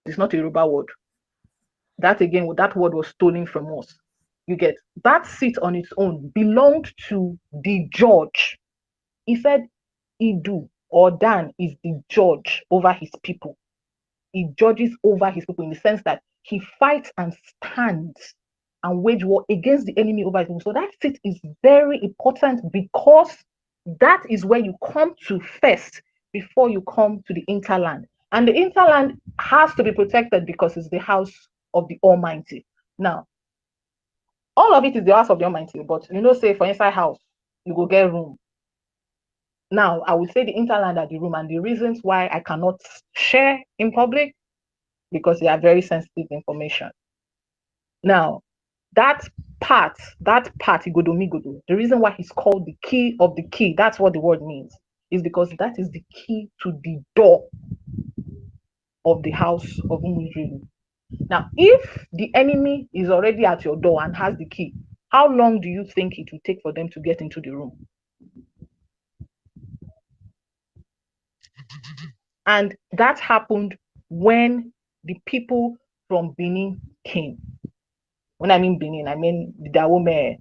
It's not a Yoruba word. That again, that word was stolen from us. You get that seat on its own belonged to the judge. He said Idu or Dan is the judge over his people. He judges over his people in the sense that he fights and stands and wage war against the enemy over his people. So that seat is very important because that is where you come to first before you come to the interland. And the interland has to be protected because it's the house of the Almighty. Now, all of it is the house of the Almighty, but say for inside house, you go get room. Now, I will say the interland are the room, and the reasons why I cannot share in public, because they are very sensitive information. Now, that part, Igodomigodo, the reason why he's called the key of the key, that's what the word means, is because that is the key to the door of the house of Umujiri. Now, if the enemy is already at your door and has the key, how long do you think it will take for them to get into the room? And that happened when the people from Benin came. When I mean Benin, I mean the Dawome.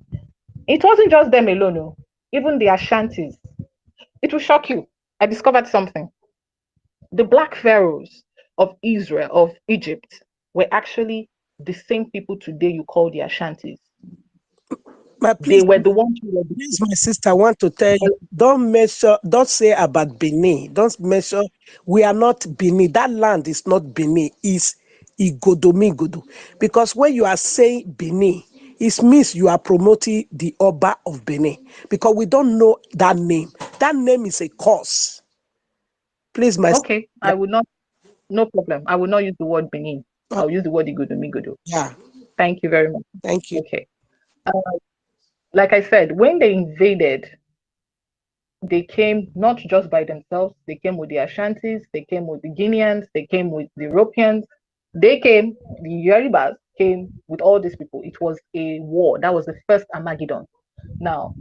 It wasn't just them alone, no. Even the Ashantis. It will shock you. I discovered something. The black pharaohs of Israel, of Egypt, were actually the same people today you call the Ashantis. But please, they were the ones who were the please, my sister, I want to tell you, don't say about Benin. Don't measure. We are not Benin. That land is not Benin. It's Igodomigodo. Because when you are saying Benin, it means you are promoting the Oba of Benin. Because we don't know that name. That name is a curse. Please, my okay, sister. I would not, no problem. I will not use the word Benin. Okay. I'll use the word Igodomigodo. Yeah. Thank you very much. Thank you. Okay. Like I said, when they invaded, they came not just by themselves. They came with the Ashantis, they came with the Guineans, they came with the Europeans. They came, the Yorubas came with all these people. It was a war. That was the first Armageddon. Now,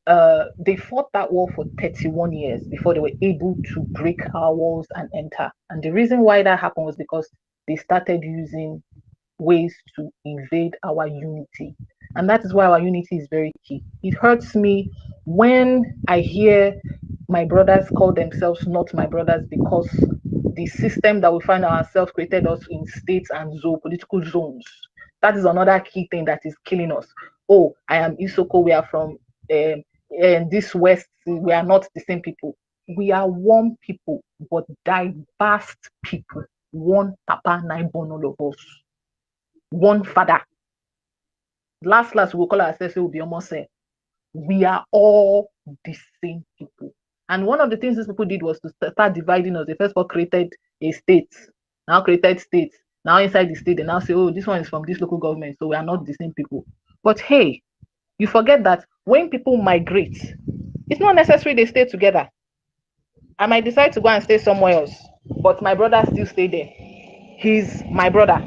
they fought that war for 31 years before they were able to break our walls and enter. And the reason why that happened was because they started using ways to invade our unity. And that is why our unity is very key. It hurts me when I hear my brothers call themselves not my brothers because the system that we find ourselves created us in states and political zones. That is another key thing that is killing us. Oh, I am Isoko, we are from this West, we are not the same people. We are one people, but diverse people. One papa, nine born all of us. One father. Last, we will call ourselves, will be almost say, we are all the same people. And one of the things these people did was to start dividing us. They first of all created a state, now created states. Now inside the state, they now say, oh, this one is from this local government, so we are not the same people. But hey, you forget that when people migrate, it's not necessary they stay together. I might decide to go and stay somewhere else, but my brother still stay there. He's my brother.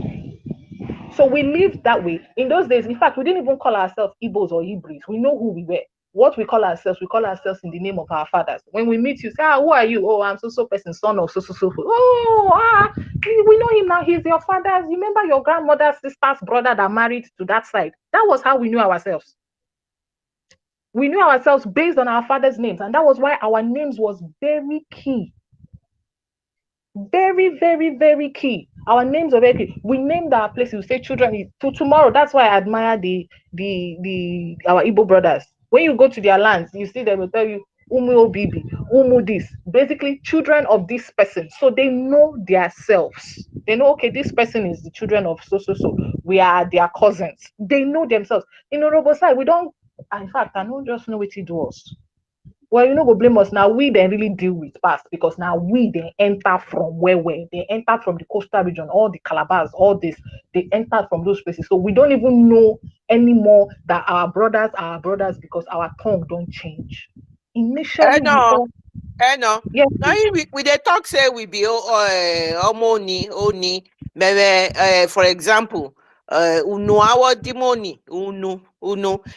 So we lived that way. In those days, in fact, we didn't even call ourselves Igbos or Hebrews. We know who we were. What we call ourselves in the name of our fathers. When we meet you, say, who are you? Oh, I'm so person, son of so. Oh, we know him now. He's your father. Remember your grandmother's sister's brother that married to that side? That was how we knew ourselves. We knew ourselves based on our father's names. And that was why our names was very key. Very, very, very key. Our names are very key. We named our places. We say children to tomorrow. That's why I admire our Igbo brothers. When you go to their lands, you see them will tell you Umu Obibi, Umu this. Basically, children of this person. So they know themselves. They know, okay, this person is the children of so. We are their cousins. They know themselves. In Urobo side, we don't. In fact, I don't just know what to do us. Well, go blame us now. We then really deal with past because now we then enter from where they enter from the coastal region, all the Calabars, all this, they enter from those places. So we don't even know anymore that our brothers are our brothers because our tongue don't change. Initially, no. Yes. Now we they talk say we be oni. Maybe for example, uno our demoni, uno.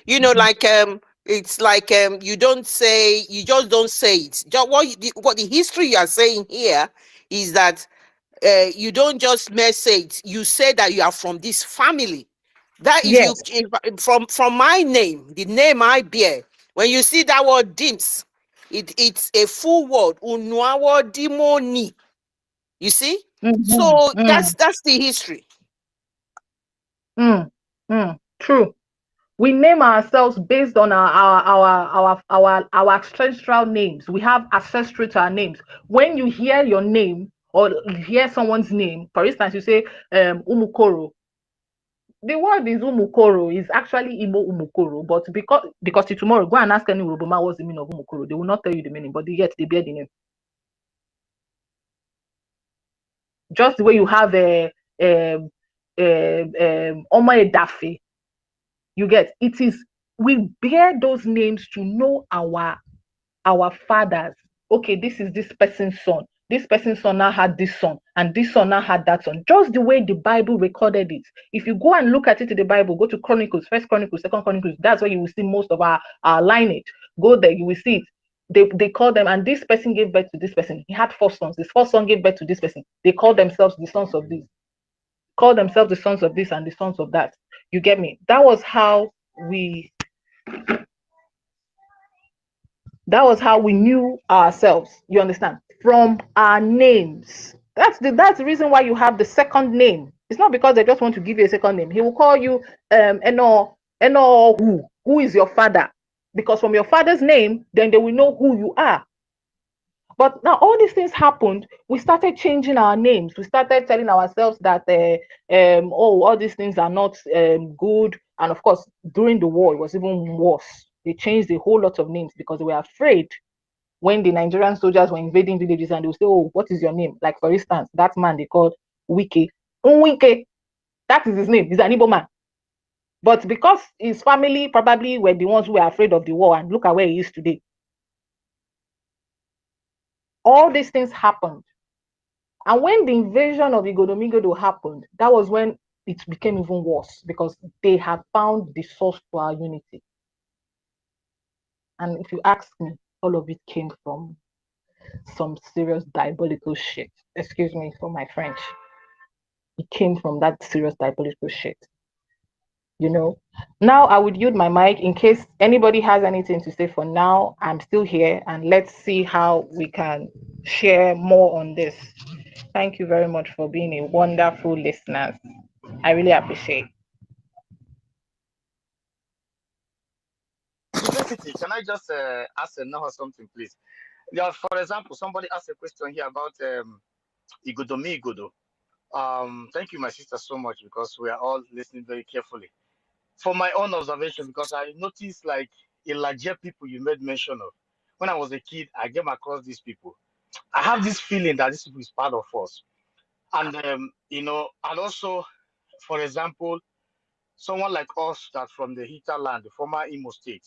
You know, like it's like you just don't say it. Just what the history you are saying here is that You don't just message, you say that you are from this family. That Yes. if from my name, the name I bear, when you see that word dims, it's a full word, Unuawo Dimoni. You see? Mm-hmm. So Mm, that's the history. true. We name ourselves based on our ancestral names. We have ancestry to our names. When you hear your name or you hear someone's name, for instance, you say Umukoro. The word is Umukoro is actually Imo Umukoro, but because till tomorrow, go and ask any Urobo man what's the meaning of Umukoro. They will not tell you the meaning, but yet they bear the name. Just the way you have Oma Edafe, you get it is we bear those names to know our fathers. Okay, this is this person's son. This person's son now had this son, and this son now had that son. Just the way the Bible recorded it. If you go and look at it in the Bible, go to Chronicles, First Chronicles, Second Chronicles. That's where you will see most of our lineage. Go there, you will see it. They call them, and this person gave birth to this person. He had four sons. This first son gave birth to this person. They call themselves the sons of this. Call themselves the sons of this and the sons of that. You get me? We that was how we knew ourselves. You understand? From our names. That's the reason why you have the second name. It's not because they just want to give you a second name. He will call you Eno who is your father. Because from your father's name, then they will know who you are. But now all these things happened. We started changing our names. We started telling ourselves that all these things are not good. And of course, during the war, it was even worse. They changed a whole lot of names because they were afraid when the Nigerian soldiers were invading villages and they would say, "Oh, what is your name?" Like for instance, that man they called Wike. Wike, that is his name. He's an Igbo man. But because his family probably were the ones who were afraid of the war, and look at where he is today. All these things happened. And when the invasion of Igodomigodo happened, that was when it became even worse because they had found the source to our unity. And if you ask me, all of it came from some serious diabolical shit. Excuse me for my French. It came from that serious diabolical shit. You know. Now I would yield my mic in case anybody has anything to say. For now, I'm still here and let's see how we can share more on this. Thank you very much for being a wonderful listener. I really appreciate. University, can I just ask Noah something, please? Yeah, for example, somebody asked a question here about Igodomi Igodo. Thank you, my sister, so much because we are all listening very carefully. For my own observation, because I noticed like a larger people you made mention of. When I was a kid, I came across these people. I have this feeling that this people is part of us. And and also, for example, someone like us that from the hinterland, the former Imo State,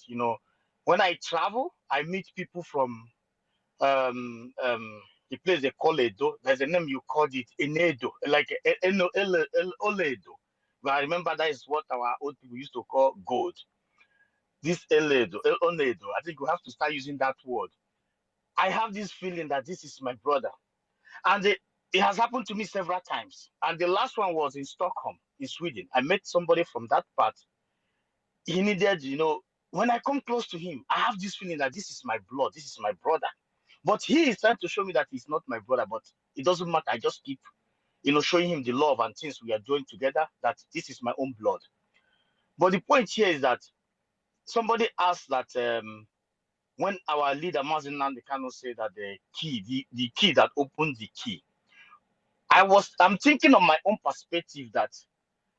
when I travel, I meet people from the place they call Edo. There's a name you called it Enedo, like Oledo. But I remember that is what our old people used to call gold. This Eledo, Onedo, I think we have to start using that word. I have this feeling that this is my brother. And it has happened to me several times. And the last one was in Stockholm, in Sweden. I met somebody from that part. He needed, when I come close to him, I have this feeling that this is my blood, this is my brother. But he is trying to show me that he's not my brother, but it doesn't matter. I just keep, showing him the love and things we are doing together, that this is my own blood. But the point here is that somebody asked that when our leader, Mazin Nandekano, said that the key that opened the key, I'm thinking of my own perspective that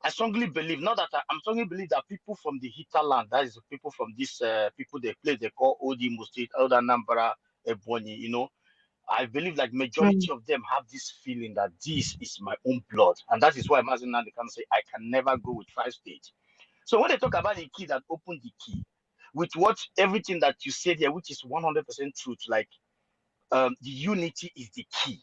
I strongly believe, not that I'm strongly believe that people from the hinterland, that is people from this people they place they call Odi State, Old Anambra, Ebonyi, I believe like Mm, majority of them have this feeling that this is my own blood. And that is why Mazin Nandi can say I can never go with 5 states. So when they talk about the key that opened the key, with what everything that you said here, which is 100% truth, like the unity is the key,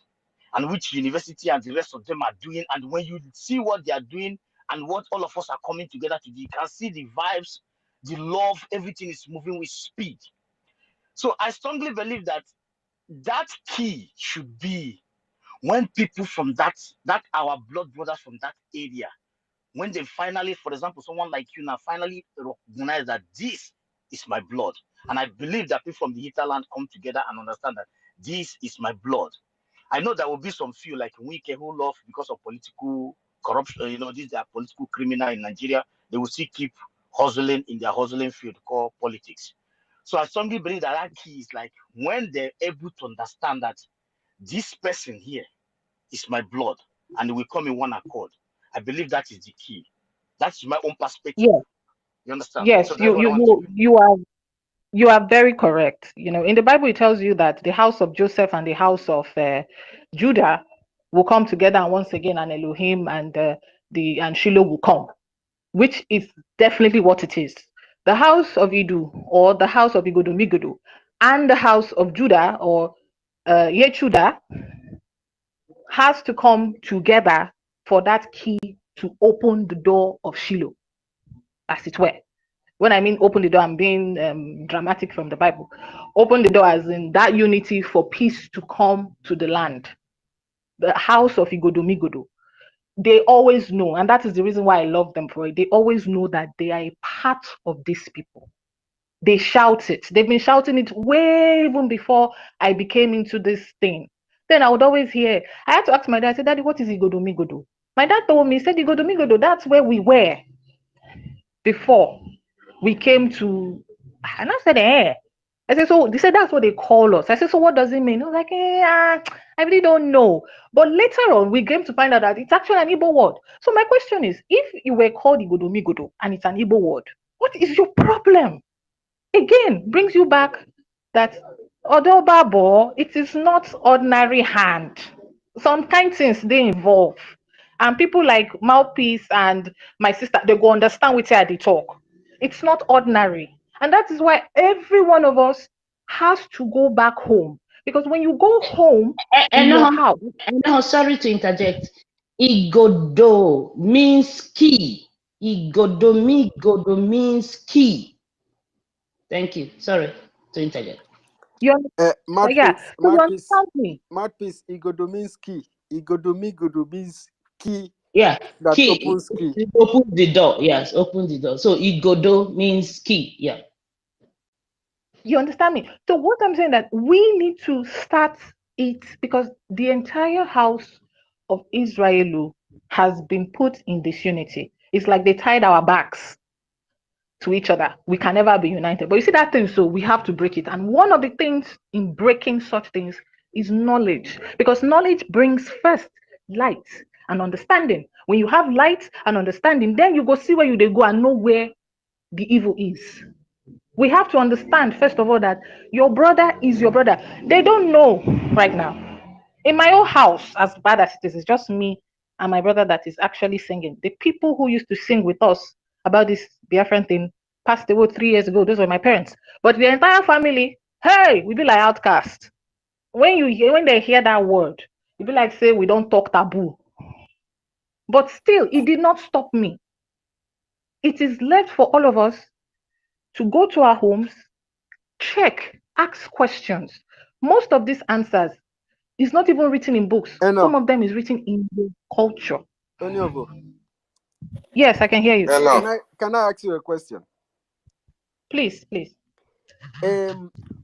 and which university and the rest of them are doing. And when you see what they are doing and what all of us are coming together to do, you can see the vibes, the love, everything is moving with speed. So I strongly believe that that key should be When people from that our blood brothers from that area, when they finally, for example, someone like you now finally recognize that this is my blood, and I believe that people from the hinterland come together and understand that this is my blood. I know there will be some few like Wike who love because of political corruption. These are political criminal in Nigeria. They will still keep hustling in their hustling field called politics. So I strongly believe that key is like when they're able to understand that this person here is my blood and we come in one accord. I believe that is the key. That's my own perspective. Yes, You understand? So yes, that's what I want to do. you are very correct. In the Bible, it tells you that the house of Joseph and the house of Judah will come together, and once again, and Elohim and Shiloh will come, which is definitely what it is. The house of Idu or the house of Igodomigodo and the house of Judah or Yechuda has to come together for that key to open the door of Shiloh, as it were. When I mean open the door, I'm being dramatic from the Bible. Open the door as in that unity for peace to come to the land. The house of Igodomigodo. They always know, and that is the reason why I love them for it. They always know that they are a part of these people. They shout it. They've been shouting it way even before I became into this thing. Then I would always hear, I had to ask my dad, I said, Daddy, what is Igodomigodo? My dad told me, he said, Igodomigodo, that's where we were before we came to, and I said, I said, so they said that's what they call us. I said, so what does it mean? I was like, I really don't know. But later on, we came to find out that it's actually an Igbo word. So my question is, if you were called Igodomigodo and it's an Igbo word, what is your problem? Again, brings you back that Odobabo, it is not ordinary hand. Some kind things they involve. And people like Mouthpiece and my sister, they go understand what they talk. It's not ordinary. And that is why every one of us has to go back home. Because when you go home in your house. No, sorry to interject. Igodo means key. Igodomigodo means key. Thank you. Sorry to interject. Mouthpiece, So you understand me? Mouthpiece, Igodo means key. Igodomigodo means key. Yeah, that key. opens key. It opens the door. Yes, open the door. So Igodo means key. Yeah. You understand me? So what I'm saying that we need to start it because the entire house of Israel has been put in disunity. It's like they tied our backs to each other. We can never be united. But you see that thing, so we have to break it. And one of the things in breaking such things is knowledge, because knowledge brings first light and understanding. When you have light and understanding, then you go see where you they go and know where the evil is. We have to understand, first of all, that your brother is your brother. They don't know right now. In my own house, as bad as it is, it's just me and my brother that is actually singing. The people who used to sing with us about this Biafran thing passed away 3 years ago. Those were my parents. But the entire family, hey, we be like outcast. When they hear that word, you be like, say, we don't talk taboo. But still, it did not stop me. It is left for all of us to go to our homes, check, ask questions. Most of these answers is not even written in books. Some of them is written in the culture. Yes, I can hear you. Can I ask you a question? Please.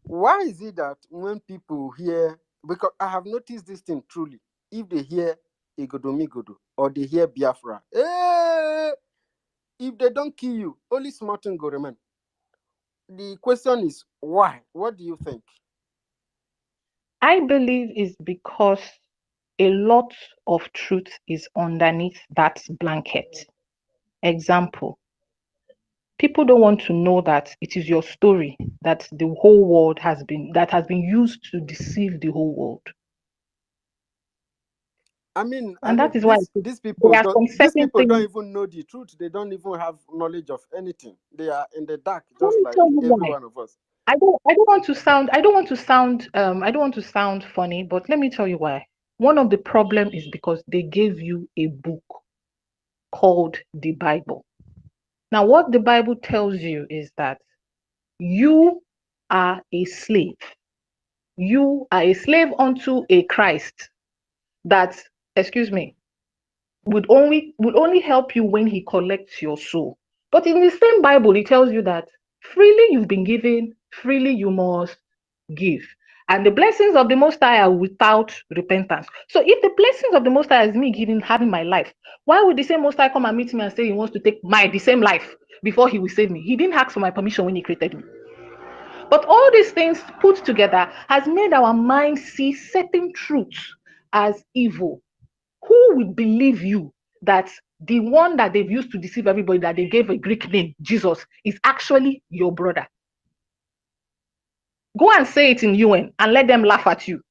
Why is it that when people hear, because I have noticed this thing truly, if they hear Igodomigodo or they hear Biafra, if they don't kill you, only smarting go remain. The question is why? What do you think? I believe it's because a lot of truth is underneath that blanket. Example, people don't want to know that it is your story that the whole world has been used to deceive the whole world. And that is why these people don't even know the truth. They don't even have knowledge of anything. They are in the dark, just like every one of us. I don't want to sound funny, but let me tell you why. One of the problems is because they gave you a book called the Bible. Now, what the Bible tells you is that you are a slave. You are a slave unto a Christ. that, excuse me, would only help you when he collects your soul. But in the same Bible, it tells you that freely you've been given, freely you must give. And the blessings of the Most High are without repentance. So if the blessings of the Most High is me having my life, why would the same Most High come and meet me and say he wants to take the same life before he will save me? He didn't ask for my permission when he created me. But all these things put together has made our mind see certain truths as evil. Who will believe you that the one that they've used to deceive everybody, that they gave a Greek name, Jesus, is actually your brother? Go and say it in UN and let them laugh at you.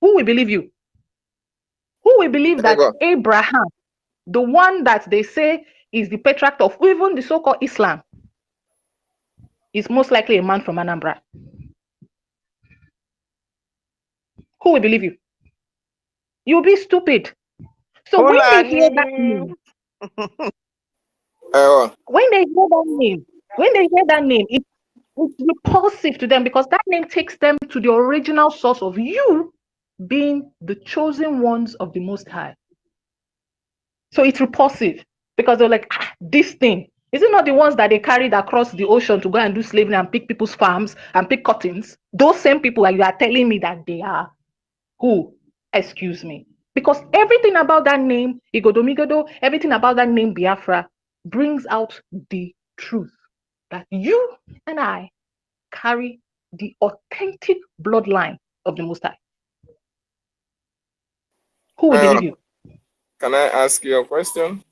Who will believe you? Who will believe that Abraham, the one that they say is the patriarch of even the so-called Islam, is most likely a man from Anambra? Who will believe you? You'll be stupid. So when they hear that name, when they hear that name, it's repulsive to them, because that name takes them to the original source of you being the chosen ones of the Most High. So it's repulsive, because they're like, this thing, is it not the ones that they carried across the ocean to go and do slavery and pick people's farms and pick cottons? Those same people you are telling me that they are who? Excuse me. Because everything about that name, Igodomigodo, everything about that name, Biafra, brings out the truth that you and I carry the authentic bloodline of the Most High. Who will believe you? Can I ask you a question?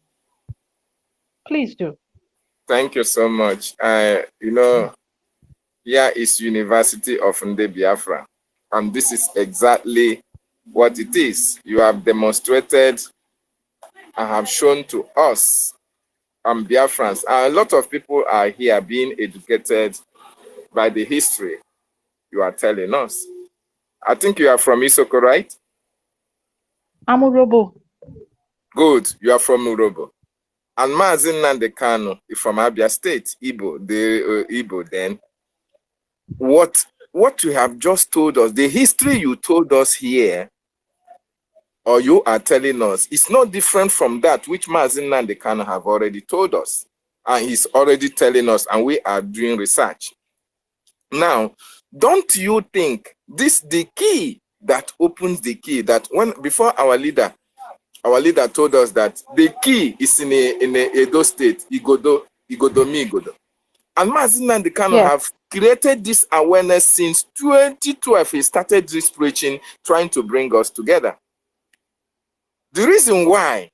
Please do. Thank you so much. Here is University of Nde Biafra, and this is exactly what it is. You have demonstrated and have shown to us and Biafrans. A lot of people are here being educated by the history you are telling us. I think you are from Isoko, right? I'm Urobo. Good, you are from Urobo. And Mazin Nandekano is from Abia State, Igbo, Igbo then. What you have just told us, the history you told us here, or you are telling us, is not different from that which Mazin Nandekano have already told us. And he's already telling us, and we are doing research. Now, don't you think this the key that opens the key, that before our leader told us that the key is in a Edo state, Igodo. And Mazin Nandekano have created this awareness since 2012. He started this preaching, trying to bring us together. The reason why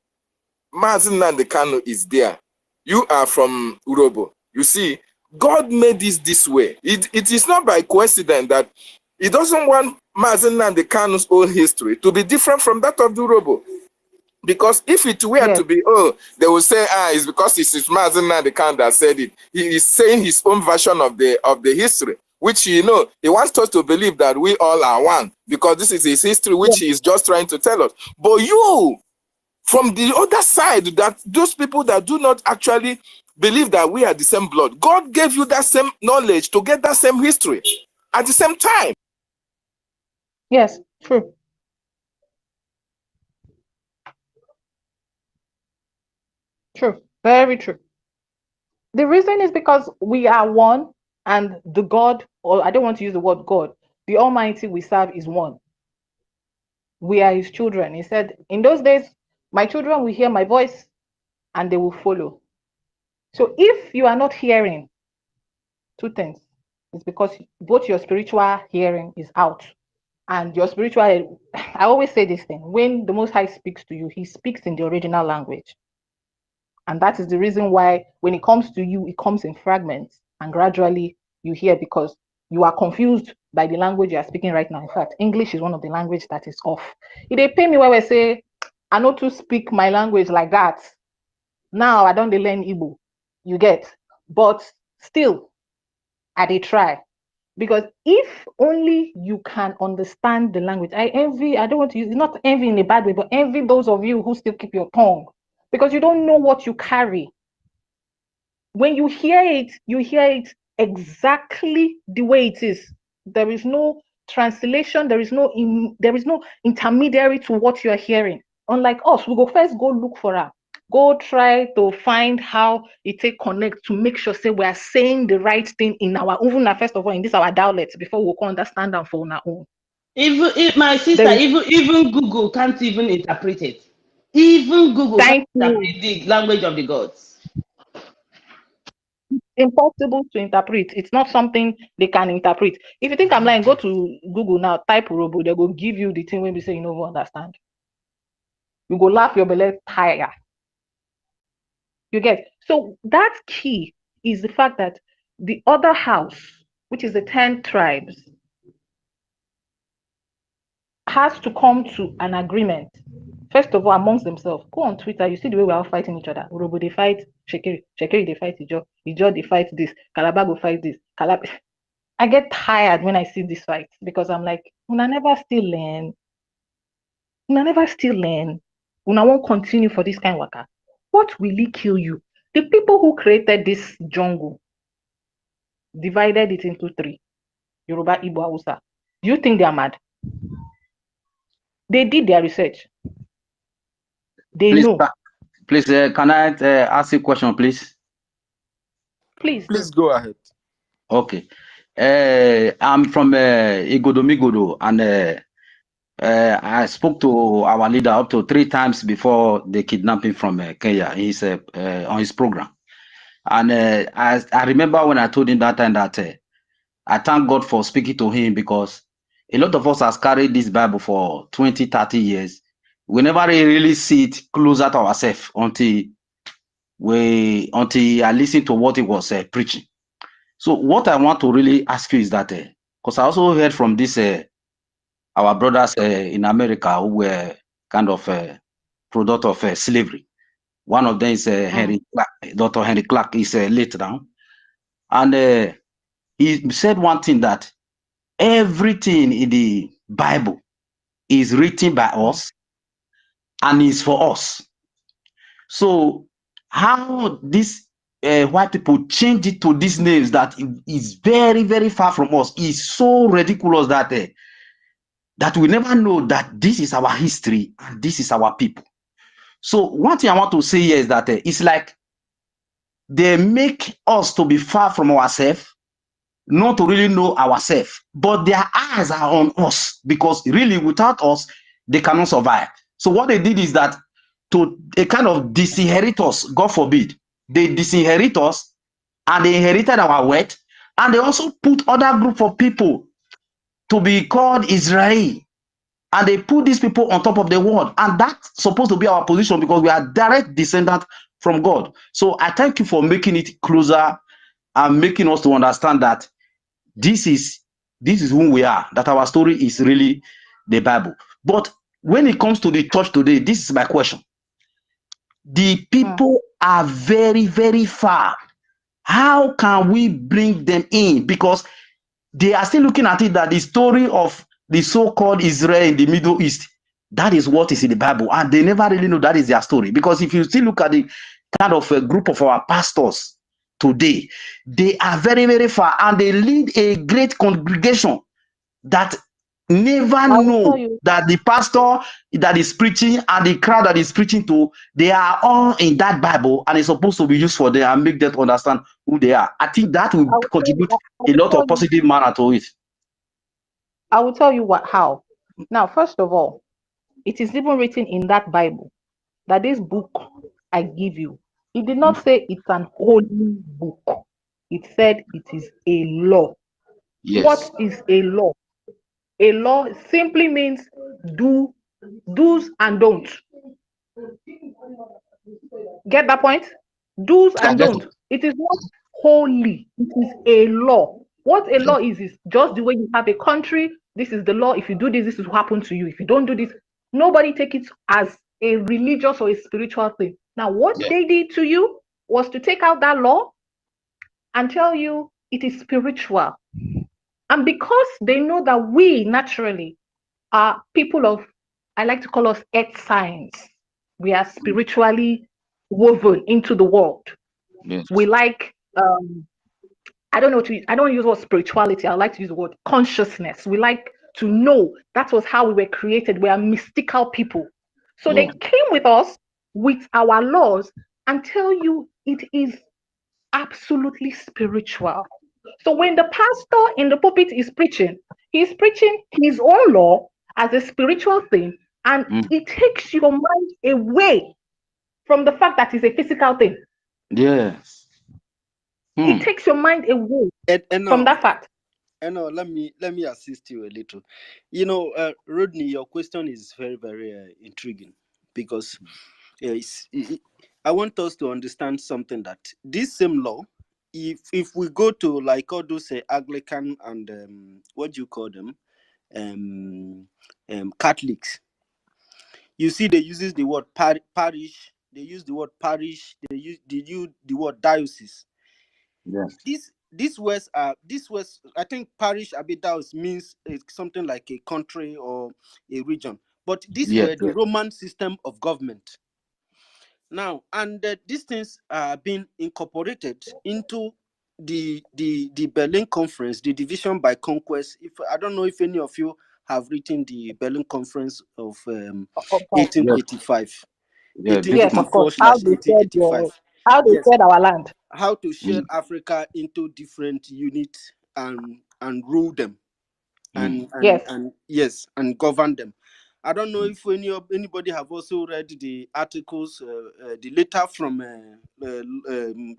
Mazin Nandekano is there, you are from Urobo. You see, God made this way. It is not by coincidence that he doesn't want Mazin Nandekano's own history to be different from that of the Urobo. Because if it were to be, they will say, it's because it's Mazin Nandekano that said it. He is saying his own version of the history, which he wants us to believe that we all are one, because this is his history, which he is just trying to tell us. But you, from the other side, that those people that do not actually believe that we are the same blood, God gave you that same knowledge to get that same history at the same time. Yes, true. True, very true. The reason is because we are one, and the God, or I don't want to use the word God, the Almighty we serve is one. We are his children. He said, in those days, my children will hear my voice and they will follow. So if you are not hearing, two things. It's because both your spiritual hearing is out, and your spiritual, I always say this thing, when the Most High speaks to you, he speaks in the original language. And that is the reason why when it comes to you, it comes in fragments, and gradually you hear, because you are confused by the language you are speaking right now. In fact, English is one of the language that is off. If they pay me where we say, I know to speak my language like that. Now I don't learn Igbo, you get. But still, I dey try. Because if only you can understand the language, I don't want to use, not envy in a bad way, but envy those of you who still keep your tongue, because you don't know what you carry. When you hear it exactly the way it is. There is no translation. There is no intermediary to what you're hearing. Unlike us, we go first go look for her, go try to find how it take connect to make sure say we are saying the right thing in our first of all in this our dialect before we can understand them for our own. Even if my sister, even Google can't even interpret it. Even Google can't interpret the language of the gods. Impossible to interpret. It's not something they can interpret. If you think I'm lying, go to Google now, type Urobo, they go give you the thing when we say you don't understand. You go laugh your belly tire. You get? So that key is the fact that the other house, which is the 10 tribes, has to come to an agreement. First of all, amongst themselves. Go on Twitter, you see the way we're all fighting each other. Urobo, they fight Shekeri. Shekeri, they fight Ijo. Ijo, they fight this. Calabar go fight this. I get tired when I see this fight because I'm like, una never still learn. Una never still learn. Una won't continue for this kind of waka. What will it kill you? The people who created this jungle divided it into 3. Yoruba, Igbo, Hausa. Do you think they are mad? They did their research. They know. Please, can I ask you a question, please? Please go ahead. Okay. I'm from Igodomigodo, and I spoke to our leader up to 3 times before the kidnapping from Kenya. He's on his program. And I remember when I told him that time that I thank God for speaking to him, because a lot of us has carried this Bible for 20, 30 years. We never really see it closer to ourselves until I listen to what he was preaching. So what I want to really ask you is that, because I also heard from this our brothers in America who were kind of product of slavery. One of them is Henry Clark, Dr. Henry Clark is late now, and he said one thing, that everything in the Bible is written by us and is for us. So how this white people change it to these names that is very, very far from us is so ridiculous that that we never know that this is our history and this is our people. So one thing I want to say here is that it's like they make us to be far from ourselves, not to really know ourselves, but their eyes are on us, because really without us, they cannot survive. So what they did is that to a kind of disinherit us, God forbid, they disinherit us and they inherited our wealth, and they also put other group of people to be called Israel, and they put these people on top of the world, and that's supposed to be our position because we are direct descendant from God. So I thank you for making it closer and making us to understand that this is who we are, that our story is really the Bible. But when it comes to the church today, this is my question. The people are very, very far. How can we bring them in? Because they are still looking at it that the story of the so-called Israel in the Middle East, that is what is in the Bible, and they never really know that is their story. Because if you still look at the kind of a group of our pastors today, they are very, very far, and they lead a great congregation that never know that the pastor that is preaching and the crowd that is preaching to, they are all in that Bible, and it's supposed to be used for them and make them to understand who they are. I think that will contribute a lot of positive manner to it. I will tell you how. Now, first of all, it is even written in that Bible that this book I give you, it did not say it's an holy book. It said it is a law. Yes. What is a law? A law simply means do's and don'ts. Get that point? Do's and don'ts. It is not holy. It is a law. What a law is just the way you have a country. This is the law. If you do this, this will happen to you. If you don't do this, nobody take it as a religious or a spiritual thing. Now, what they did to you was to take out that law and tell you it is spiritual. And because they know that we naturally are people of, I like to call us earth signs. We are spiritually woven into the world. Yes. We like, I don't use the word spirituality. I like to use the word consciousness. We like to know that was how we were created. We are mystical people. So they Oh. came with us with our laws and tell you it is absolutely spiritual. So when the pastor in the pulpit is preaching, he's preaching his own law as a spiritual thing, and it takes your mind away from the fact that it's a physical thing. Yes. It takes your mind away from that fact. Let me assist you a little. You know, Rodney, your question is very, very intriguing because I want us to understand something, that this same law, if we go to like all those Anglican and what do you call them, Catholics, you see they uses the word parish, they use the word parish, they use the word diocese. Yes. These words are I think parish abidaus means something like a country or a region, but these were the Roman system of government. Now, and these things are being incorporated into the Berlin Conference, the division by conquest. If I don't know if any of you have written the Berlin Conference of 1885. Yeah, Yes, of course. How they shared 1885. how they shared our land. How to share Africa into different units and rule them and govern them. I don't know if anybody have also read the articles, the letter from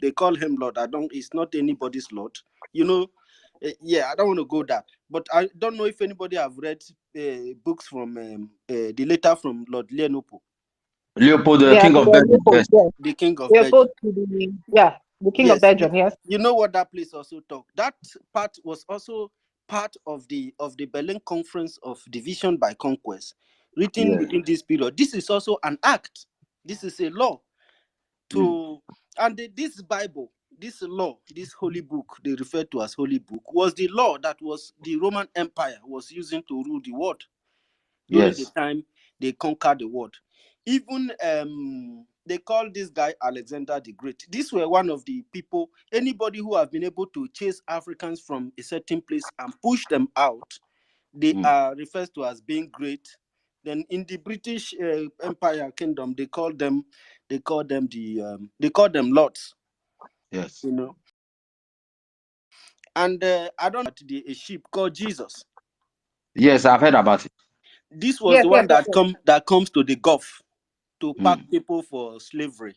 they call him Lord. It's not anybody's Lord. You know, I don't want to go there, but I don't know if anybody have read books from the letter from Lord Leopold. Leopold, the King of Belgium. Yes. The King of Leopold Belgium. The King of Belgium. Yes. You know what that place also talk. That part was also part of the Berlin Conference of Division by Conquest, written within this period. This is also an act. This is a law and this Bible, this law, this holy book they refer to as holy book, was the law that was the Roman Empire was using to rule the world during the time they conquered the world. Even they call this guy Alexander the Great. These were one of the people, anybody who have been able to chase Africans from a certain place and push them out, they are referred to as being great. Then in the British Empire Kingdom, they call them lords. Yes. You know. And I don't know a sheep called Jesus. Yes, I've heard about it. This was the one that comes to the Gulf to pack people for slavery.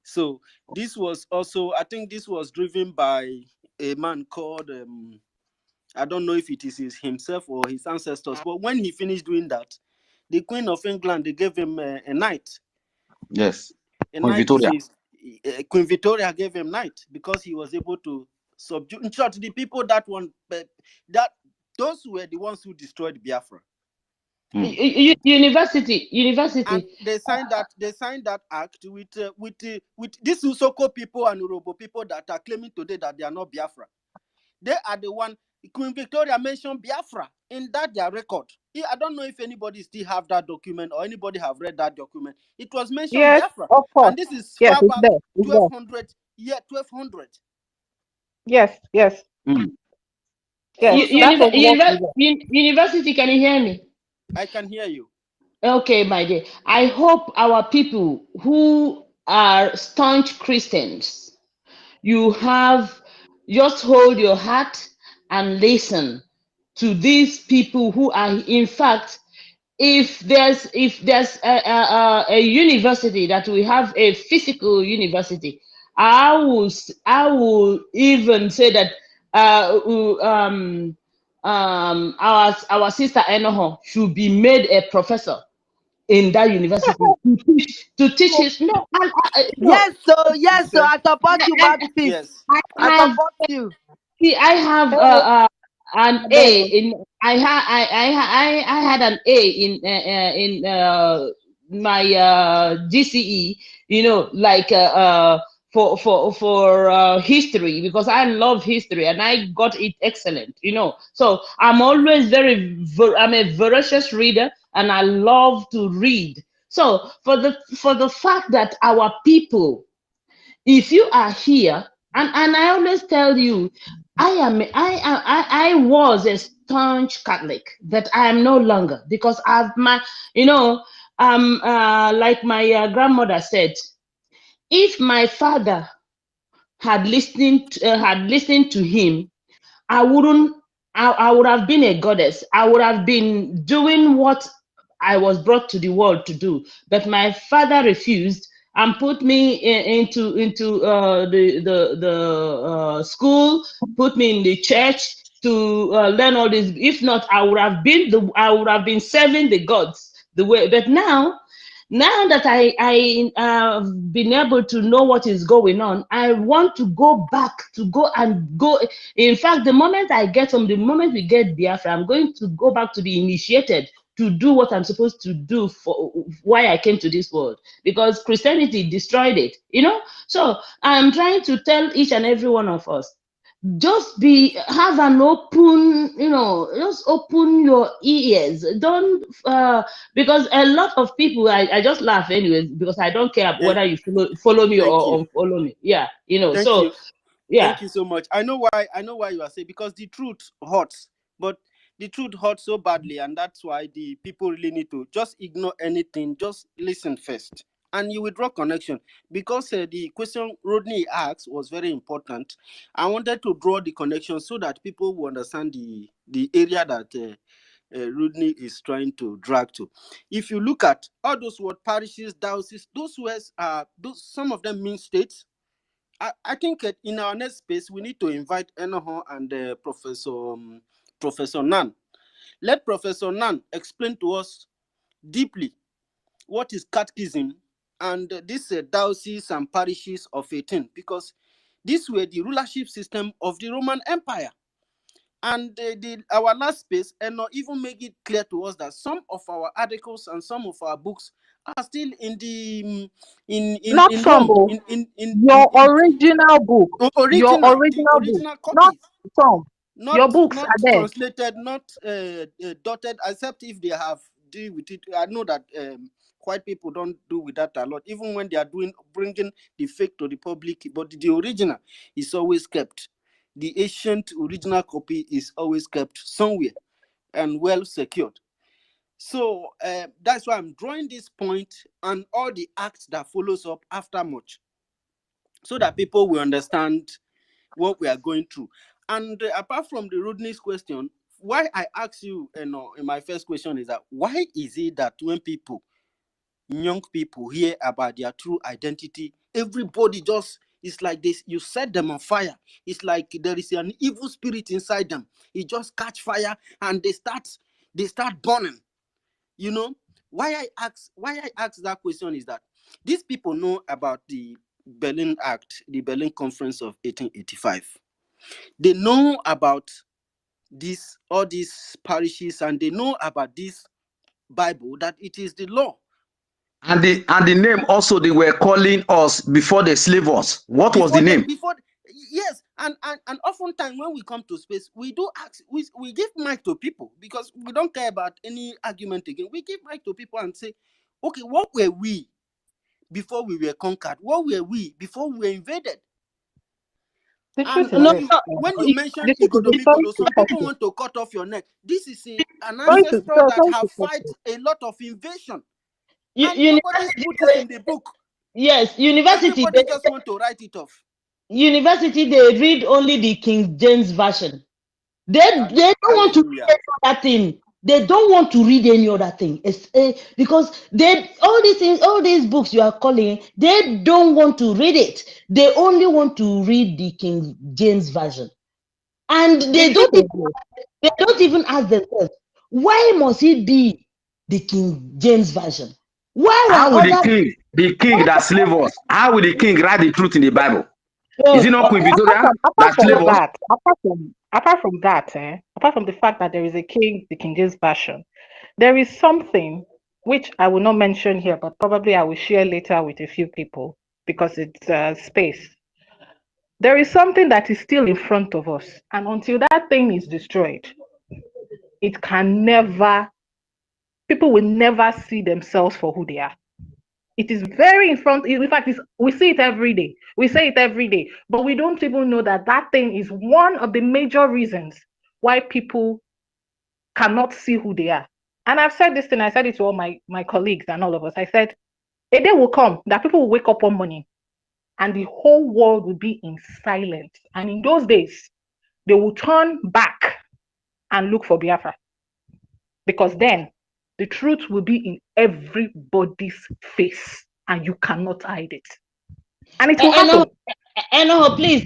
So this was also, I think this was driven by a man called I don't know if it is himself or his ancestors, but when he finished doing that, the Queen of England, they gave him a knight. Yes. Queen Victoria. Queen Victoria gave him knight because he was able to subdue. In short, the people those were the ones who destroyed Biafra. University. And they signed that act with these Usoko people and Urobo people that are claiming today that they are not Biafra. They are the one. Queen Victoria mentioned Biafra in their record. I don't know if anybody still have that document or anybody have read that document. It was mentioned Biafra. Of course. And this is far back 1200. Yeah, 1200. Yes. Yes. University, can you hear me? I can hear you. Okay, my dear. I hope our people who are staunch Christians, you have just hold your heart and listen to these people who are, in fact, if there's a university that we have a physical university, I will even say that our sister Enoho should be made a professor in that university to teach his no. Yes, so I support you, baby. Yes, I support you. See, I have an A in. I had an A in my GCE. You know, like for history, because I love history and I got it excellent. You know, so I'm always I'm a voracious reader and I love to read. So for the fact that our people, if you are here, and I always tell you, I was a staunch Catholic, but I am no longer, because like my grandmother said, if my father had listened to him, I wouldn't. I would have been a goddess. I would have been doing what I was brought to the world to do. But my father refused and put me into the school, put me in the church to learn all this. If not, I would have been serving the gods the way. But now that I have been able to know what is going on, I want to go back to go. In fact, the moment the moment we get Biafra, I'm going to go back to be initiated to do what I'm supposed to do for why I came to this world, because Christianity destroyed it, So I'm trying to tell each and every one of us, just have an open, just open your ears. Don't because a lot of people, I just laugh anyways, because I don't care Thank, whether you follow me thank you. or unfollow me. Yeah, Thank so you. yeah. Thank you so much. I know why you are saying, because the truth hurts, but the truth hurts so badly, and that's why the people really need to just ignore anything, just listen first, and you will draw connection. Because the question Rodney asked was very important. I wanted to draw the connection so that people will understand the area that Rodney is trying to drag to. If you look at all those word parishes, dioceses, those words are some of them mean states. I think in our next space, we need to invite Enoho and Professor Nan. Let Professor Nan explain to us deeply what is catechism and this dioceses and parishes of 18, because these were the rulership system of the Roman Empire. And our last space, Eno even make it clear to us that some of our articles and some of our books are still in the Not in some, Rome, oh. Your original book. Your the original book. original Not copies, some. Your books not are there. translated, not dotted, except if they have deal with it. I know that white people don't do with that a lot, even when they are bringing the fake to the public, but the original is always kept. The ancient original copy is always kept somewhere and well secured. So that's why I'm drawing this point and all the acts that follows up after much, so that people will understand what we are going through. And apart from the Rodney's question, why I ask you, in my first question is that, why is it that when young people hear about their true identity, everybody just, it's like this, you set them on fire. It's like there is an evil spirit inside them. It just catch fire and they start burning. Why I ask that question is that these people know about the Berlin Act, the Berlin Conference of 1885. They know about all these parishes, and they know about this Bible, that it is the law. And the name also, they were calling us before they slave us. What was the name? Yes, and oftentimes when we come to space, we do ask, we give mic to people, because we don't care about any argument again. We give mic to people and say, okay, what were we before we were conquered? What were we before we were invaded? The And truth is this. when you mention The truth is this. Igodomigodo, some people want to cut off your neck. This is an ancestor that have fight a lot of invasion. And nobody's put it in the book. Yes, university. Everybody just want to write it off. University, they read only the King James version. They don't want to read any other thing. They don't want to read any other thing. Because all these books you are calling, they don't want to read it. They only want to read the King James version. And they don't even ask themselves, why must it be the King James version? How will the king that slave us, how will the king write the truth in the Bible? Is it not Queen Victoria that slave us? Apart from that, apart from the fact that there is the King James version, there is something which I will not mention here, but probably I will share later with a few people because it's space. There is something that is still in front of us, and until that thing is destroyed, people will never see themselves for who they are. It is very in front. In fact, we see it every day. We say it every day, but we don't even know that that thing is one of the major reasons why people cannot see who they are. And I've said this thing. I said it to all my colleagues and all of us. I said a day will come that people will wake up one morning and the whole world will be in silence. And in those days, they will turn back and look for Biafra. Because then the truth will be in everybody's face and you cannot hide it. And it will happen. Enoho, please,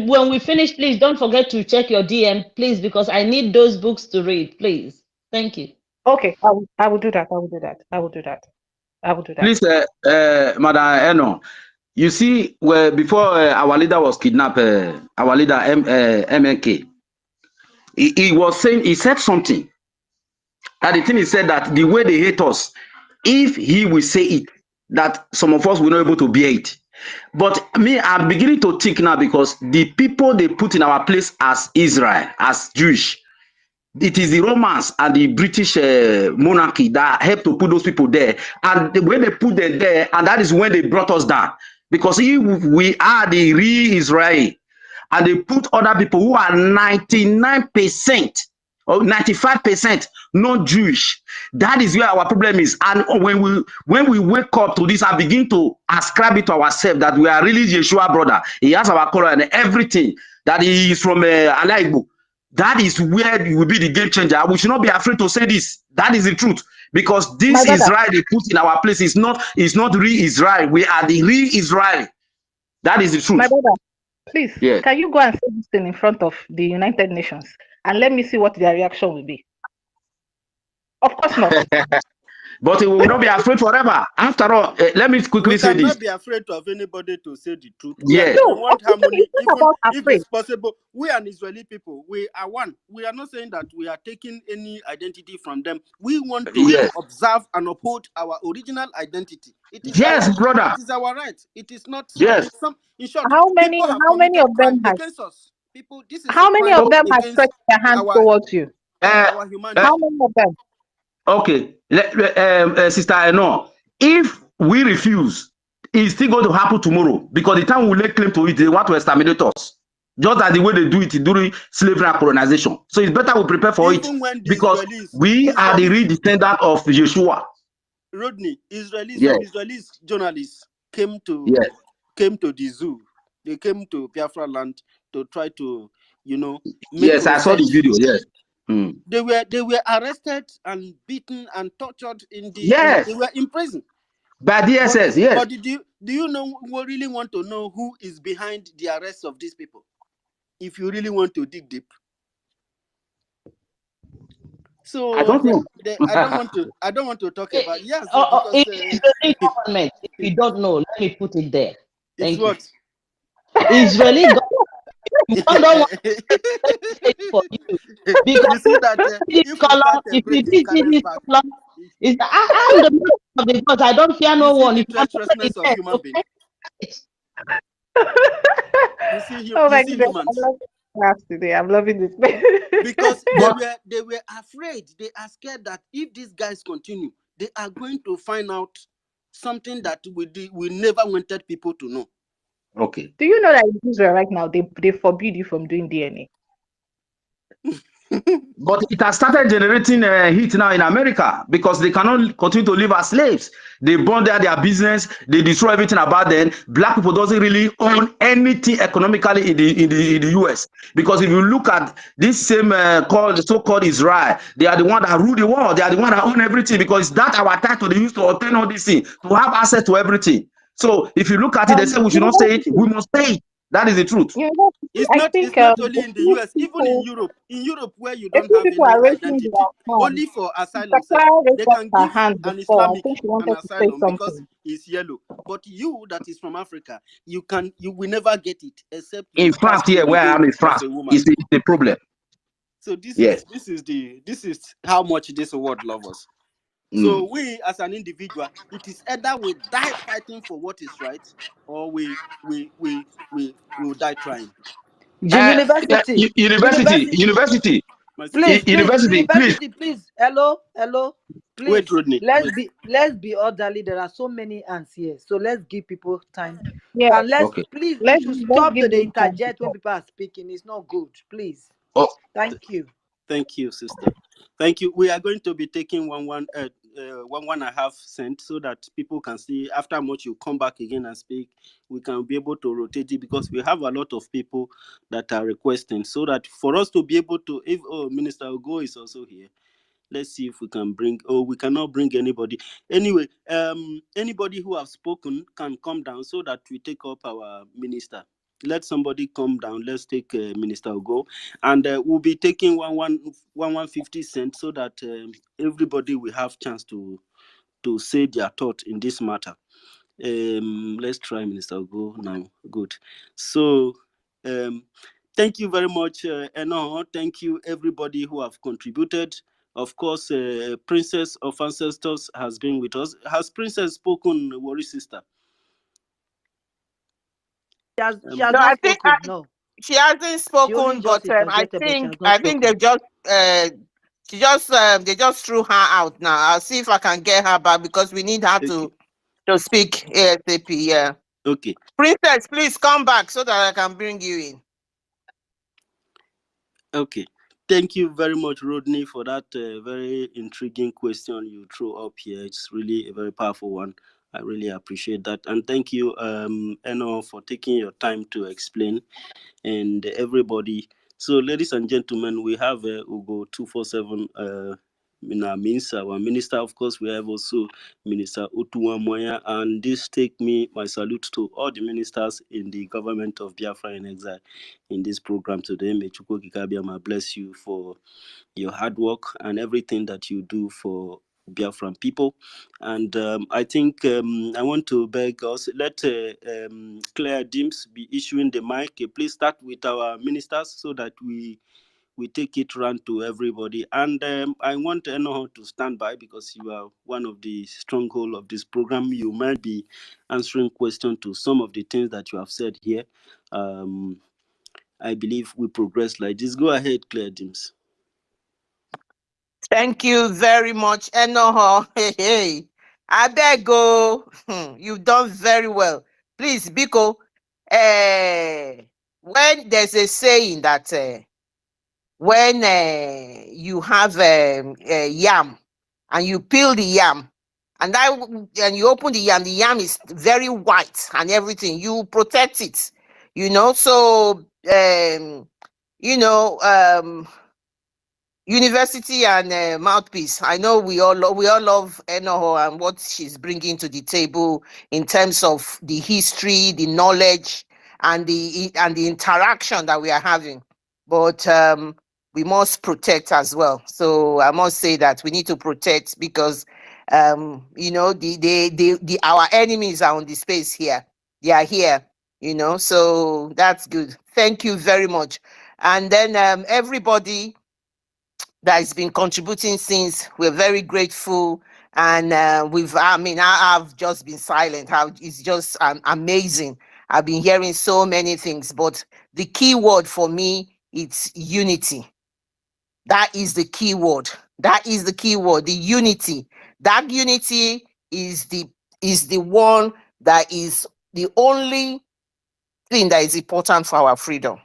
when we finish, please don't forget to check your DM, please, because I need those books to read, please. Thank you. Okay, I will do that. I will do that. I will do that. I will do that. Please, Madam Eno, you see, before our leader was kidnapped, our leader MNK, he was saying, he said something. And the thing he said that the way they hate us, if he will say it, that some of us will not be able to bear it. But me, I'm beginning to think now because the people they put in our place as Israel, as Jewish, it is the Romans and the British monarchy that helped to put those people there. And when they put them there, and that is when they brought us down. Because if we are the real Israel, and they put other people who are 99% or 95% not Jewish. That is where our problem is. And when we wake up to this and begin to ascribe it to ourselves that we are really Yeshua brother, he has our color and everything, that he is from Alaibu. That is where it will be the game changer. We should not be afraid to say this. That is the truth. Because this Israel they put in our place is not real Israel. We are the real Israel. That is the truth. My brother, please, can you go and say this thing in front of the United Nations and let me see what their reaction will be? Of course not. But we will not be afraid forever. After all, let me quickly say this. We cannot be afraid of anybody to say the truth. Yes. We want harmony, even if it's possible. We are Israeli people. We are one. We are not saying that we are taking any identity from them. We want to observe and uphold our original identity. It is brother. It is our right. It is not. Yes. In short, how many of them have against us? People, this is how many of them have stretched their hands towards you? Our humanity. How many of them? Okay, Sister Eno, if we refuse, it's still going to happen tomorrow because the time we lay claim to it, they want to exterminate us. Just as the way they do it during slavery and colonization. So it's better we prepare for it because we are the real descendant of Yeshua. Rodney, some Israeli journalists came to the zoo. They came to Biafra land to try to, make I saw the video. Yes. They were arrested and beaten and tortured in the. They were in prison. By DSS, yes. But do you know? We really want to know who is behind the arrest of these people. If you really want to dig deep. So I don't know. I don't want to talk about government. If you don't know, let me put it there. Thank you. Israeli government. You don't want for you because you see that if you did this color, I'm the man of the gods. I don't fear no one. The treacherousness of human beings. You see humans. Today. I'm loving this because they were afraid. They are scared that if these guys continue, they are going to find out something that we never wanted people to know. Okay. Do you know that in Israel right now they forbid you from doing DNA? But it has started generating heat now in America because they cannot continue to live as slaves. They burn down their business, they destroy everything about them. Black people doesn't really own anything economically in the US. Because if you look at this same so-called Israel, they are the one that rule the world. They are the one that own everything because that our title they used to obtain all these things, to have access to everything. So if you look at it, they say we should not say it, we must say it. That is the truth. Yeah, it's not only in the US, even in Europe. In Europe, where you don't have any identity, only for asylum, they can give an Islamic an asylum because it's yellow. But you that is from Africa, you will never get it except in France. Here, where I am in France, is the problem. So this is how much this world loves us. So we, as an individual, it is either we die fighting for what is right, or we will die trying. University. Please. Please. Hello. Please, Wait, Rodney. Wait. let's be orderly. There are so many ants here, so let's give people time. Yeah, And let's Okay. please let's to let's stop give to the them time to interject when talk. people are speaking. It's not good. Please. Oh, Thank you. Thank you, sister. Thank you. We are going to be taking one and a half cent so that people can see after much you come back again and speak. We can be able to rotate it because we have a lot of people that are requesting so that for us to be able to, if Minister Ugo is also here, let's see if we can bring, we cannot bring anybody. Anyway, anybody who have spoken can come down so that we take up our minister. Let somebody come down. Let's take Minister Ugo, and we'll be taking 150 cents so that everybody will have chance to say their thought in this matter. Let's try Minister Ugo now. Good. So, thank you very much, Eno. Thank you everybody who have contributed. Of course, Princess of Ancestors has been with us. Has Princess spoken, Worry Sister? She has No, I not think spoken. No, she hasn't she only spoken, but just interjected, but she has not I think spoken. they've just they just threw her out now. I'll see if I can get her back because we need her Okay. to speak ASAP. Yeah. Okay. Princess, please come back so that I can bring you in. Okay. Thank you very much, Rodney, for that very intriguing question you threw up here. It's really a very powerful one. I really appreciate that. And thank you, Eno, for taking your time to explain and everybody. So, ladies and gentlemen, we have Ugo 247 in our minister. Of course, we have also Minister Otuwa Moya, and this take me my salute to all the ministers in the government of Biafra in exile in this program today. May Chukwu Kikabiama bless you for your hard work and everything that you do for Biafran people. And I think I want to beg us, let Claire Dims be issuing the mic. Please start with our ministers so that we take it round to everybody. And I want Eno to stand by because you are one of the stronghold of this program. You might be answering questions to some of the things that you have said here. I believe we progress like this. Go ahead, Claire Dims. Thank you very much, Enoho. Hey. I beg go. You've done very well. Please, Biko, when there's a saying that when you have a yam and you peel the yam and you open the yam is very white and everything, you protect it, so University and Mouthpiece. I know we all love Enoho and what she's bringing to the table in terms of the history, the knowledge, and the interaction that we are having. But we must protect as well. So I must say that we need to protect because our enemies are on the space here. They are here. So that's good. Thank you very much. And then everybody that has been contributing since. We're very grateful. And I've just been silent. It's just amazing. I've been hearing so many things, but the key word for me, it's unity. That is the key word. That is the key word, the unity. That unity is the one that is the only thing that is important for our freedom.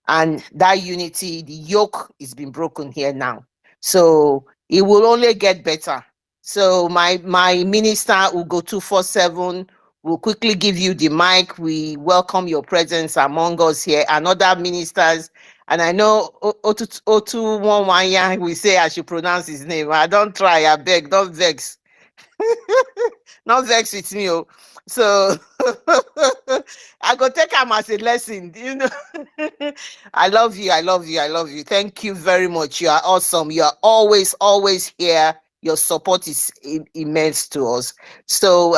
And that unity, the yoke is been broken here now. So it will only get better. So my minister, Ugo 247, will quickly give you the mic. We welcome your presence among us here and other ministers. And I know Otu we say I should pronounce his name. I don't try, I beg, don't vex. Not vex with me. So I go take him as a lesson. I love you. I love you. I love you. Thank you very much. You are awesome. You are always here. Your support is immense to us. So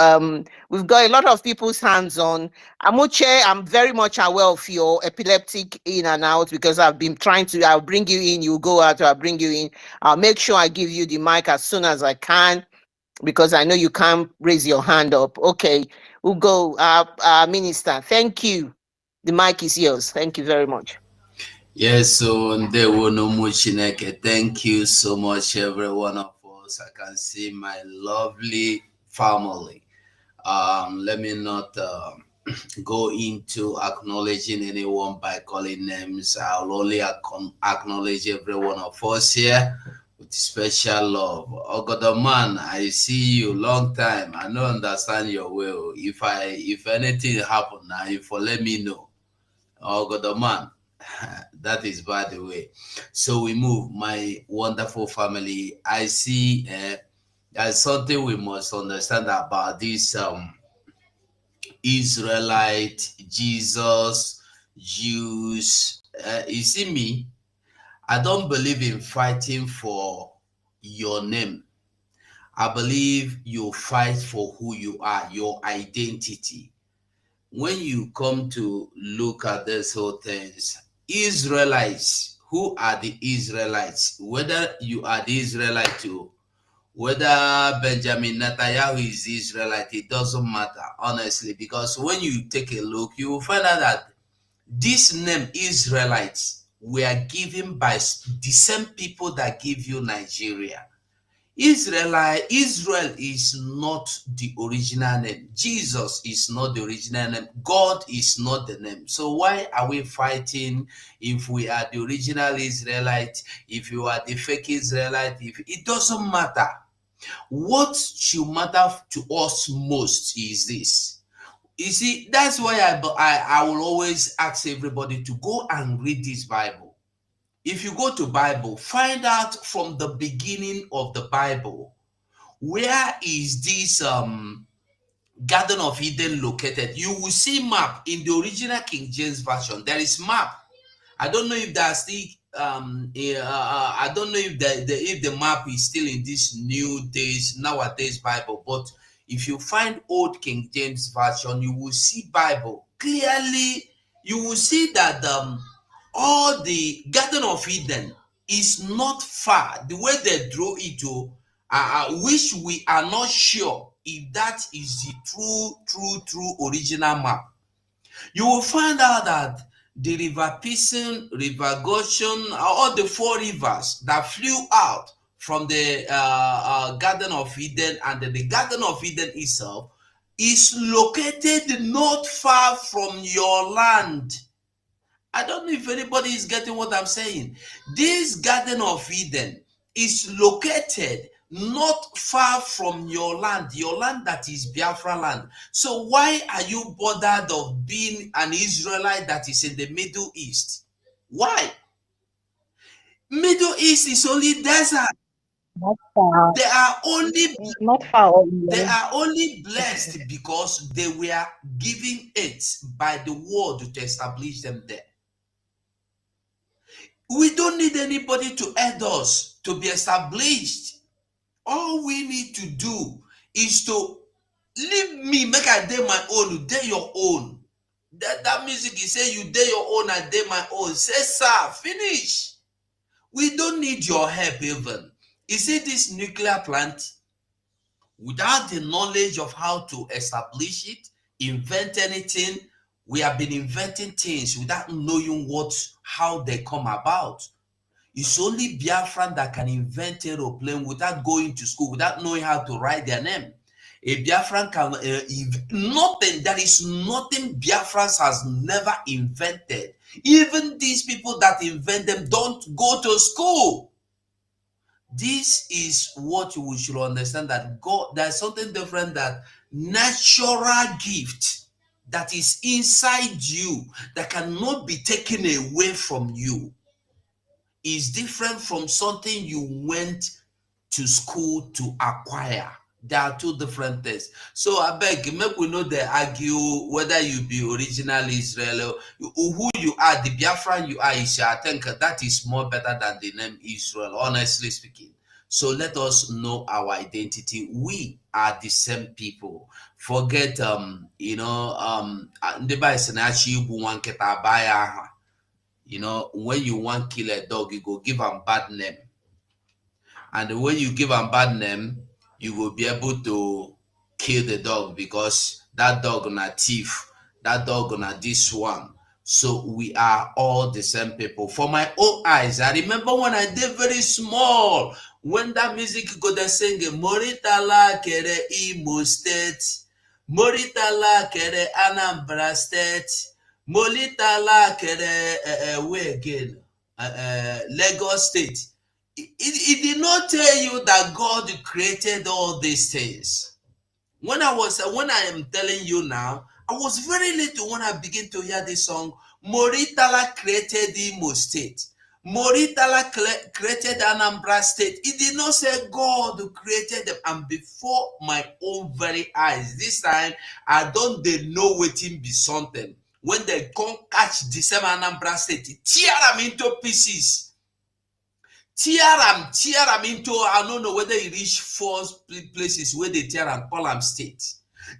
we've got a lot of people's hands on. Amuche, I'm very much aware of your epileptic in and out because I've been trying to, I'll bring you in, you go out, I'll bring you in. I'll make sure I give you the mic as soon as I can, because I know you can't raise your hand up. Okay, we'll go. Minister, thank you. The mic is yours. Thank you very much. Yes, so there were no more Chineke. Thank you so much, every one of house. I can see my lovely family. Let me not go into acknowledging anyone by calling names. I'll only acknowledge every one of us here with special love. Ogodoman, I see you long time. I don't understand your will. If anything happen now, you for let me know. Ogodoman, that is by the way. So we move. My wonderful family. I see. There's something we must understand about this Israelite, Jesus, Jews. You see me, I don't believe in fighting for your name. I believe you fight for who you are, your identity. When you come to look at this whole things, Israelites, who are the Israelites? Whether you are the Israelite too, whether Benjamin Netanyahu is Israelite, it doesn't matter, honestly, because when you take a look, you will find out that this name Israelites were given by the same people that give you Nigeria. Israel is not the original name. Jesus is not the original name. God is not the name. So why are we fighting if we are the original Israelite, if you are the fake Israelite? If it doesn't matter. What should matter to us most is this. You see, that's why I will always ask everybody to go and read this Bible. If you go to Bible, find out from the beginning of the Bible, where is this Garden of Eden located? You will see map in the original King James Version. There is map. I don't know if that's still I don't know if the map is still in this nowadays Bible, but if you find old King James Version, you will see Bible clearly. You will see that all the Garden of Eden is not far. The way they drew it to, which we are not sure if that is the true original map. You will find out that the River Pison, River Goshen, all the 4 rivers that flew out from the Garden of Eden, and the Garden of Eden itself is located not far from your land. I don't know if anybody is getting what I'm saying. This Garden of Eden is located not far from your land that is Biafra land. So why are you bothered of being an Israelite that is in the Middle East? Why? Middle East is only desert. Not far. They are only Not far. They are only blessed because they were given it by the world to establish them there. We don't need anybody to aid us to be established. All we need to do is to leave me, make I do my own, you do your own. That music is say you do your own, I do my own. Say, sir, finish. We don't need your help even. You see this nuclear plant, without the knowledge of how to establish it, invent anything, we have been inventing things without knowing how they come about. It's only Biafran that can invent aeroplane without going to school, without knowing how to write their name. A Biafran can nothing. There is nothing Biafrans has never invented. Even these people that invent them don't go to school. This is what we should understand, that God, there's something different, that natural gift that is inside you that cannot be taken away from you is different from something you went to school to acquire. There are 2 different things. So I beg, make we know they argue whether you be original Israel, who you are, the Biafran you are. I think that is more better than the name Israel, honestly speaking. So let us know our identity. We are the same people. Forget you know you know, when you want to kill a dog, you go give them bad name. And when you give them bad name, you will be able to kill the dog because that dog na thief, that dog na this one. So we are all the same people. For my own eyes, I remember when I did very small, When that music go, they sing Moritala Kere Imo State, Moritala Kere Anambra State, Moritala Kere where again? Lagos State. It did not tell you that God created all these things. When I am telling you now, I was very little when I began to hear this song. Moritala created Imo State. Moritala created Anambra State. It did not say God created them. And before my own very eyes, this time I don't they know waiting be something. When they come catch the same Anambra State, tear them into pieces. Tear am into, I don't know whether he reach 4 places where they tear and call them state.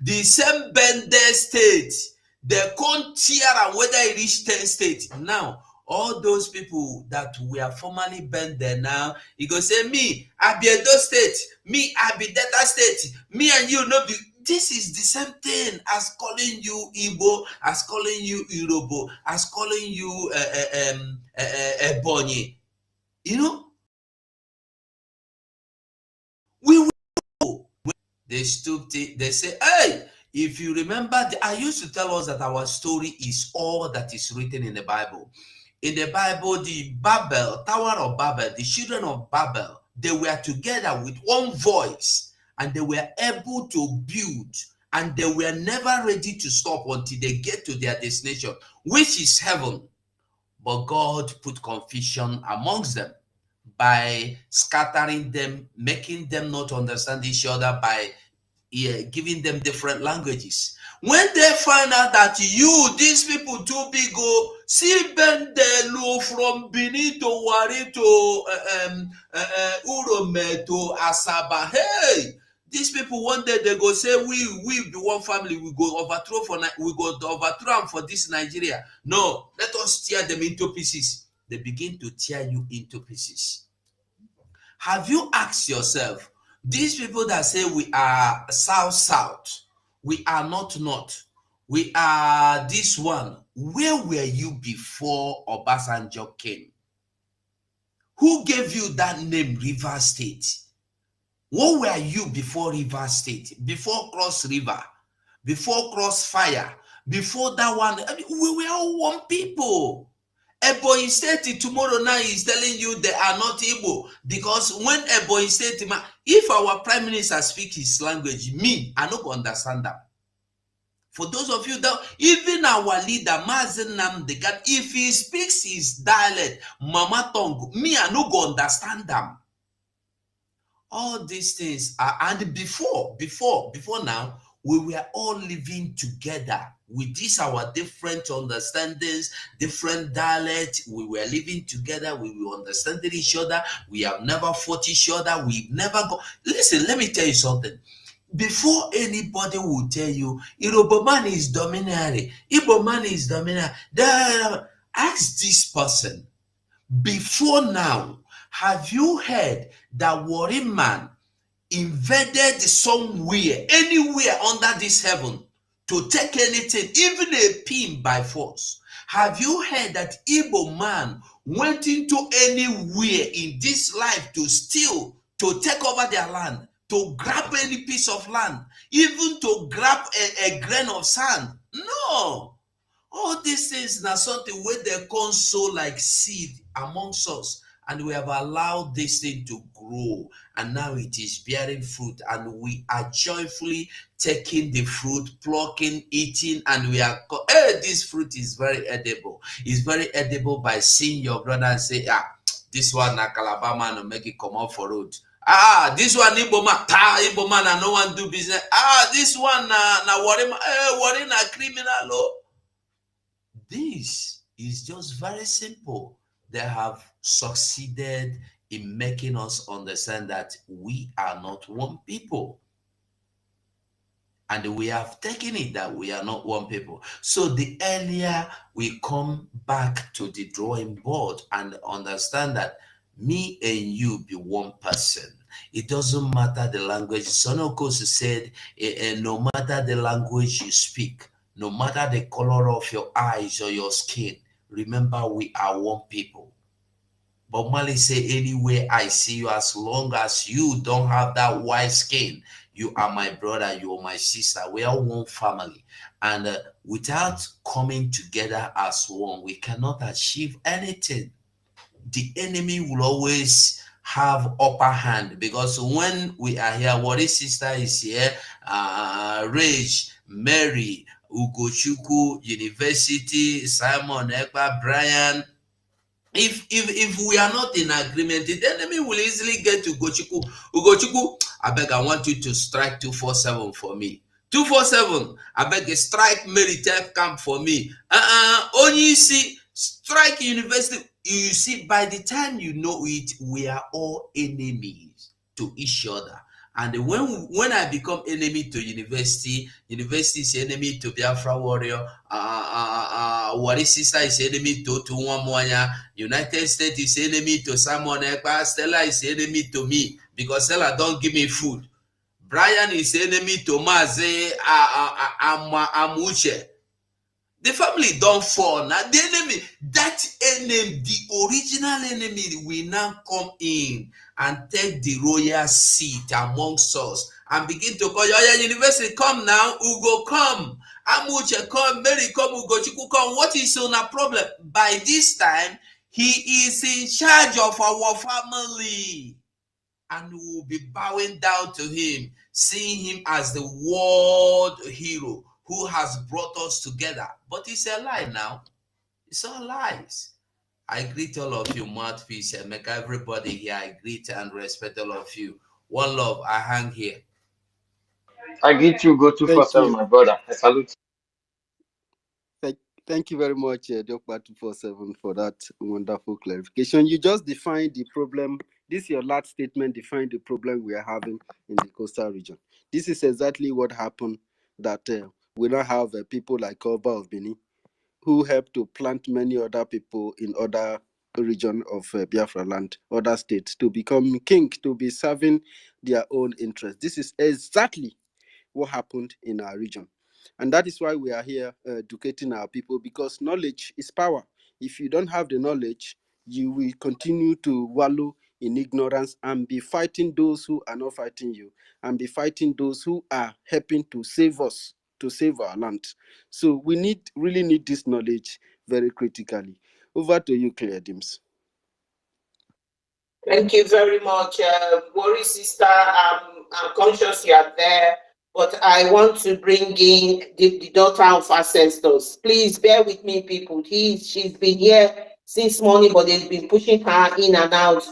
The same Bende state, they can't tear am whether he reach 10 states. Now, all those people that were formerly Bende now, he go say, me, I be Edo state, me, I be Delta state, me and you no be. This is the same thing as calling you Igbo, as calling you Urobo, as calling you Ebonyi. You know, we will. They stoop, they say, hey, if you remember, I used to tell us that our story is all that is written in the Bible. In the Bible, the Tower of Babel, the children of Babel, they were together with one voice and they were able to build, and they were never ready to stop until they get to their destination, which is heaven. But God put confusion amongst them by scattering them, making them not understand each other, by giving them different languages. When they find out that these people too big, go see Bendelo from Benin to Wari to Urome to Asaba. Hey, these people one day they go say we be one family, we go overthrow them for this Nigeria. No, let us tear them into pieces. They begin to tear you into pieces. Have you asked yourself, these people that say we are South, we are not North, we are this one, where were you before Obasanjo came? Who gave you that name, River State? What were you before River State? Before Cross River? Before Crossfire? Before that one? I mean, we were all one people. Ebonyi State tomorrow now is telling you they are not Igbo, because when Ebonyi State, if our prime minister speaks his language, me, I don't understand that. For those of you that, even our leader, Mazen Namdekan, if he speaks his dialect, Mama tongue, me, I don't understand them. All these things are, and before now, we were all living together with this our different understandings, different dialects. We were living together, we were understanding each other, we have never fought each other, we've never go. Listen, let me tell you something. Before anybody will tell you Urobo man is dominary, Igbo man is dominary, ask this person, before now, have you heard that Warri man invaded somewhere, anywhere under this heaven to take anything, even a pin by force? Have you heard that Igbo man went into anywhere in this life to steal, to take over their land, to grab any piece of land, even to grab a grain of sand? No. All these things now something where they console like seed amongst us, and we have allowed this thing to grow, and now it is bearing fruit, and we are joyfully taking the fruit, plucking, eating, and we are, hey, this fruit is very edible. It's very edible by seeing your brother and say, this one na Calabar man make it come out for road. This one Igbo man and no one do business. This one na Warri na criminal. This is just very simple. They have succeeded in making us understand that we are not one people. And we have taken it that we are not one people. So the earlier we come back to the drawing board and understand that me and you be one person. It doesn't matter the language. Sonokosu said, no matter the language you speak, no matter the color of your eyes or your skin, remember we are one people. But Mali say, anywhere I see you, as long as you don't have that white skin, you are my brother, you are my sister. We are one family. And without coming together as one, we cannot achieve anything. The enemy will always have upper hand, because when we are here, what his sister is here, Rage, Mary, Ugochukwu, University, Simon Ekpa, Brian. If we are not in agreement, the enemy will easily get to Ugochukwu. Ugochukwu, I beg, I want you to strike 247 for me. 247, I beg, strike military camp for me. Only you see, strike university. You see, by the time you know it, we are all enemies to each other. And when I become enemy to university, university is enemy to Biafra warrior, Wari sister is enemy to Tuwamwanya, United States is enemy to Simon Ekpa, Stella is enemy to me, because Stella don't give me food. Brian is enemy to Maze Amuche. The family don't fall. Now the enemy, that enemy, the original enemy, will now come in and take the royal seat amongst us and begin to call, oh yeah, university, come now, Ugo, come. Amuche, come. Mary, come. Ugochukwu, come. What is on a problem? By this time, he is in charge of our family. And we will be bowing down to him, seeing him as the world hero who has brought us together. But it's a lie now. It's all lies. I greet all of you, mouthpiece, and make everybody here. I greet and respect all of you. One love, I hang here. I get you, go Thank 247, you. my brother. I salute Thank you very much, Dr. 247, for that wonderful clarification. You just defined the problem. This your last statement defined the problem we are having in the coastal region. This is exactly what happened, that we now have people like Oba of Benin, who helped to plant many other people in other region of Biafra land, other states, to become king, to be serving their own interests. This is exactly what happened in our region. And that is why we are here educating our people, because knowledge is power. If you don't have the knowledge, you will continue to wallow in ignorance and be fighting those who are not fighting you, and be fighting those who are helping to save us, to save our land. So we really need this knowledge very critically. Over to you, Claire Dims. Thank you very much, Worry Sister. I'm conscious you are there, but I want to bring in the daughter of ancestors. Please bear with me, people. She's been here since morning, but they've been pushing her in and out.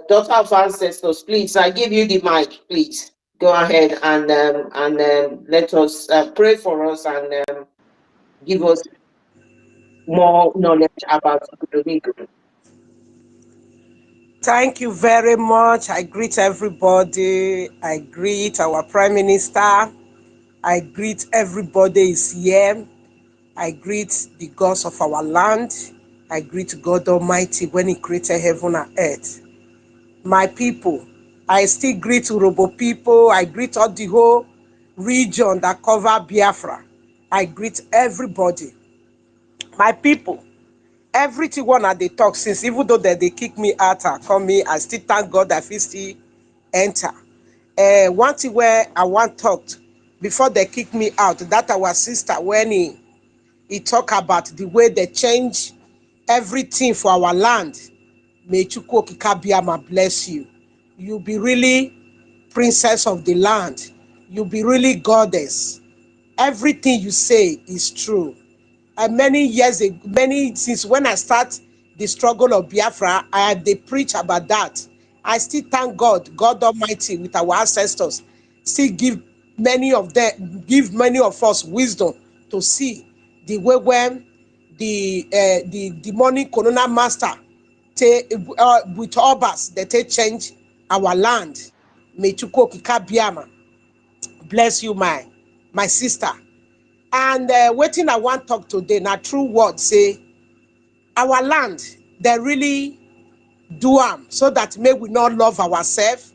Daughter of ancestors, please, I give you the mic. Please go ahead and let us pray for us and give us more knowledge about Urobo. Thank you very much. I greet everybody. I greet our Prime Minister. I greet everybody is here. I greet the gods of our land. I greet God Almighty when He created heaven and earth. My people, I still greet Urobo people. I greet all the whole region that cover Biafra. I greet everybody. My people, everything one that they talk since, even though they kick me out and call me, I still thank God that I still enter. One thing where I want talked before they kick me out, that our sister, when he talk about the way they change everything for our land. May Chukwu Okike bless you. You be really princess of the land. You be really goddess. Everything you say is true. And many years ago, since when I start the struggle of Biafra, they preach about that. I still thank God, God Almighty, with our ancestors, still give many of us wisdom to see the way when the demonic colonial master with Obas that they change our land. May Chukwu Okike bless you, my sister. And wetin I want talk today, na true word say our land, they really do am so that may we not love ourselves.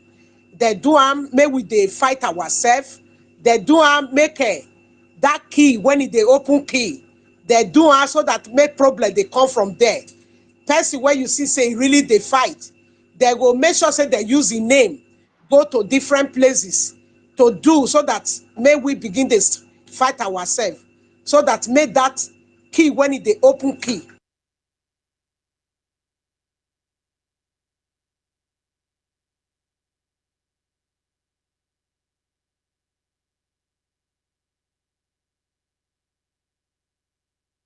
They do am, may we dey fight ourselves. They do am make that key, when they open key, they do also that make problem they come from there. Person where you see say really they fight, they go make sure say they use the name, go to different places to do so that may we begin this fight ourselves, so that make that key when it the open key.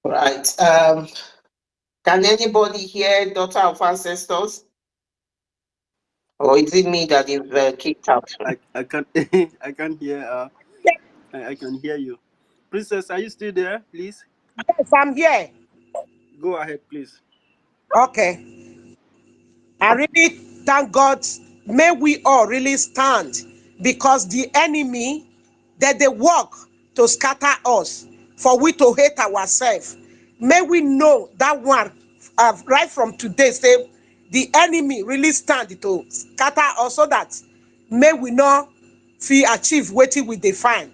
Right. Can anybody hear Daughter of Ancestors? Or is it me that is kicked out? I can I can hear I can hear you. Princess, are you still there? Please Yes, I'm here. go ahead, please. Okay. I really thank God. May we all really stand, because the enemy that they work to scatter us, for we to hate ourselves. May we know that one right from today. Say the enemy really stand to scatter us, so that may we not feel achieve waiting we define.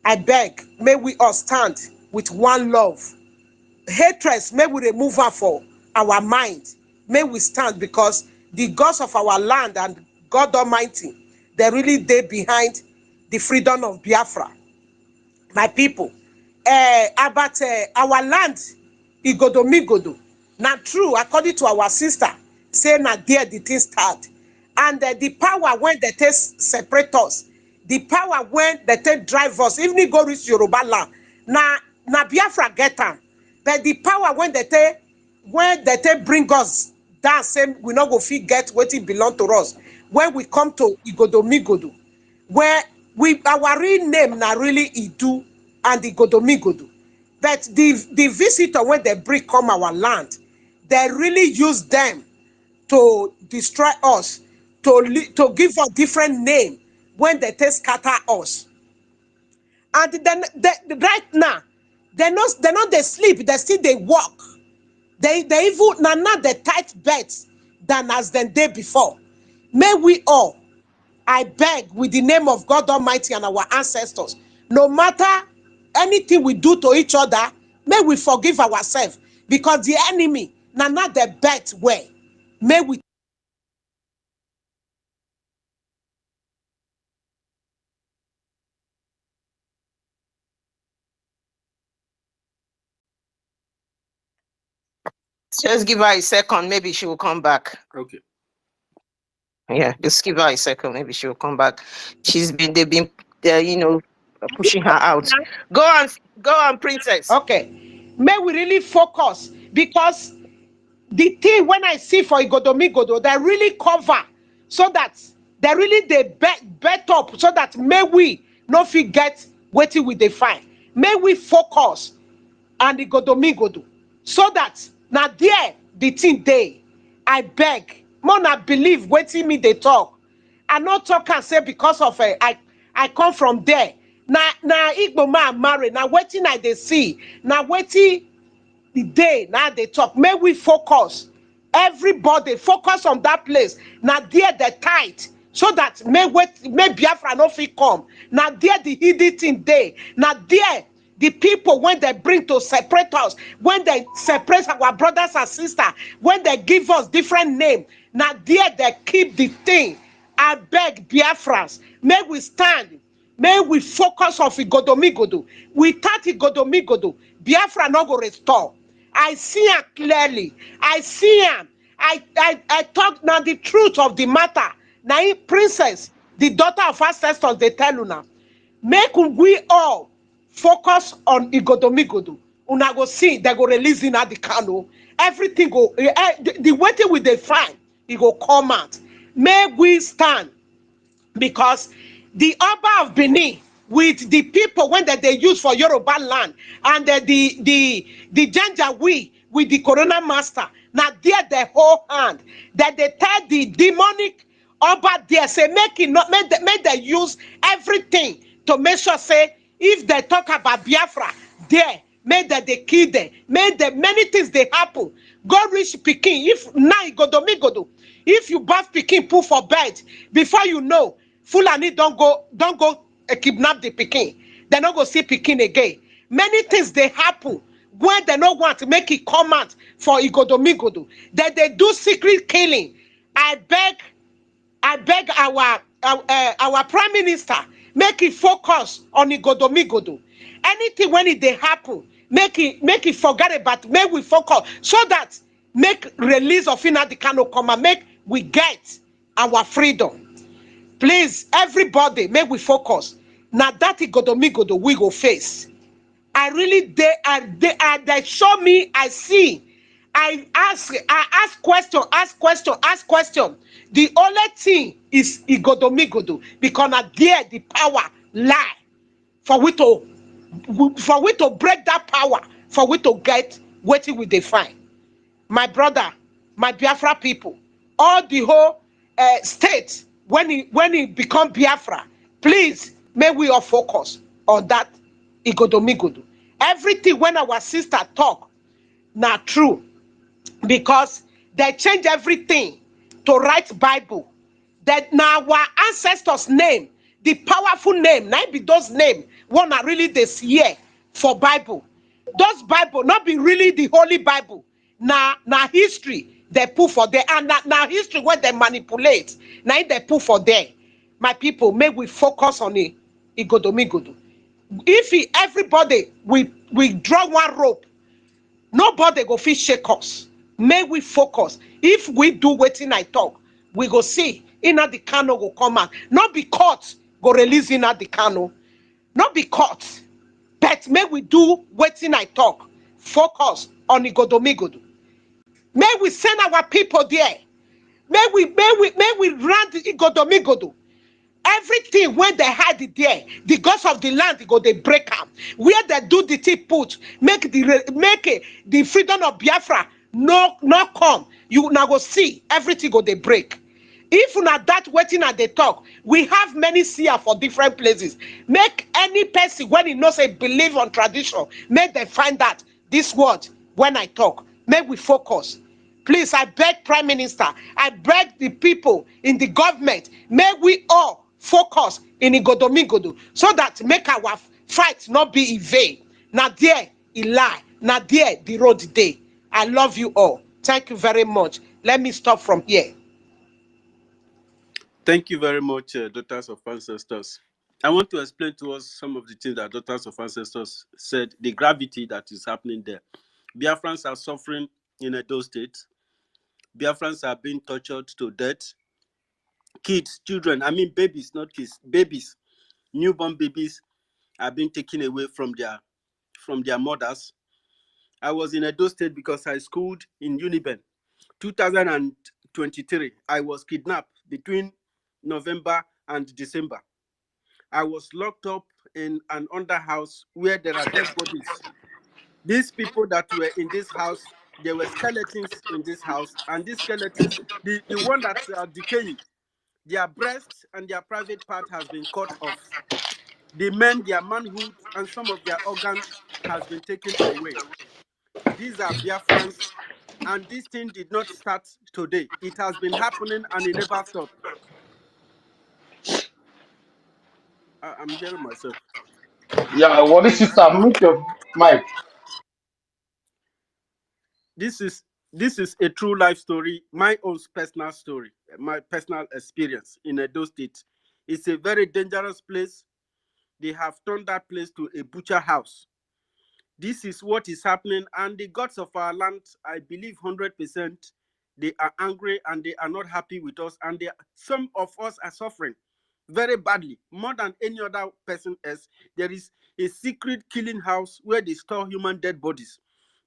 I beg, may we all stand with one love. Hatred, may we remove her for our mind. May we stand, because the gods of our land and God Almighty, they really dey behind the freedom of Biafra. My people, about our land, Igodomigodo. Now true, according to our sister, say na there the thing start. And the power when they take separate us, the power when they take drive us, even go reach Yoruba land, na Biafra get am. But the power when they take bring us down, same we not go fit get wetin belong to us. When we come to Igodomigodo, where we our real name na really Idu and Igodomigodo. But the visitor when they bring come our land, they really use them to destroy us, to give us different name when they take scatter us. And then right now, they not they sleep, they still they walk. They even now the tight beds than as the day before. May we all, I beg, with the name of God Almighty and our ancestors, no matter anything we do to each other, may we forgive ourselves, because the enemy now not the best way. May we Just give her a second, maybe she will come back. Okay. Yeah, just give her a second, maybe she will come back. They've been, pushing her out. Go on, Princess. okay. May we really focus, because the thing when I see for Igodomigodo, they really cover, so that they really they bet up, so that may we not forget what we define. May we focus on Igodomigodo, so that now there the thing day. I beg, more not believe waiting me they talk. I not talk and say because of I come from there. Now Igbo man marry. Now waiting I they see. Now waiting the day now they talk. May we focus, everybody focus on that place. Now there the tight, so that may Biafra no fit come. Now there the hidden thing day. Now there the people when they bring to separate us, when they separate our brothers and sisters, when they give us different name. Now there they keep the thing. I beg Biafrans, may we stand. May we focus on Igodomigodo. Without Igodomigodo, Biafra no go restore. I see him clearly. I see him. I talk now the truth of the matter. Now, princess, the daughter of ancestors, they tell you now. Make we all focus on Igodomigodo. Una go see, they go release in at the canoe. Everything go, the waiting with the fine, it go come out. May we stand, because the Oba of Benin with the people when they use for Yoruba land, and the Janjaweed with the Corona Master, now there the whole hand that they tell the demonic Oba there say make it not make they use everything to make sure say if they talk about Biafra there, make that they kill them, make the many things they happen. Go reach Pikin, if now Igodomigodo, if you bath Pikin put for bed, before you know, Fulani don't go kidnap the Pikin. They not go see Pikin again. Many things they happen when they don't want to make it come out for Igodomigodo, that they do secret killing. I beg our prime minister make it focus on Igodomigodo. Anything when it they happen, make it forget about, make we focus so that make release of Nnamdi Kanu come and make we get our freedom. Please, everybody, make we focus. Now that Igodomigodo we go face. I really they show me, I see. I ask question. The only thing is Igodomigodo, because now there the power lie for we to break that power, for we to get what we define. My brother, my Biafra people, all the whole state, when it become Biafra, please, may we all focus on that Igodomigodo. Everything when our sister talk, not true, because they change everything to write Bible. That now our ancestors' name, the powerful name, now be those name, one are really this year for Bible. Those Bible not be really the holy Bible. Now history they put for there, and now history where they manipulate. Now they put for there. My people, may we focus on it. Igodomigodo. If everybody we draw one rope, nobody go fit shake us. May we focus. If we do wetin I talk, we go see Nnamdi Kanu go come out. Not be caught go release Nnamdi Kanu. Not be caught. But may we do wetin I talk. Focus on Igodomigodo. May we send our people there. May we run the Igodomigodo. Everything when they hide it there, the gods of the land go they break up. Where they do the tip put, make the freedom of Biafra no come. You now go see everything go they break. If not that waiting at the talk, we have many seer for different places. Make any person when he knows a believe on tradition, make them find that this word when I talk. Make we focus. Please, I beg Prime Minister, I beg the people in the government, may we all focus in Igodomigodo so that make our fight not be in vain. Now there, he lie. Now there, the road day. I love you all. Thank you very much. Let me stop from here. Thank you very much, Daughters of Ancestors. I want to explain to us some of the things that Daughters of Ancestors said, the gravity that is happening there. Biafrans are suffering in those states. Biafrans are being tortured to death. Kids, children, I mean babies, not kids, babies, newborn babies are being taken away from their mothers. I was in Edo State because I schooled in Uniben. 2023, I was kidnapped between November and December. I was locked up in an underhouse where there are dead bodies. These people that were in this house, there were skeletons in this house, and these skeletons, the one that are decaying, their breasts and their private part has been cut off. The men, their manhood, and some of their organs has been taken away. These are Biafrans, and this thing did not start today. It has been happening, and it never stopped. I'm hearing myself. Yeah, what is sister? Mute your mic. This is a true life story, my own personal story, my personal experience in Edo State. It's a very dangerous place. They have turned that place to a butcher house. This is what is happening, and the gods of our land, I believe 100%, they are angry and they are not happy with us, and some of us are suffering very badly, more than any other person else. There is a secret killing house where they store human dead bodies.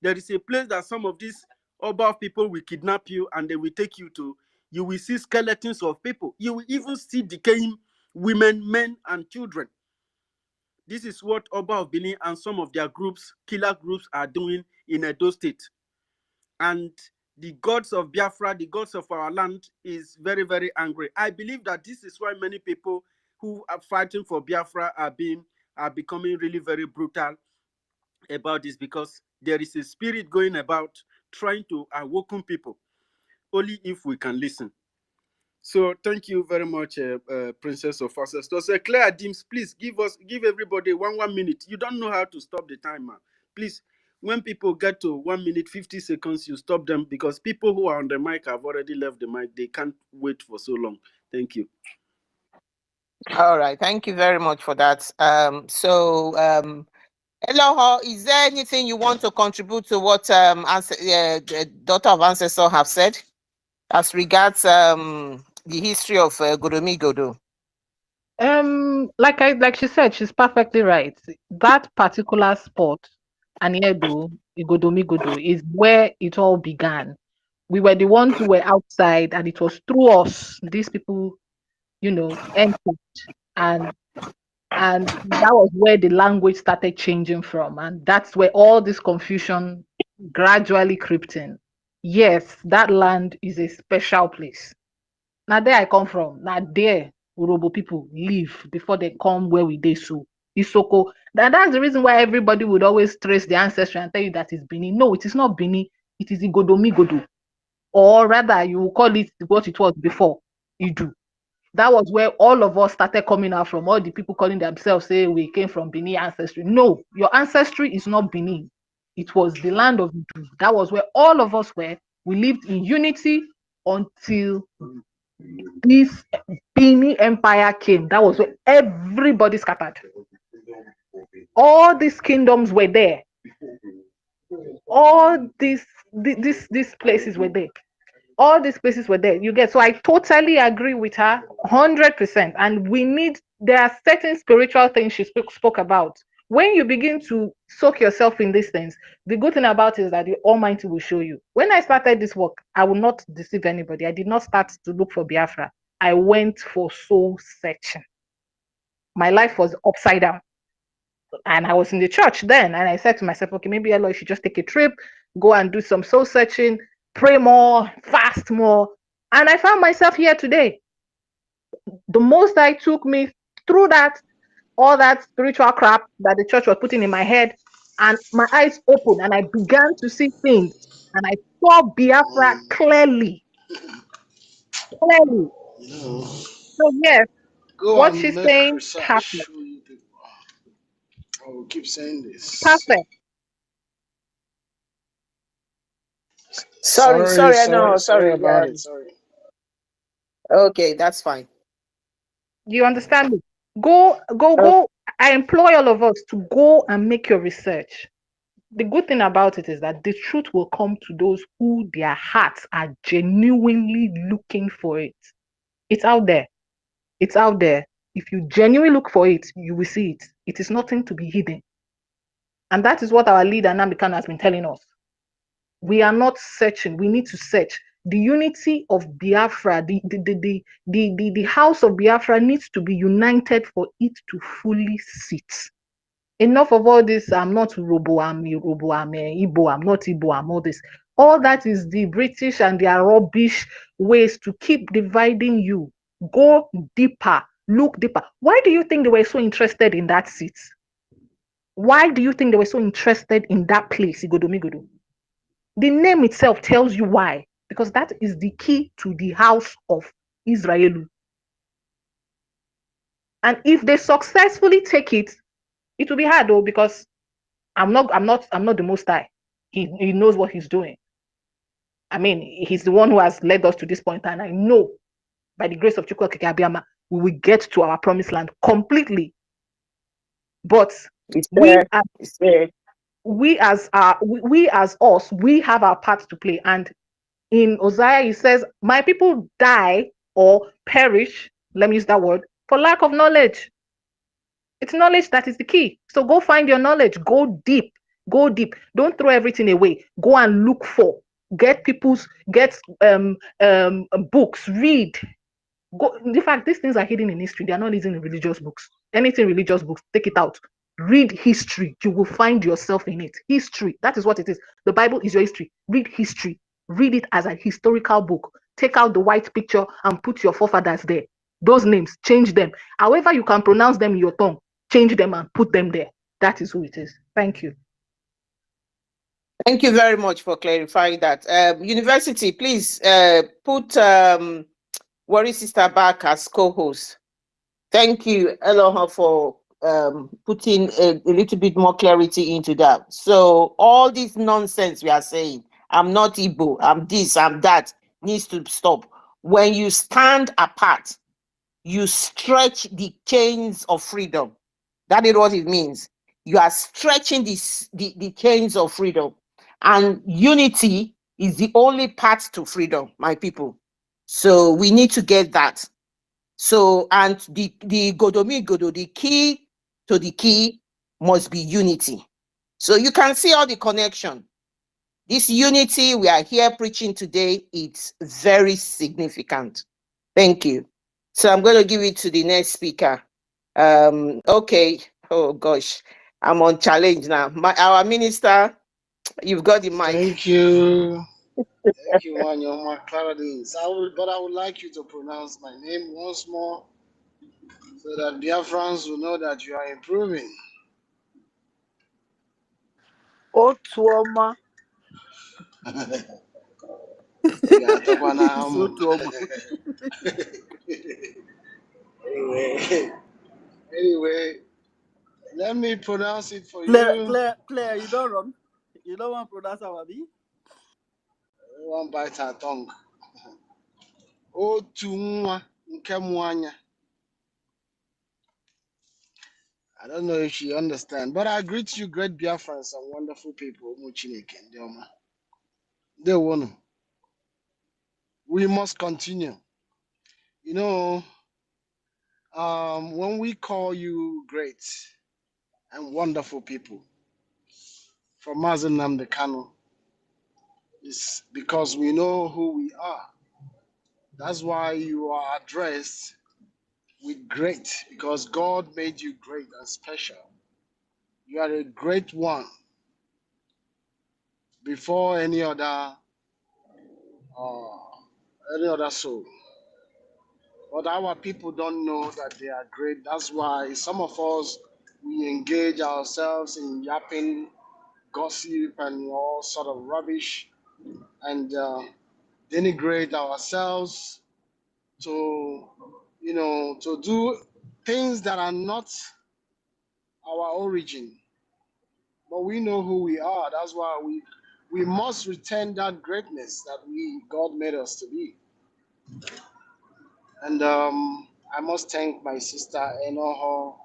There is a place that some of these above people will kidnap you and they will take you to. You will see skeletons of people. You will even see decaying women, men, and children. This is what Oba of Benin and some of their groups, killer groups, are doing in Edo State. And the gods of Biafra, the gods of our land, is very, very angry. I believe that this is why many people who are fighting for Biafra are becoming really very brutal about this, because there is a spirit going about trying to awaken people, only if we can listen. So thank you very much, Princess of Ancestors. Claire Dims, please give everybody one minute. You don't know how to stop the timer. Please, when people get to 1 minute 50 seconds, you stop them, because people who are on the mic have already left the mic. They can't wait for so long. Thank you. All right. Thank you very much for that. Eloho, is there anything you want to contribute to what the daughter of ancestor have said as regards the history of Godomigodo? Like she said, she's perfectly right. That particular spot, Aniedo, Igodomigodo, is where it all began. We were the ones who were outside, and it was through us these people, entered, and that was where the language started changing from, and that's where all this confusion gradually crept in. Yes, that land is a special place. Now there I come from. Now there Urobo people live before they come where we dey so. Isoko. That's the reason why everybody would always trace the ancestry and tell you that it's Bini. No, it is not Bini. It is Igodomigodo. Or rather, you will call it what it was before, Idu. That was where all of us started coming out from. All the people calling themselves, say we came from Bini ancestry. No, your ancestry is not Bini. It was the land of Idu. That was where all of us were. We lived in unity until this Bini Empire came. That was where everybody scattered. All these kingdoms were there. All these places were there. All these places were there. You get, so I totally agree with her 100%. And there are certain spiritual things she spoke about. When you begin to soak yourself in these things, the good thing about it is that the Almighty will show you. When I started this work, I will not deceive anybody. I did not start to look for Biafra. I went for soul searching. My life was upside down. And I was in the church then. And I said to myself, okay, maybe Ella should just take a trip, go and do some soul searching, pray more, fast more. And I found myself here today. The Most High took me through all that spiritual crap that the church was putting in my head, and my eyes opened and I began to see things, and I saw Biafra clearly. So yes, what she's saying, perfect. I will keep saying this. Perfect. Sorry about it. Sorry. Okay, that's fine. You understand me? Go. I employ all of us to go and make your research. The good thing about it is that the truth will come to those who their hearts are genuinely looking for it. It's out there. It's out there. If you genuinely look for it, you will see it. It is nothing to be hidden. And that is what our leader Nnamdi has been telling us. We are not searching. We need to search. The unity of Biafra, the house of Biafra needs to be united for it to fully sit. Enough of all this. I'm not Urobo, I'm Urobo, I'm Igbo, I'm not Igbo, I'm all this. All that is the British and their rubbish ways to keep dividing you. Go deeper, look deeper. Why do you think they were so interested in that seat? Why do you think they were so interested in that place, Igodomigodo? The name itself tells you why. Because that is the key to the house of Israel. And if they successfully take it, it will be hard though, because I'm not the Most High. He knows what he's doing. I mean, he's the one who has led us to this point, and I know by the grace of Chukwu Okike Abiyama, we will get to our promised land completely. But we as us, we have our part to play. And in Hosea, he says, my people die or perish, let me use that word, for lack of knowledge. It's knowledge that is the key. So go find your knowledge. Go deep. Go deep. Don't throw everything away. Go and look for. Get books. Read. Go. In fact, these things are hidden in history. They are not hidden in religious books. Anything religious books, take it out. Read history. You will find yourself in it. History. That is what it is. The Bible is your history. Read history. Read it as a historical book. Take out the white picture and put your forefathers there. Those names, change them. However you can pronounce them in your tongue, change them and put them there. That is who it is. Thank you. Thank you very much for clarifying that. University, please put Worry Sister back as co-host. Thank you, Eloha, for putting a little bit more clarity into that. So all this nonsense we are saying, I'm not Igbo, I'm this, I'm that, needs to stop. When you stand apart, you stretch the chains of freedom. That is what it means. You are stretching the chains of freedom. And unity is the only path to freedom, my people. So we need to get that. So, and the Godomi Godo, the key to the key must be unity. So you can see all the connection. This unity we are here preaching today, it's very significant. Thank you. So I'm going to give it to the next speaker. Okay. Oh gosh, I'm on challenge now. Our minister, you've got the mic. Thank you. Thank you, Wanyoma Clarities. But I would like you to pronounce my name once more so that Biafrans will know that you are improving. Otuoma. Anyway, let me pronounce it for you. Claire, you don't run. You don't want to pronounce our B? One bite our tongue. Otunwa Nkemwanya. I don't know if she understands, but I greet you, great Biafrans and wonderful people. They want. We must continue. You know, when we call you great and wonderful people from Mazen Namdekano, it's because we know who we are. That's why you are addressed with great, because God made you great and special. You are a great one before any other soul. But our people don't know that they are great. That's why some of us, we engage ourselves in yapping, gossip, and all sort of rubbish, and denigrate ourselves to, to do things that are not our origin. But we know who we are. That's why we must retain that greatness that God made us to be. And I must thank my sister Enoho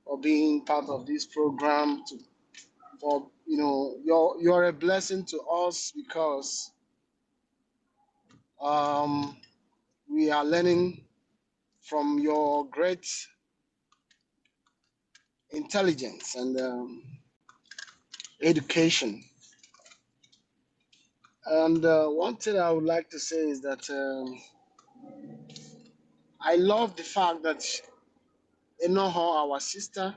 for being part of this program. You're a blessing to us because we are learning from your great intelligence and education. And one thing I would like to say is that I love the fact that Enoho, our sister,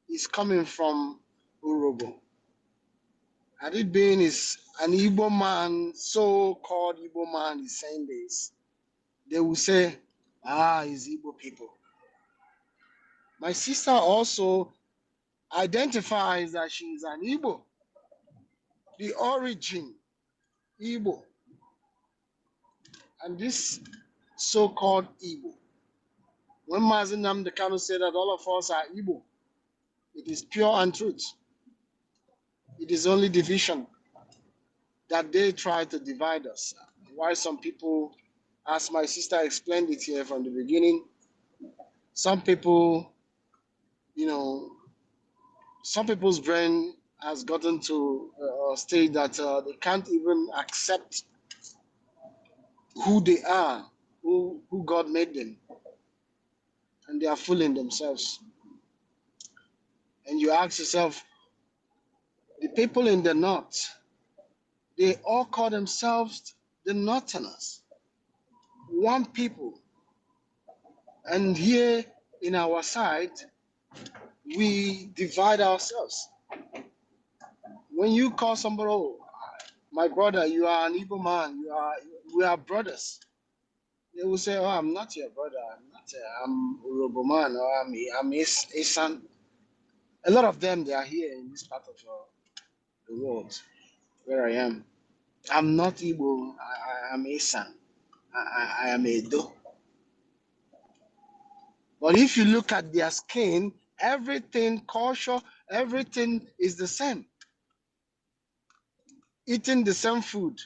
is coming from Urobo. Had it been is an Igbo man, so-called Igbo man, is saying this, they will say, it's Igbo people. My sister also identifies that she is an Igbo, the origin Igbo, and this so-called Igbo. When Mazen Namdekano said that all of us are Igbo, it is pure and truth. It is only division that they try to divide us. Why some people, as my sister explained it here from the beginning, some people, some people's brain has gotten to a state that they can't even accept who they are, who God made them, and they are fooling themselves. And you ask yourself, the people in the north, they all call themselves the Northerners, one people. And here in our side, we divide ourselves. When you call somebody, oh, my brother, you are an Igbo man, we are brothers. They will say, oh, I'm not your brother, I'm Urobo man, or I'm his son. A lot of them, they are here in this part of the world where I am. I'm not Igbo, I'm a son. I am Edo. But if you look at their skin, Everything, culture, everything is the same. Eating the same food.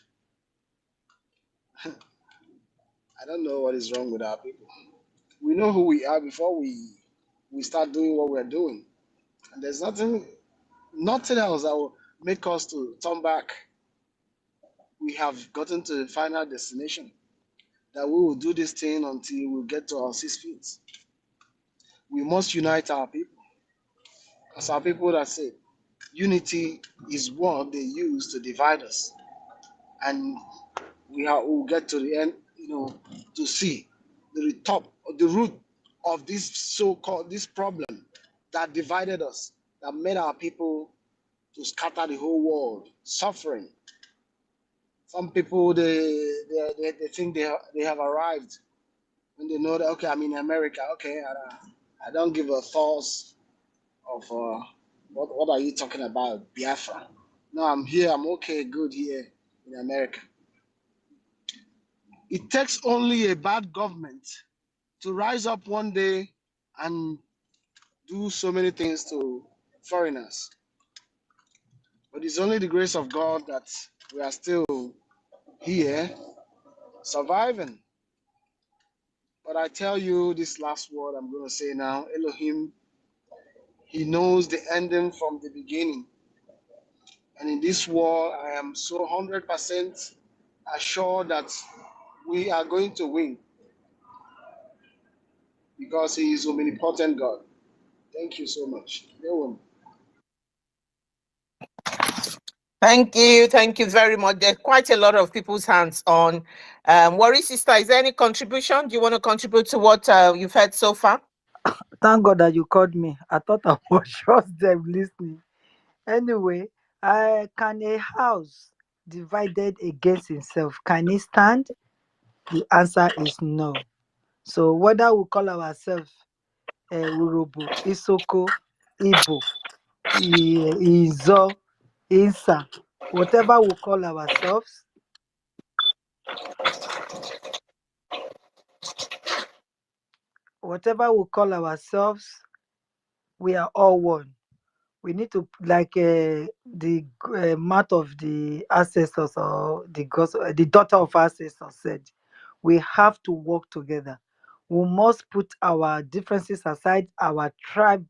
I don't know what is wrong with our people. We know who we are before we start doing what we're doing. And there's nothing else that will make us to turn back. We have gotten to the final destination that we will do this thing until we get to our 6 feet. We must unite our people. As our people that say, unity is what they use to divide us. And we'll get to the end, to see the top, the root of this so-called this problem that divided us, that made our people to scatter the whole world, suffering. Some people they think they have arrived when they know that, okay, I'm in America, okay, I don't give a thought of what are you talking about, Biafra? No, I'm here, I'm okay, good here in America. It takes only a bad government to rise up one day and do so many things to foreigners. But it's only the grace of God that we are still here surviving. But I tell you this last word I'm going to say now, Elohim, he knows the ending from the beginning. And in this war, I am so 100% assured that we are going to win because he is omnipotent God. Thank you so much. Thank you very much. There's quite a lot of people's hands on. Worry sister, is there any contribution? Do you want to contribute to what you've heard so far? Thank God that you called me. I thought I was just them listening. Anyway, can a house divided against itself, can it stand? The answer is no. So whether we call ourselves Urobo, Isoko, Ibo, Izo, Insa, whatever we call ourselves, we are all one. We need to, like the mouth of the ancestors, or the daughter of ancestors said, we have to work together. We must put our differences aside, our tribes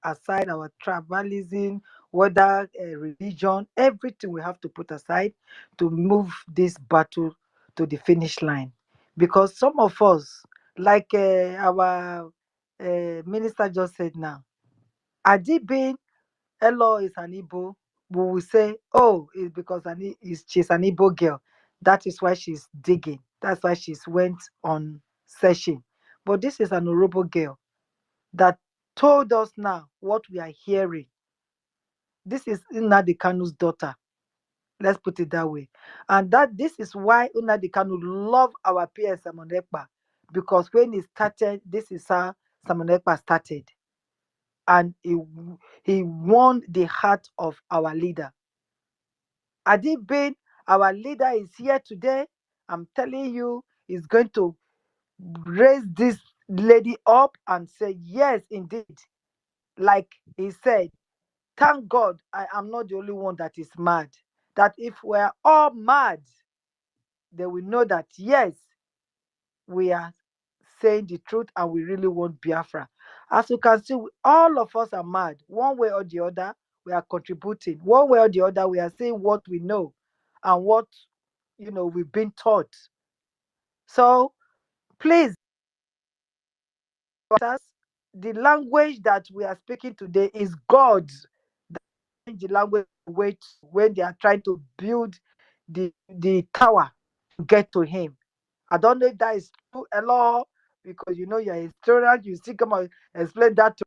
aside, our tribalism, whether religion, everything we have to put aside to move this battle to the finish line. Because some of us, like our minister just said now, Adibin Elo is an Igbo, we will say, oh, it's because she's an Igbo girl. That is why she's digging. That's why she's went on session. But this is an Urobo girl that told us now what we are hearing. This is Nnamdi Kanu's daughter. Let's put it that way. And this is why Nnamdi Kanu love our PS Samonekpa. Because when he started, this is how Samonekpa started. And he won the heart of our leader. Adibin, our leader, is here today. I'm telling you, he's going to raise this lady up and say, yes, indeed. Like he said, thank God I am not the only one that is mad. That if we're all mad, they will know that, yes, we are saying the truth and we really want Biafra. As you can see, all of us are mad. One way or the other, we are contributing. One way or the other, we are saying what we know and what we've been taught. So please, the language that we are speaking today is God's. The language when they are trying to build the tower to get to him. I don't know if that is true, Elo, because you're a historian, you still come and explain that to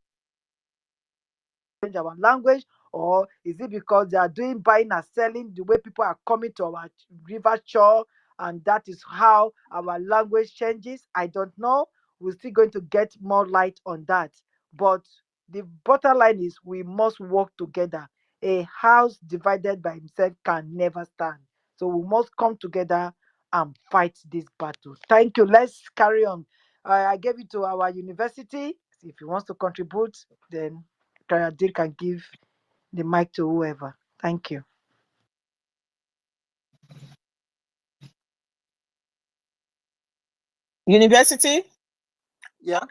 change our language, or is it because they are doing buying and selling the way people are coming to our river shore, and that is how our language changes? I don't know. We're still going to get more light on that. But the bottom line is we must work together. A house divided by himself can never stand. So we must come together and fight this battle. Thank you. Let's carry on. I gave it to our university If he wants to contribute, then Kayode can give the mic to whoever. Thank you. University? Yeah.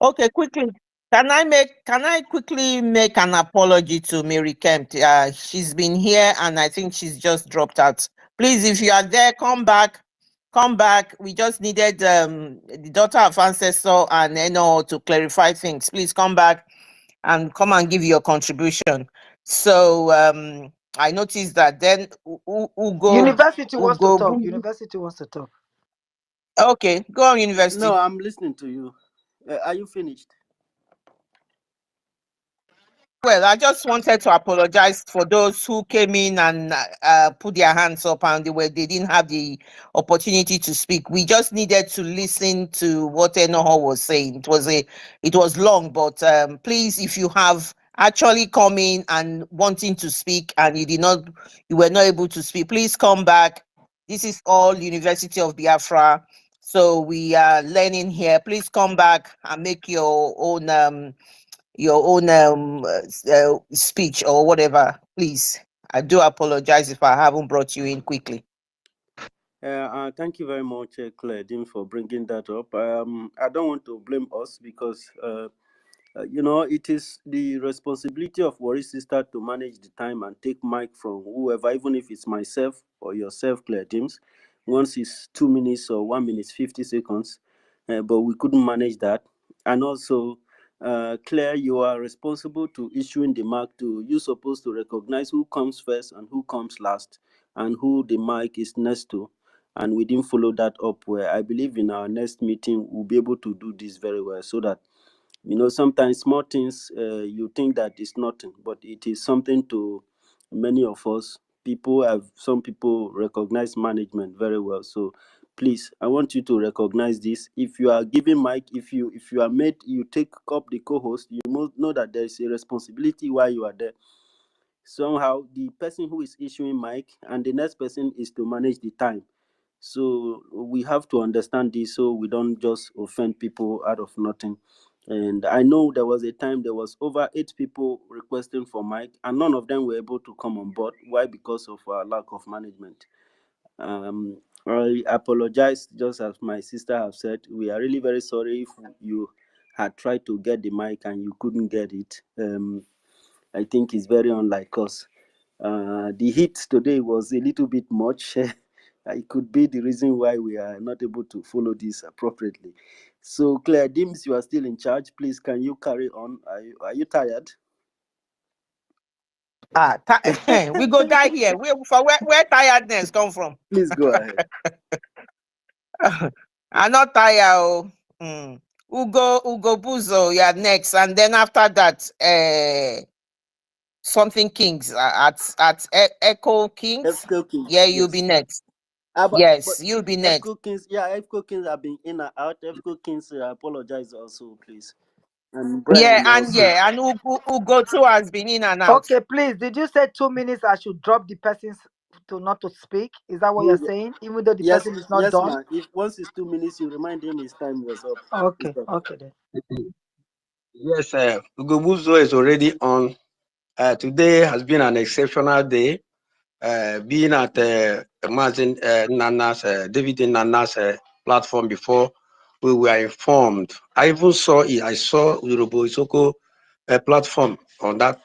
Okay, quickly. Can I quickly make an apology to Mary Kemp? She's been here and I think she's just dropped out. Please, if you are there, come back. Come back. We just needed the daughter of ancestor and to clarify things. Please come back and come and give your contribution. So I noticed that then University wants to talk. Ugo. University wants to talk. Okay, go on, University. No, I'm listening to you. Are you finished? Well, I just wanted to apologize for those who came in and put their hands up and they didn't have the opportunity to speak. We just needed to listen to what Enoho was saying. It was long, but please, if you have actually come in and wanting to speak and you were not able to speak, please come back. This is all University of Biafra, so we are learning here. Please come back and make your own speech or whatever, please. I do apologize if I haven't brought you in quickly. Thank you very much, Claire Dim, for bringing that up. I don't want to blame us because, it is the responsibility of Worry Sister to manage the time and take mic from whoever, even if it's myself or yourself, Claire Dims. Once it's 2 minutes or 1 minute, 50 seconds, but we couldn't manage that. And also, Claire, you are responsible to issuing the mark to, you're supposed to recognize who comes first and who comes last and who the mic is next to. And we didn't follow that up where I believe in our next meeting, we'll be able to do this very well so that, sometimes small things, you think that it's nothing, but it is something to many of us. Some people recognize management very well. So please, I want you to recognize this. If you are giving mic, if you are made, you take up the co-host, you must know that there is a responsibility while you are there. Somehow the person who is issuing mic and the next person is to manage the time. So we have to understand this so we don't just offend people out of nothing. And I know there was a time there was over 8 people requesting for mic and none of them were able to come on board. Why? Because of our lack of management. I apologize, just as my sister have said. We are really very sorry if you had tried to get the mic and you couldn't get it. I think it's very unlike us. The heat today was a little bit much. It could be the reason why we are not able to follow this appropriately. So, Claire Dims, you are still in charge. Please, can you carry on? Are you tired? We go die here. Where tiredness come from? Please go ahead. I'm not tired. Oh. Ugo Buzo, yeah, next. And then after that, something Kings at Echo Kings. Echo Kings, Yeah, you'll yes. be next. But Yes, you'll be next. Echo Kings, yeah, Echo Kings have been in and out. Echo Kings, apologize also, please. And Brian also. And Ugo too has been in and out. Okay, please. Did you say 2 minutes I should drop the persons to not to speak? Is that what you're saying? Even though the Yes, person is not yes, done? ma'am. If once it's 2 minutes, you remind him his time was up. Okay, okay then. Yes, Ugobuzo is already on. Today has been an exceptional day. Being at Mazin Nana's, David Nana's platform before, we were informed. I even saw it. I saw Urobo Isoko platform on that,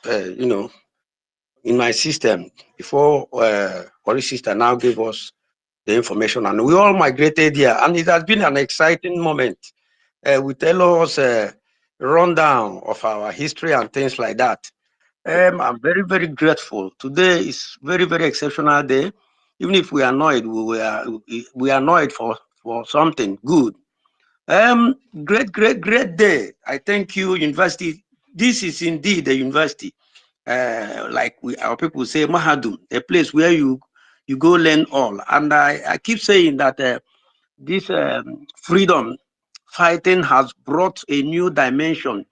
in my system before Kori sister now gave us the information, and we all migrated here, and it has been an exciting moment. We tell us rundown of our history and things like that. I'm very, very grateful. Today is very, very exceptional day. Even if we are annoyed, we are annoyed for something good. Great day. I thank you, university. This is indeed a university. Like our people say, Mahadum, a place where you go learn all. And I keep saying that this freedom fighting has brought a new dimension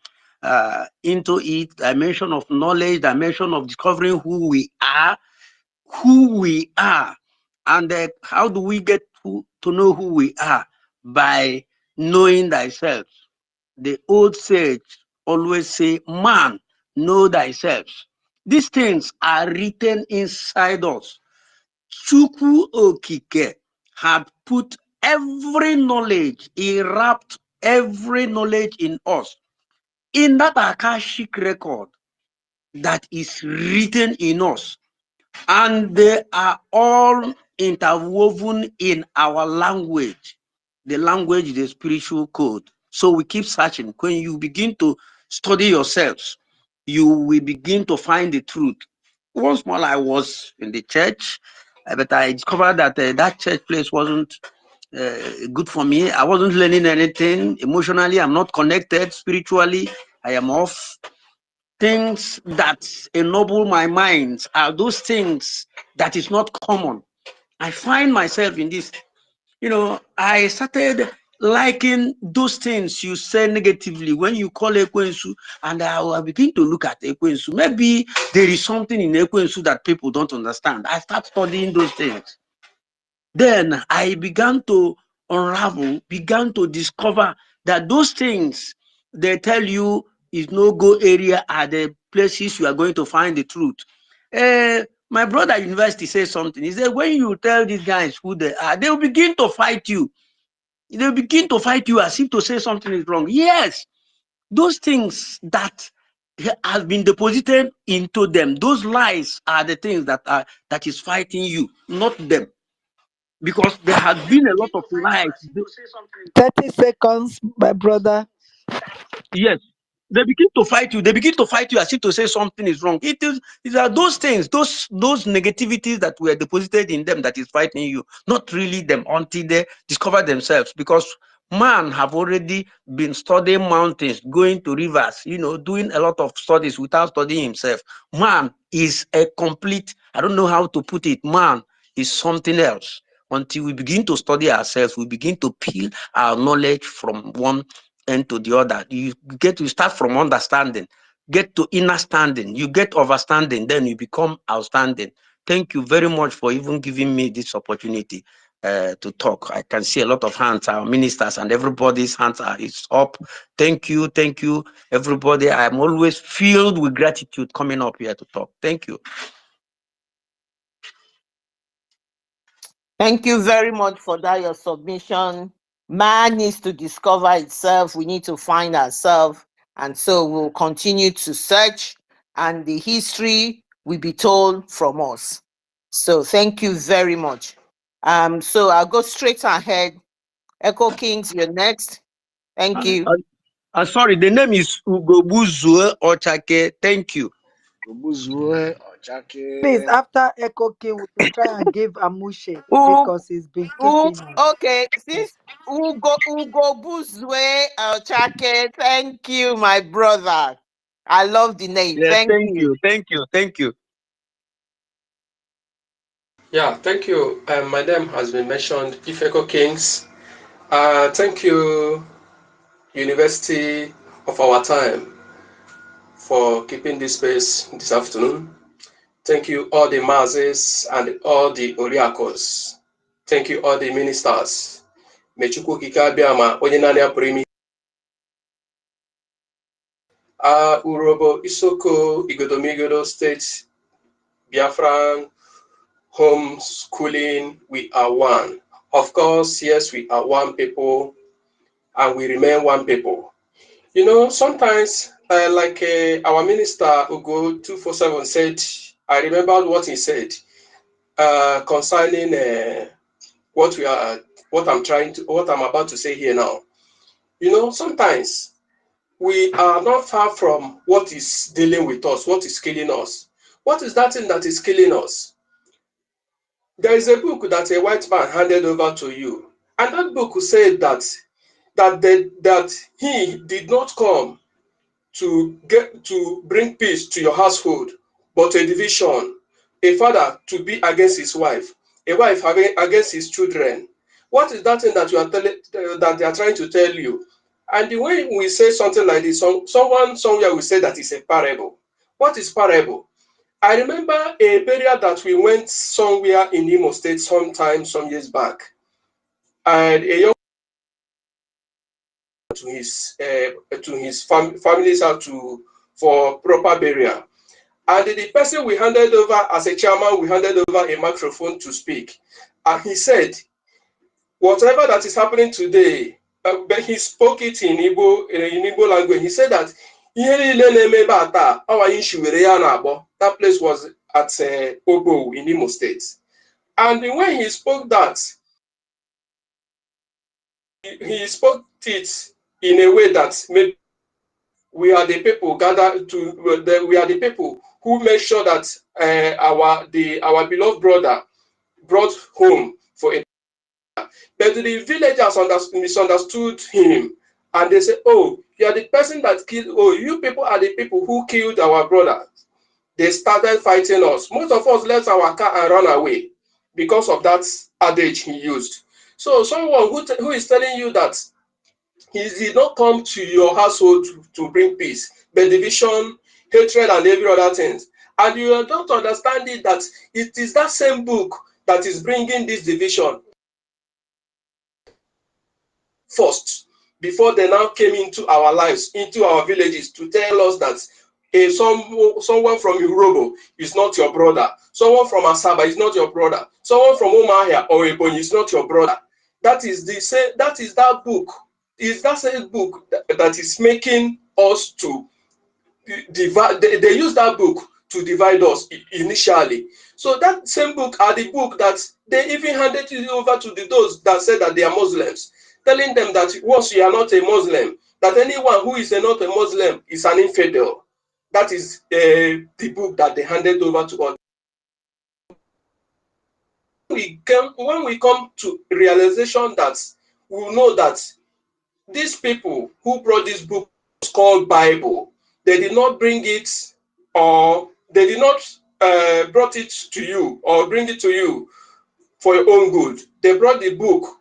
into it, dimension of knowledge, dimension of discovering who we are, and how do we get to know who we are? By knowing thyself. the old sage always say, man, know thyself. These things are written inside us. Chukwu Okike had put every knowledge, he wrapped every knowledge in us. In that Akashic record that is written in us, and they are all interwoven in our language. The language is the spiritual code. So we keep searching. When you begin to study yourselves, you will begin to find the truth. Once more, I was in the church, but I discovered that that church place wasn't good for me. I wasn't learning anything. Emotionally, I'm not connected. Spiritually, I am off. Things that ennoble my mind are those things that is not common. I find myself in this. I started liking those things you say negatively when you call Ekwensu, and I will begin to look at Ekwensu. Maybe there is something in Ekwensu that people don't understand. I start studying those things. Then I began to unravel, began to discover that those things they tell you is no go area are the places you are going to find the truth. My brother at university says something. He said, when you tell these guys who they are, they will begin to fight you. They will begin to fight you as if to say something is wrong. Yes, those things that have been deposited into them, those lies are the things that is fighting you, not them. Because there has been a lot of lies. 30 seconds, my brother. Yes, they begin to fight you. They begin to fight you as if to say something is wrong. These are those things, those negativities that were deposited in them that is fighting you, not really them until they discover themselves. Because man have already been studying mountains, going to rivers, doing a lot of studies without studying himself. Man is a complete, I don't know how to put it, man is something else. Until we begin to study ourselves, we begin to peel our knowledge from one end to the other. You start from understanding, get to inner standing, you get overstanding, then you become outstanding. Thank you very much for even giving me this opportunity to talk. I can see a lot of hands, our ministers and everybody's hands is up. Thank you, everybody. I'm always filled with gratitude coming up here to talk. Thank you. Thank you very much for that, your submission. Man needs to discover itself. We need to find ourselves. And so we'll continue to search, and the history will be told from us. So thank you very much. So I'll go straight ahead. Echo Kings, you're next. Thank you. I'm sorry, the name is Urobo Ochake. Thank you. Please, after Echo King, we will try and give Amushe because he's been kicking us. Okay, since Ugobuzwe Chake, thank you, my brother. I love the name. Yes, thank you. Thank you. Yeah, thank you. My name has been mentioned, Ifeko Kings. Thank you, University of our time, for keeping this space this afternoon. Thank you, all the mazes and all the oriakos. Thank you, all the ministers. Mechukwu Kikabiama, Onyenania Primi. Urobo, Isoko, Igodomigodo State, Biafran, homeschooling, we are one. Of course, yes, we are one people, and we remain one people. Sometimes, like our minister Ugo 247 said, I remember what he said concerning what I'm about to say here now. Sometimes we are not far from what is dealing with us, what is killing us. What is that thing that is killing us? There is a book that a white man handed over to you, and that book said that he did not come to bring peace to your household, but a division. A father to be against his wife, a wife against his children. What is that thing that that they are trying to tell you? And the way we say something like this, someone somewhere will say that it's a parable. What is parable? I remember a burial that we went somewhere in Imo State some years back, and a young to his family's house for proper burial. And the person we handed over as a chairman, we handed over a microphone to speak. And he said, whatever that is happening today, but he spoke it in Igbo language. He said that that place was at Urobo in Imo State. And when he spoke that, he spoke it in a way that maybe we are the people gathered to, we are the people who make sure that our beloved brother brought home for a. But the villagers misunderstood him, and they said, "Oh, you are the person that killed. Oh, you people are the people who killed our brother." They started fighting us. Most of us left our car and ran away because of that adage he used. So someone who is telling you that he did not come to your household to bring peace, but division, hatred, and every other thing. And you don't understand it that it is that same book that is bringing this division first, before they now came into our lives, into our villages, to tell us that someone from Urobo is not your brother, someone from Asaba is not your brother, someone from Omahia or Ebonyi is not your brother. That is that book. Is that same book that is making us to divide. They use that book to divide us initially. So that same book are the book that they even handed it over to those that said that they are Muslims, telling them that once you are not a Muslim, that anyone who is not a Muslim is an infidel. That is the book that they handed over to us. When we come to realization that we know that these people who brought this book called Bible, they did not bring it, or they did not brought it to you or bring it to you for your own good. They brought the book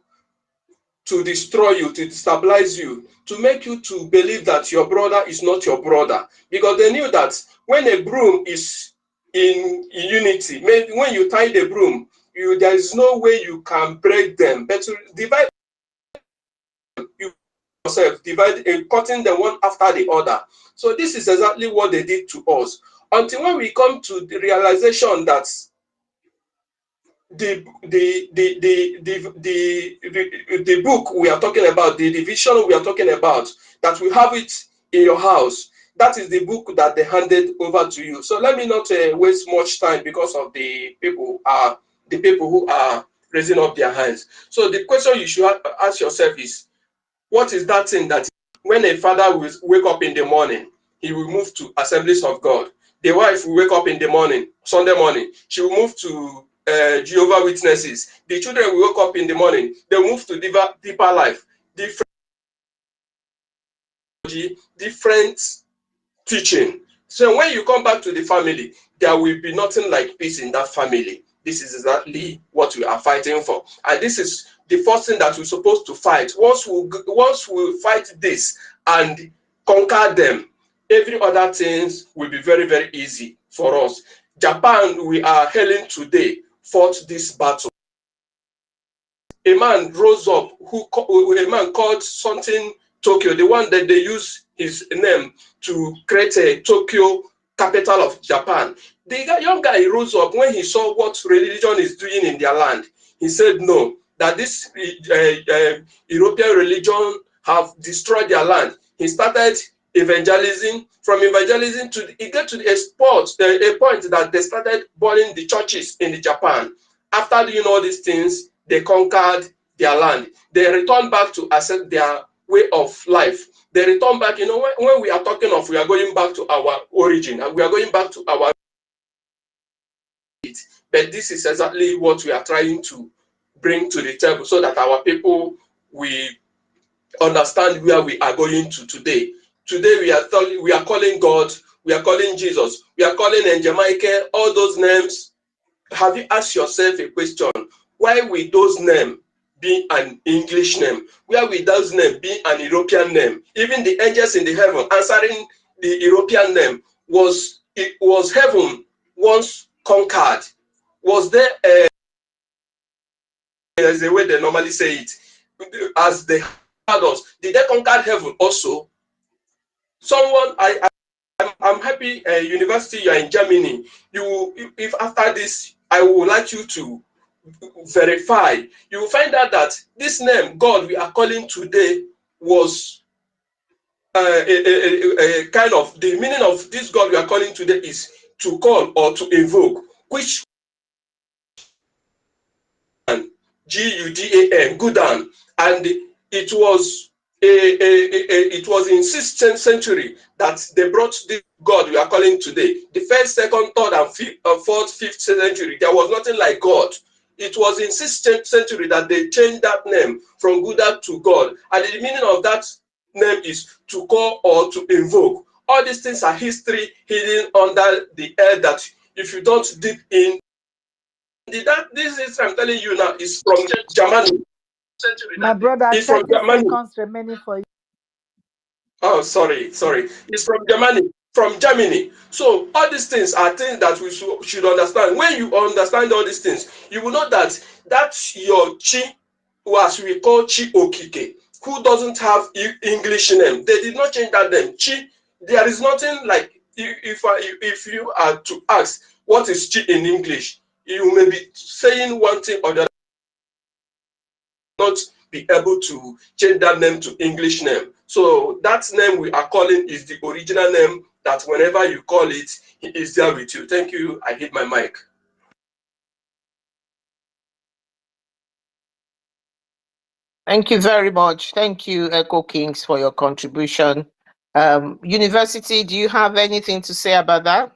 to destroy you, to destabilize you, to make you to believe that your brother is not your brother, because they knew that when a broom is in unity, when you tie the broom, there is no way you can break them, but to divide yourself, cutting them one after the other. So this is exactly what they did to us. Until when we come to the realization that the book we are talking about, the division we are talking about, that we have it in your house, that is the book that they handed over to you. So let me not waste much time because of the people who are raising up their hands. So the question you should ask yourself is, what is that thing that when a father will wake up in the morning, he will move to Assemblies of God? The wife will wake up in the morning, Sunday morning, she will move to Jehovah Witnesses. The children will wake up in the morning, they move to deeper life, different teaching. So when you come back to the family, there will be nothing like peace in that family. This is exactly what we are fighting for. And this is the first thing that we're supposed to fight. Once we fight this and conquer them, every other things will be very, very easy for us. Japan, we are hailing today, fought this battle. A man rose up, a man called something Tokyo, the one that they use his name to create a Tokyo capital of Japan. The young guy rose up when he saw what religion is doing in their land. He said no, that this European religion have destroyed their land. He started evangelism. From evangelism he got to a point that they started burning the churches in Japan. After doing all these things, they conquered their land. They returned back to accept their way of life. They return back. When we are talking of, we are going back to our origin, and we are going back to our. But this is exactly what we are trying to bring to the table, so that our people will understand where we are going to today. Today we are calling God, we are calling Jesus, we are calling Njemaike, all those names. Have you asked yourself a question? Why will those names be an English name? Why will those names be an European name? Even the angels in the heaven answering the European name, was heaven once conquered? Was there as the way they normally say it, as the us. Did they conquer heaven also? Someone, I'm happy, university, you're in Germany. If after this, I would like you to verify, you will find out that this name, God, we are calling today, was a kind of, the meaning of this God we are calling today is to call or to invoke, which G-U-D-A-N, Gudan, and it was it was in 6th century that they brought the God we are calling today. The 1st, 2nd, 3rd, and 4th, 5th century, there was nothing like God. It was in 6th century that they changed that name from Buddha to God, and the meaning of that name is to call or to invoke. All these things are history hidden under the air that if you don't dip in, this is I'm telling you now is from Germany. My brother, It's from 30 Germany. seconds remaining for you. Oh, sorry. It's from Germany. From Germany. So all these things are things that we should understand. When you understand all these things, you will know that that's your chi, as we call Chi Okike, who doesn't have English name. They did not change that name. Chi, there is nothing like, if you are to ask what is Chi in English, you may be saying one thing or the other, not be able to change that name to English name. So that name we are calling is the original name that whenever you call it, he is there with you. Thank you. I hit my mic. Thank you very much. Thank you, Echo Kings, for your contribution. University, do you have anything to say about that?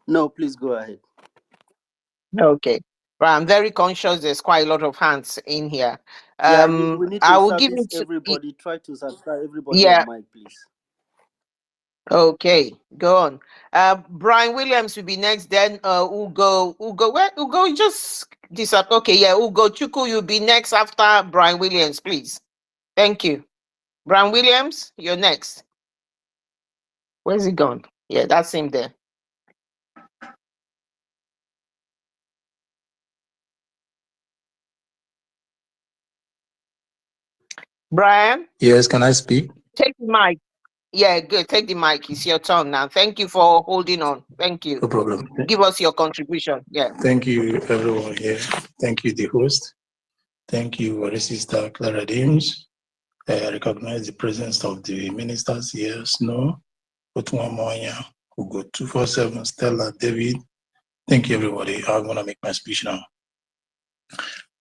No, please go ahead. Okay. Right, I'm very conscious there's quite a lot of hands in here. Yeah, we need I to will give service it to, everybody. Try to subscribe everybody yeah, on mic, please. okay, go on. Brian Williams will be next, then Ugo, where Ugo you just disappeared. Okay, yeah, Ugo Chuku, you'll be next after Brian Williams, please. Thank you. Brian Williams, you're next. Where's he gone? Yeah, that's him there. Brian? Yes, can I speak? Take the mic. Yeah, good. Take the mic. It's your turn now. Thank you for holding on. Thank you. No problem. Give us your contribution. Yeah. Thank you, everyone here. Thank you, the host. Thank you, our sister Clara Dames. I recognize the presence of the ministers here, Snow, Otuamoya, Ugo 247, Stella, David. Thank you, everybody. I'm going to make my speech now.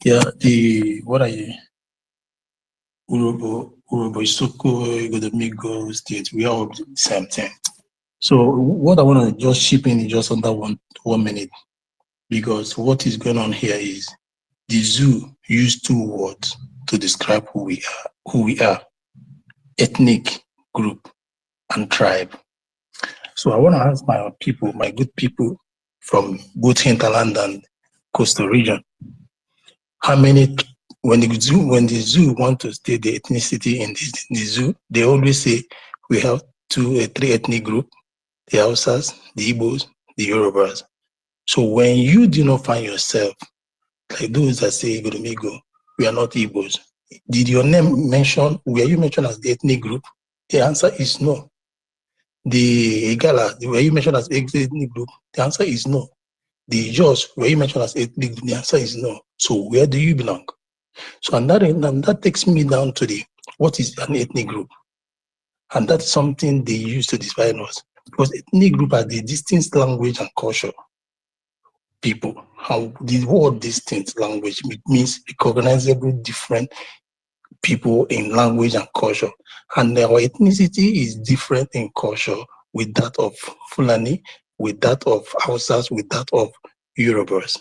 Yeah, what are you? Urobo, Isoko, Igodomigo State, we are all the same thing. So what I want to just chip in is just under one minute, because what is going on here is the zoo used 2 words to describe who we are, ethnic group and tribe. So I want to ask my people, my good people from both hinterland and coastal region, how many, when the zoo want to state the ethnicity in the zoo, they always say we have 3 ethnic group, the Hausas, the Igbos, the Yorubas. So when you do not find yourself, like those that say Igodomigo, we are not Igbos, did your name mention, were you mentioned as the ethnic group? The answer is no. The Igala, were you mentioned as ethnic group? The answer is no. The Jos, were you mentioned as ethnic group? The answer is no. So where do you belong? So and that takes me down to what is an ethnic group? And that's something they use to define us. Because ethnic group are the distinct language and culture people. How the word distinct language means recognizable different people in language and culture. And our ethnicity is different in culture with that of Fulani, with that of Hausas, with that of Yorubas.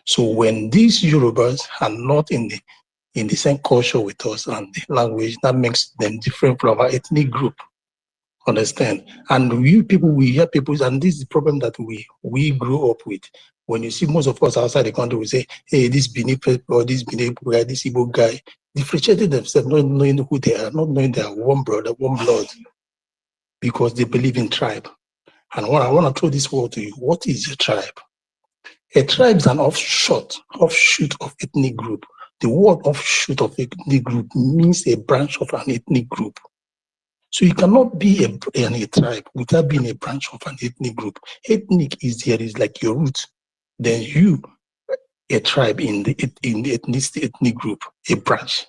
So when these Yorubas are not in the same culture with us and the language, that makes them different from our ethnic group. Understand? And we hear people, and this is the problem that we grew up with. When you see most of us outside the country, we say, hey, this Benin or this Benin guy, this Igbo guy, differentiating themselves, not knowing who they are, not knowing they are one brother, one blood, because they believe in tribe. And I want to throw this word to you. What is a tribe? A tribe is an offshoot of ethnic group. The word offshoot of ethnic group means a branch of an ethnic group. So you cannot be a tribe without being a branch of an ethnic group. Ethnic is like your root. Then you, a tribe in the ethnic group, a branch.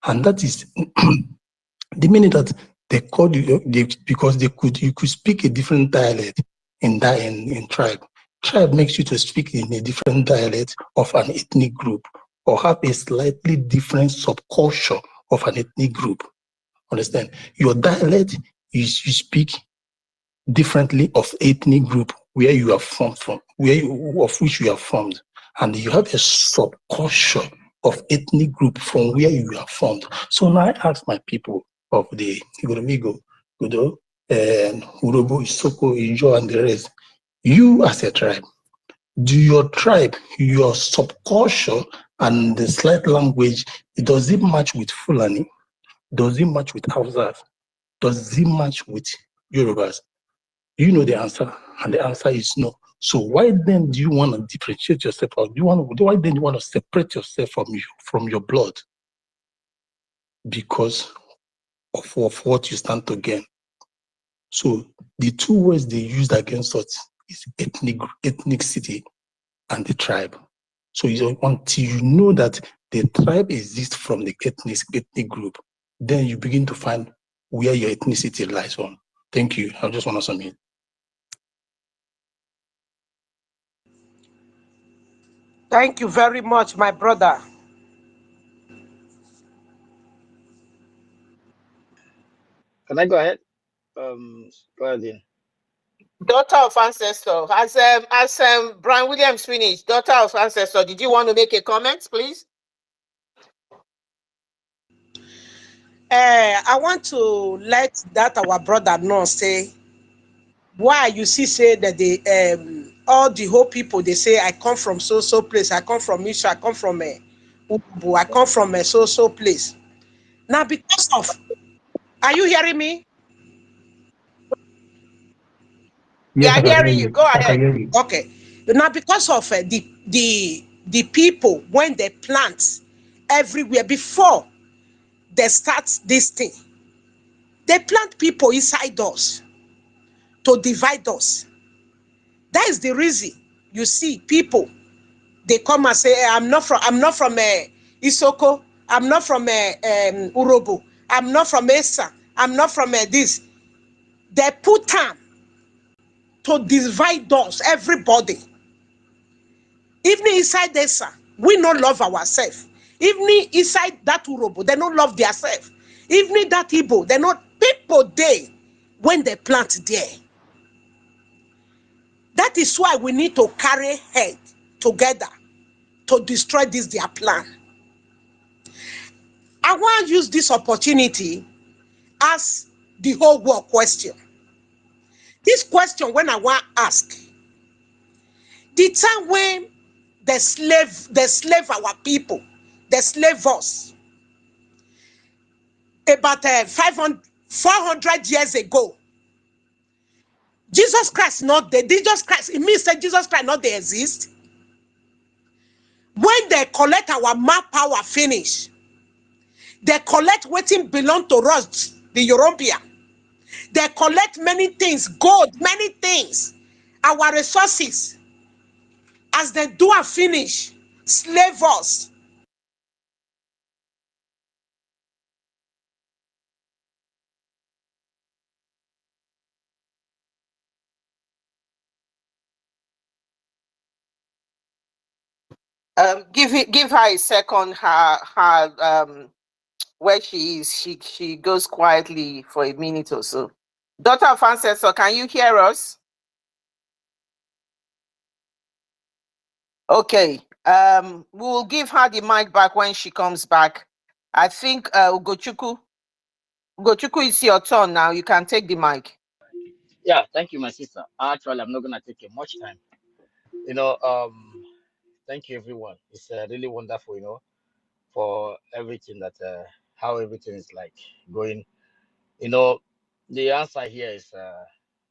And that is the minute that they called you, because you could speak a different dialect in tribe. Tribe makes you to speak in a different dialect of an ethnic group or have a slightly different subculture of an ethnic group. Understand? Your dialect is you speak differently of ethnic group where you are formed from, of which you are formed, and you have a subculture of ethnic group from where you are formed. So now I ask my people of the Igoromigo, Gudo, and Urobo, Isoko, Ijo, and the rest, you as a tribe, do your tribe, your subculture, and the slight language, does it match with Fulani? Does it match with Hausas? Does it match with Yorubas? You know the answer, and the answer is no. So why then do you want to differentiate yourself, or why then you want to separate yourself from your blood? Because of what you stand to gain. So the two words they used against us is ethnicity and the tribe. So until you know that the tribe exists from the ethnic group, then you begin to find where your ethnicity lies on. Thank you. I just want to submit. Thank you very much, my brother. Can I go ahead? Go ahead then. Daughter of ancestor, as Brian Williams finished, daughter of ancestor, did you want to make a comment, please? I want to let that our brother know, say, why you see say that they all the whole people they say I come from so place, I come from Isha, I come from Urobo, I come from a so place. Now because of, are you hearing me? We Yes, are I can hear hearing you. you. Go I can ahead. hear you. Okay. Now because of the people when they plant everywhere before they start this thing, they plant people inside us to divide us. That is the reason you see people they come and say, I'm not from Isoko, I'm not from Urobo, I'm not from Esa, I'm not from this. They put time to divide us, everybody. Even inside Esa, we don't love ourselves. Even inside that Urobo, they don't love themselves. Even that Igbo, they not people there when they plant there. That is why we need to carry head together to destroy this their plan. I want to use this opportunity as the whole world question. This question when I want to ask, the time when they slave our people, they slave us about 500, 400 years ago. Jesus Christ not there. Jesus Christ, it means that Jesus Christ not there exist. When they collect our power finish, they collect what belong to us, the European. They collect many things, gold, many things, our resources. As they do and finish, slave us. Give her a second. Her where she is, she goes quietly for a minute or so. Daughter of ancestor, can you hear us? Okay. We'll give her the mic back when she comes back. I think Ugochukwu, it's your turn now. You can take the mic. Yeah, thank you, my sister. Actually, I'm not gonna take much time. You know, thank you, everyone. It's really wonderful, for everything that how everything is like going. You know, the answer here is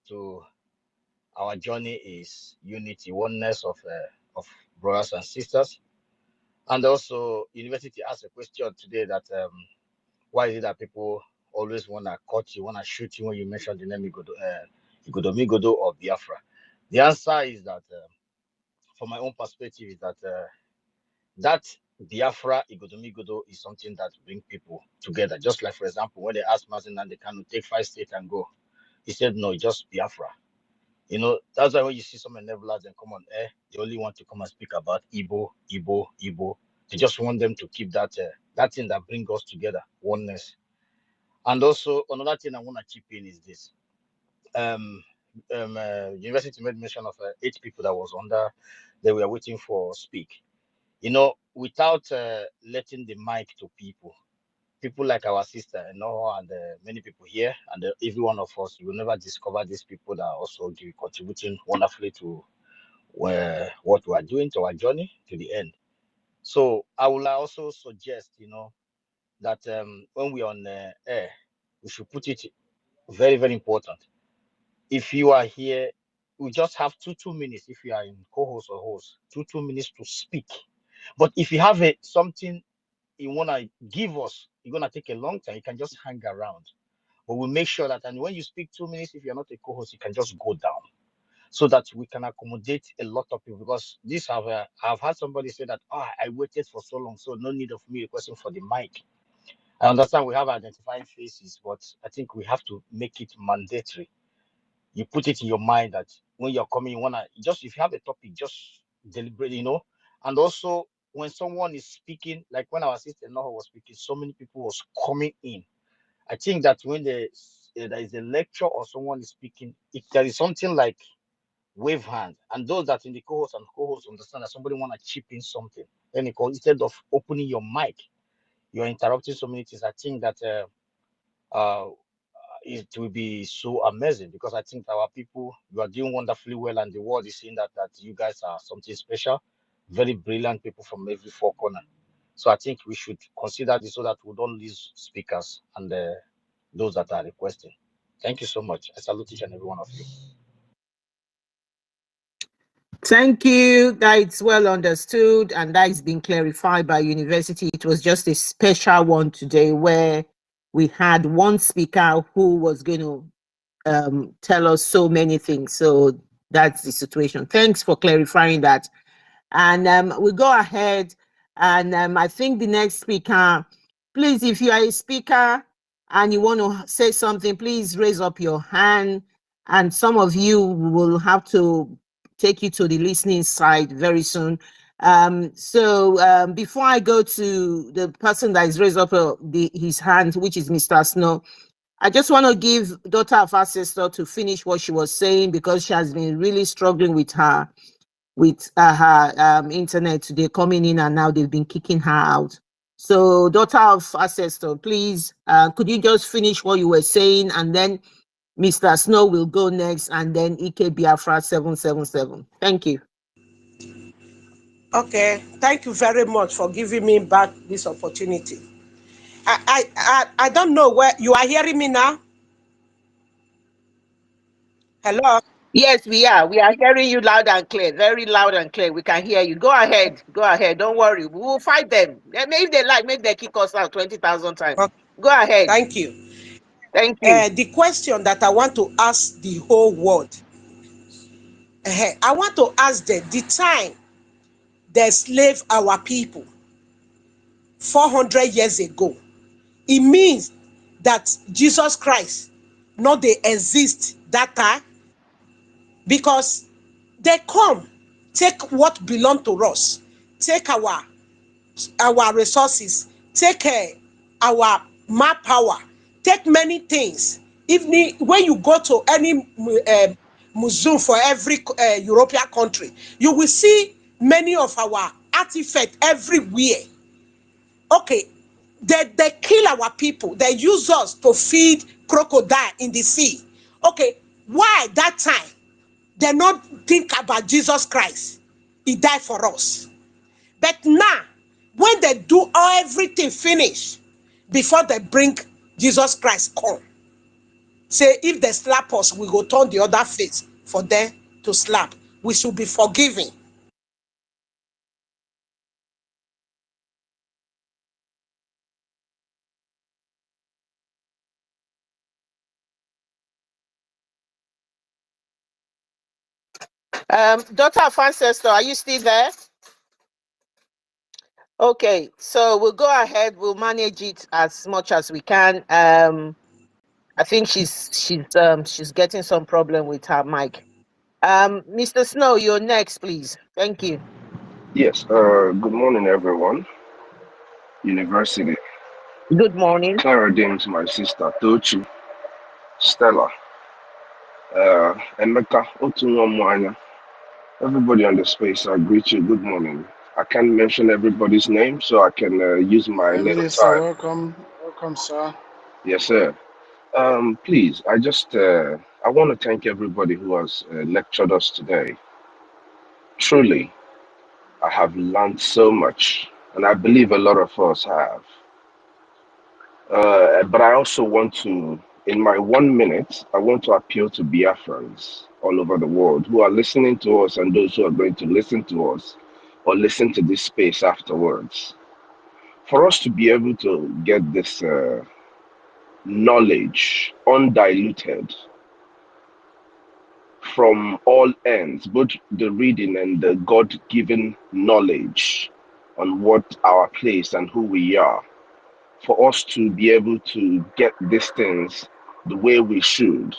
to our journey is unity, oneness of brothers and sisters. And also, university asked a question today that why is it that people always want to cut you, want to shoot you when you mention the name Igodo or Biafra? The answer is that, from my own perspective, is that that Biafra Igodo is something that brings people together. Just like, for example, when they asked Mazen and they can take 5 states and go, he said no, just Biafra. You know, that's why when you see some enablers and come on air, they only want to come and speak about Igbo. They just want them to keep that that thing that brings us together, oneness. And also another thing I want to chip in is this. University made mention of 8 people that was under, they were waiting for speak. You know, without letting the mic to people like our sister, you know, and many people here, and every one of us, you will never discover these people that are also contributing wonderfully to what we are doing, to our journey to the end. So I will also suggest, you know, that when we are on air, we should put it very, very important. If you are here, we just have 2 minutes. If you are in co-host or host, 2 minutes to speak. But if you have something you want to give us, you're going to take a long time, you can just hang around. But we'll make sure that, and when you speak 2 minutes, if you're not a co-host, you can just go down so that we can accommodate a lot of people. Because this I've had somebody say that, I waited for so long, so no need of me requesting for the mic. I understand we have identifying faces, but I think we have to make it mandatory. You put it in your mind that when you're coming, you wanna just, if you have a topic, just deliberate, you know. And also when someone is speaking, like when our sister Noah was speaking, so many people was coming in. I think that when there is a lecture or someone is speaking, if there is something like wave hand, and those that in the co-host and co-host understand that somebody want to chip in something, then instead of opening your mic, you're interrupting so many things. I think that it will be so amazing, because I think our people, you are doing wonderfully well, and the world is seeing that you guys are something special, very brilliant people from every 4 corner. So I think we should consider this so that we don't lose speakers and those that are requesting. Thank you so much. I salute each and every one of you. Thank you. That's well understood, and that is being clarified by university. It was just a special one today where we had one speaker who was going to tell us so many things. So that's the situation. Thanks for clarifying that. And we go ahead, and I think the next speaker, please, if you are a speaker and you want to say something, please raise up your hand, and some of you will have to take you to the listening side very soon. So before I go to the person that is raised up his hand, which is Mr. Snow, I just want to give daughter of our sister to finish what she was saying, because she has been really struggling with her internet today, coming in and now they've been kicking her out. So daughter of ancestor, please, could you just finish what you were saying, and then Mr. Snow will go next, and then EK Biafra 777. Thank you. Okay, thank you very much for giving me back this opportunity. I don't know where you are hearing me now. Hello. Yes, we are. We are hearing you loud and clear, very loud and clear. We can hear you. Go ahead. Go ahead. Don't worry. We will fight them. If they like, make they kick us out 20,000 times. Okay, Go ahead. thank you. Thank you. The question that I want to ask the whole world, I want to ask them the time they slave our people 400 years ago. It means that Jesus Christ not they exist that time, because they come take what belong to us, take our resources, take our power, take many things. Even when you go to any museum for every European country, you will see many of our artifacts everywhere. Okay, they kill our people. They use us to feed crocodile in the sea. Okay, why that time they not think about Jesus Christ? He died for us. But now, when they do everything finish, before they bring Jesus Christ come, say if they slap us, we go turn the other face for them to slap. We should be forgiving. Daughter of Ancestor, are you still there? Okay, so we'll go ahead. We'll manage it as much as we can. I think she's getting some problem with her mic. Mr. Snow, you're next, please. Thank you. Yes, good morning, everyone. University. Good morning. Clara James, my sister, Tochi, Stella, Emeka, Otunwamwanya. Everybody on the space, I greet you. Good morning. I can't mention everybody's name, so I can use my Prime little Minister, time. welcome. Welcome, sir. Yes, sir. Please, I want to thank everybody who has lectured us today. Truly, I have learned so much, and I believe a lot of us have. But I also want to, in my 1 minute, I want to appeal to Biafrans all over the world who are listening to us and those who are going to listen to us or listen to this space afterwards. For us to be able to get this knowledge undiluted from all ends, both the reading and the God given knowledge on what our place and who we are, for us to be able to get these things the way we should,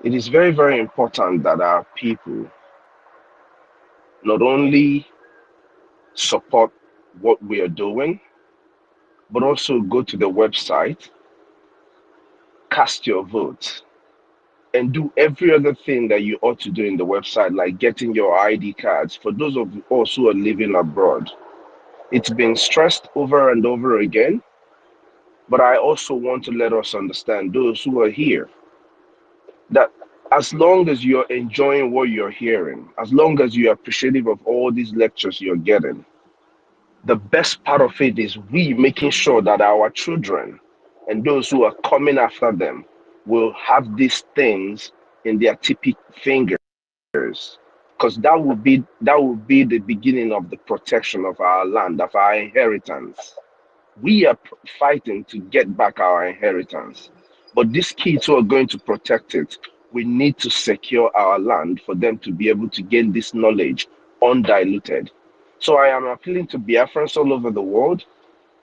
it is very, very important that our people not only support what we are doing, but also go to the website, cast your vote, and do every other thing that you ought to do in the website, like getting your ID cards. For those of us who are living abroad, it's been stressed over and over again, but I also want to let us understand, those who are here, that as long as you're enjoying what you're hearing, as long as you're appreciative of all these lectures you're getting, the best part of it is we making sure that our children and those who are coming after them will have these things in their tippy fingers, because that will be the beginning of the protection of our land, of our inheritance. We are fighting to get back our inheritance. But these kids who are going to protect it, we need to secure our land for them to be able to gain this knowledge undiluted. So I am appealing to Biafrans all over the world,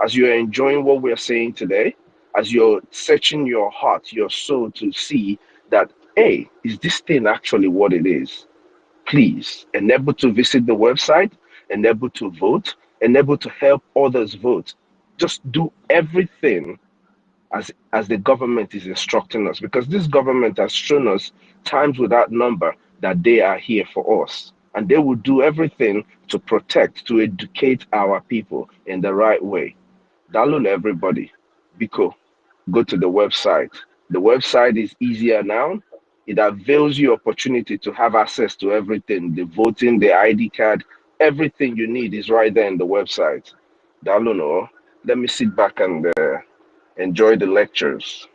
as you're enjoying what we're saying today, as you're searching your heart, your soul to see that, hey, is this thing actually what it is? Please enable to visit the website, enable to vote, enable to help others vote. Just do everything as the government is instructing us, because this government has shown us times without number that they are here for us, and they will do everything to protect, to educate our people in the right way. Download everybody. Biko, go to the website. The website is easier now. It avails you opportunity to have access to everything, the voting, the ID card, everything you need is right there in the website. Download. Let me sit back and enjoy the lectures.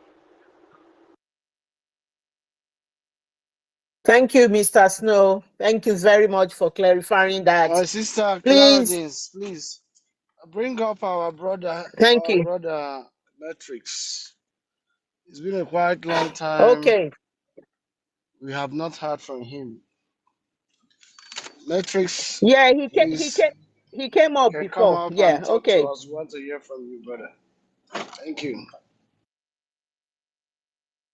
Thank you, Mr. Snow. Thank you very much for clarifying that. My sister Clara Please. James, please bring up our brother, Thank you. Matrix. It's been a quite long time. Okay. We have not heard from him. Matrix. Yeah, Please, he came up can come before. up Yeah, and talk okay. to us. We want to hear from you, brother. Thank you.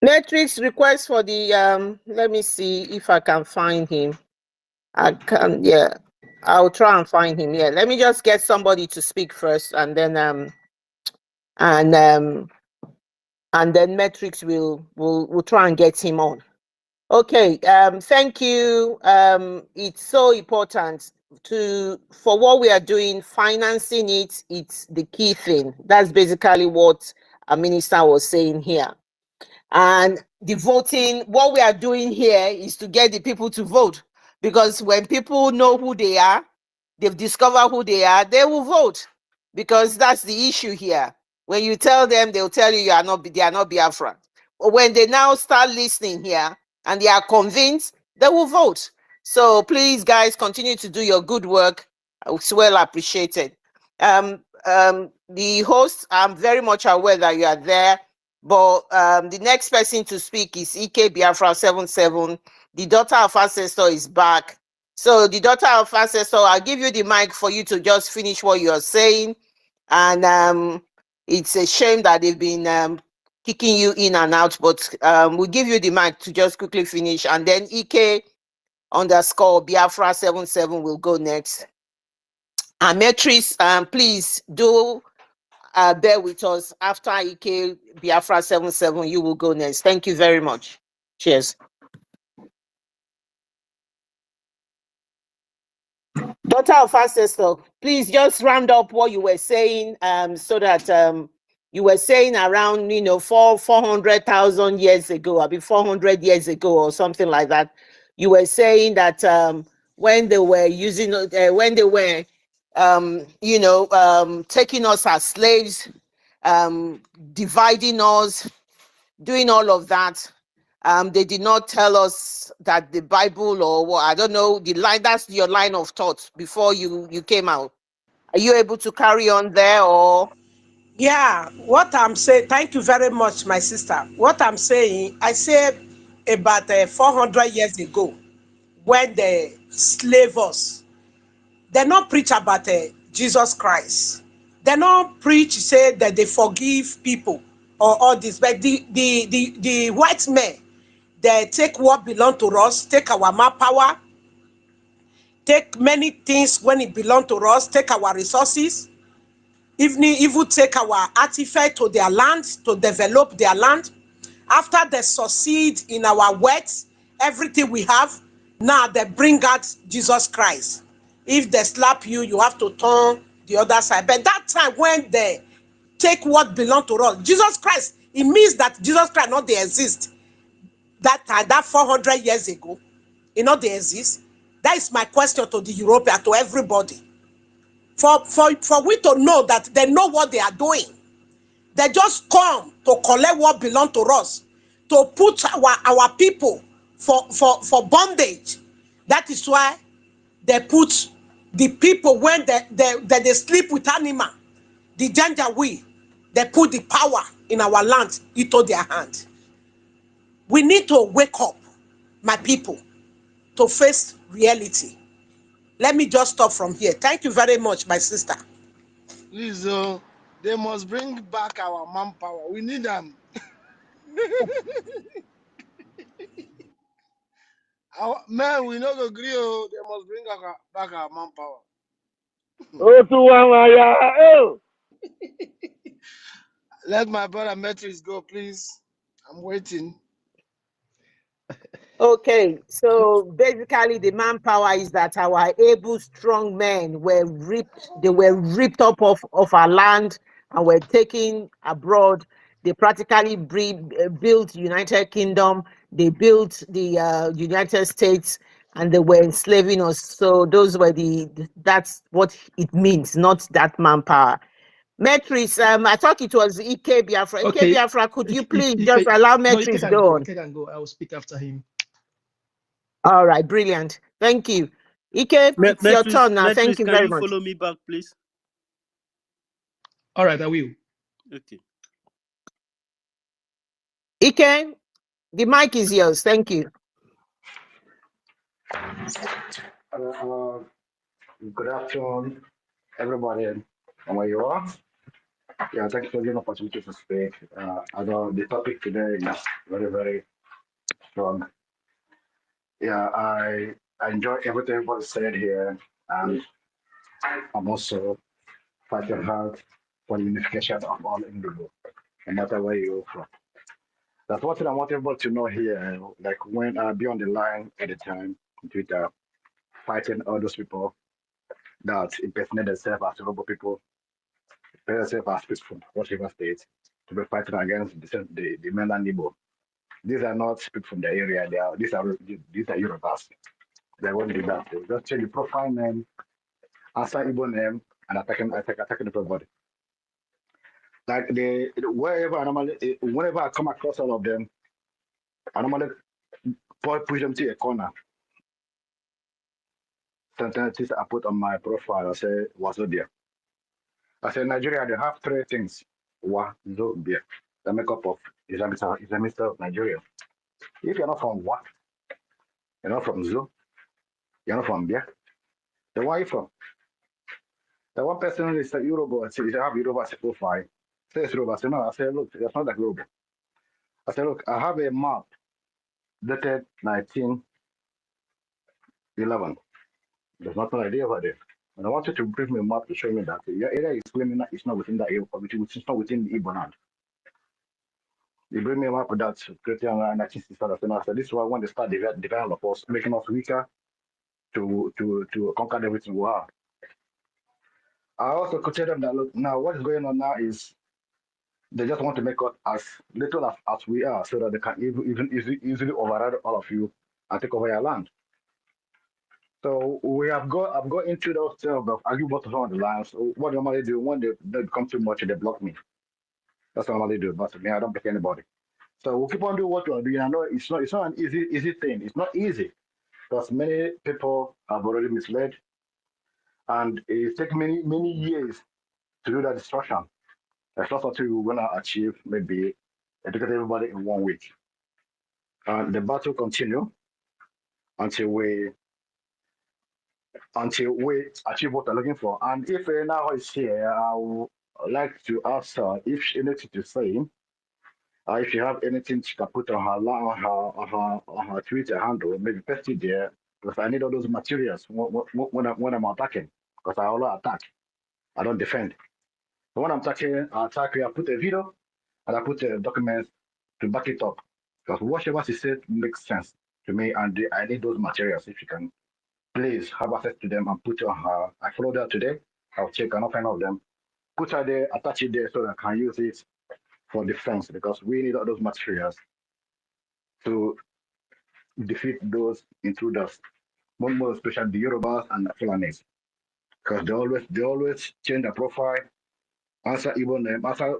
Matrix request for the let me see if I can find him. I can, yeah. I'll try and find him. Yeah. Let me just get somebody to speak first, and then and then Matrix will try and get him on. Okay, thank you. It's so important for what we are doing, financing it, it's the key thing. That's basically what our minister was saying here. And the voting, what we are doing here is to get the people to vote. Because when people know who they are, they've discovered who they are, they will vote. Because that's the issue here. When you tell them, they'll tell you they are not Biafra. But when they now start listening here and they are convinced, they will vote. So please, guys, continue to do your good work. It's well appreciated. The host, I'm very much aware that you are there. But the next person to speak is EK Biafra 77. The daughter of ancestor is back. So the daughter of ancestor, I'll give you the mic for you to just finish what you're saying. And it's a shame that they've been kicking you in and out, but we'll give you the mic to just quickly finish. And then EK _ Biafra 77 will go next. And Matrix, please do bear with us. After EK Biafra 77, you will go next. Thank you very much. Cheers. Daughter of ancestor, please just round up what you were saying, so that you were saying around 400,000 years ago, or 400 years ago, or something like that. You were saying that when they were using, when they were taking us as slaves, dividing us, doing all of that. They did not tell us that the Bible, or what, I don't know, the line, that's your line of thought before you came out. Are you able to carry on there, or? Yeah, what I'm saying, thank you very much, my sister. What I'm saying, I say about 400 years ago, when they slave us, they not preach about Jesus Christ. They not preach, say that they forgive people or all this. But the white men, they take what belong to us, take our manpower, take many things when it belong to us, take our resources, even take our artifact to their land, to develop their land. After they succeed in our words, everything we have, now they bring out Jesus Christ. If they slap you, you have to turn the other side. But that time when they take what belong to us, Jesus Christ, it means that Jesus Christ not they exist. That time, that 400 years ago, it not they exist. That is my question to the European, to everybody. For we to know that they know what they are doing. They just come to collect what belongs to us, to put our people for bondage. That is why they put the people, when they sleep with animal, the Janjaweed, they put the power in our land into their hand. We need to wake up, my people, to face reality. Let me just stop from here. Thank you very much, my sister. Please, they must bring back our manpower. We need them. Man, we not agree. They must bring back our manpower. Let my brother Metrics go, please. I'm waiting. Okay, so basically the manpower is that our able, strong men were ripped up of our land and were taken abroad. They practically built United Kingdom, they built the United States, and they were enslaving us. So those were that's what it means, not that manpower. Metris, I thought it was EK Biafra. Okay. EK Biafra, could you please just allow Metris no, go on? EK can go. I will speak after him. All right, brilliant. Thank you. Ike, it's your turn now. Thank you very much. Can you follow me back, please? All right, I will. Okay. Ike, the mic is yours. Thank you. Good afternoon, everybody, and where you are. Yeah, thanks for the opportunity to speak. Although the topic today is very, very strong. Yeah, I enjoy everything everybody said here, and I'm also fighting hard for the unification of all individuals, no matter where you're from. That's what I want everybody to know here. Like when I be on the line at the time, on Twitter, fighting all those people that impersonate themselves as Urobo people, themselves as people from whatever state, to be fighting against the mainland Igbo. These are not people from the area. These are Yorubas. They won't do that. They just change the profile name, answer Igbo name, and attacking everybody. Like whenever I come across all of them, I normally push them to a corner. Sentences I put on my profile, I say, Wazobia. I say, Nigeria, they have three things. Wazobia. the makeup of Islamist of Nigeria. If you're not from Wa, you're not from Zoo, you're not from Bia, then where are you from? The one person is a Urobo, I said, you have Urobo as a profile. Says Urobo, I said, no, I said, look, that's not like Urobo. I said, look, I have a map dated 1911. There's nothing idea about it. And I want you to bring me a map to show me that your area is claiming that it's not within that area, which is not within the Igbo land. You bring me a map of that created in 1967. I said, this is why when they start developing us, making us weaker to conquer everything we have. I also could tell them that look, now what is going on now is they just want to make us as little as we are so that they can even easily override all of you and take over your land. So I've got into those argue both on the lines. What they normally do when they become too much, they block me. That's what I normally do. But me, I don't block anybody. So we'll keep on doing what we're doing. I know it's not an easy thing. It's not easy because many people have already misled, and it takes many years to do that destruction. That's not something we're gonna achieve maybe educate everybody in 1 week. And the battle continue until we achieve what we're looking for. And if now is here, I would like to ask her if she anything to say, if you have anything she can put on her Twitter handle, maybe paste it there, because I need all those materials when I'm attacking, because I only attack, I don't defend. So when I'm attacking, I put a video and I put a document to back it up, because whatever she said makes sense to me, and I need those materials. If you can please have access to them and put on her. I followed her today. I'll check and I'll find out them. Put her there, attach it there so that I can use it for defense, because we need all those materials to defeat those intruders. More especially the Yorubas and the Fulanis, because they always change their profile, answer Igbo name, answer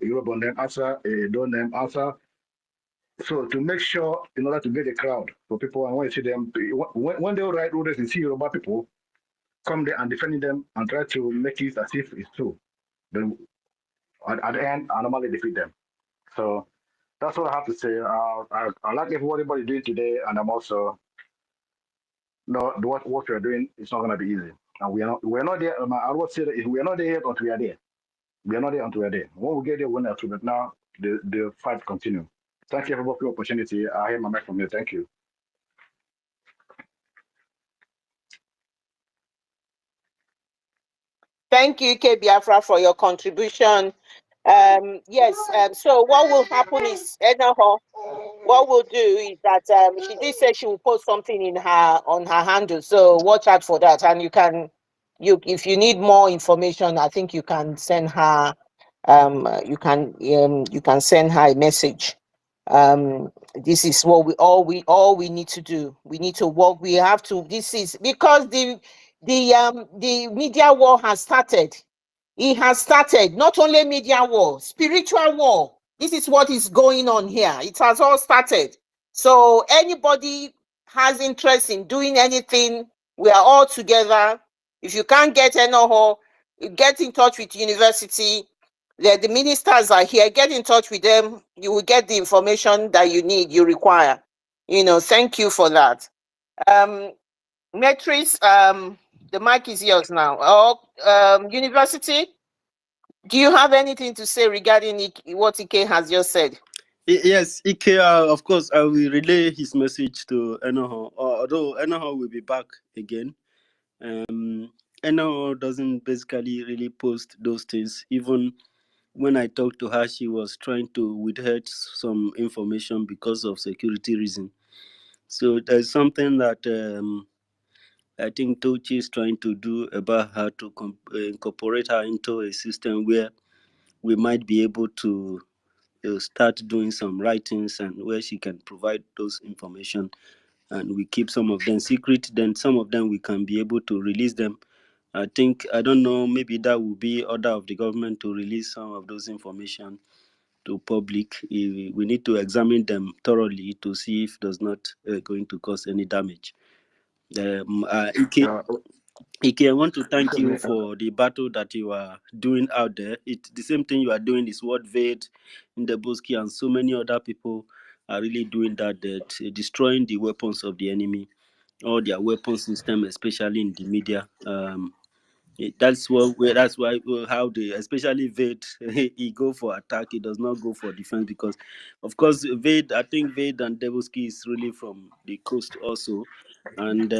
Yoruba name, answer Edo name, answer. So to make sure, in order to get a crowd for people, and when you see them, when they write orders and see Yoruba people come there and defending them and try to make it as if it's true, then at the end, I normally defeat them. So that's what I have to say. I like everybody doing today, and I'm also what we're doing is not going to be easy. And we're not there. I would say that we're not there yet until we are there. We are not there until we are there. When we get there, we're not through. But now the fight continue. Thank you everybody for the opportunity. I hear my mic from you. Thank you. Thank you, K Biafra, for your contribution. Yes, so what will happen is, what we'll do is that she did say she will post something on her handle, so watch out for that. And if you need more information, I think you can send her you can send her a message. This is what we need to do. We need to work. We have to. This is because the media war has started. It has started. Not only media war, spiritual war. This is what is going on here. It has all started. So anybody has interest in doing anything, we are all together. If you can't get Enoho, get in touch with university. The ministers are here. Get in touch with them. You will get the information that you need, you require. Thank you for that. Matrix, the mic is yours now. University, do you have anything to say regarding what Ike has just said? Yes, Ike, of course, I will relay his message to Enoho, although Enoho will be back again. Enoho doesn't basically really post those things. Even when I talked to her, she was trying to withhold some information because of security reason. So there's something that I think Tochi is trying to do about her to incorporate her into a system where we might be able to start doing some writings and where she can provide those information, and we keep some of them secret. Then some of them we can be able to release them. I don't know, maybe that will be order of the government to release some of those information to public. We need to examine them thoroughly to see if does not going to cause any damage. Ike, I want to thank you for the battle that you are doing out there. The same thing you are doing is what Vade, Ndebowski, and so many other people are really doing that destroying the weapons of the enemy, or their weapon system, especially in the media. That's why how they, especially Vade, he go for attack. He does not go for defense because, of course, I think Vade and Debowski is really from the coast also, and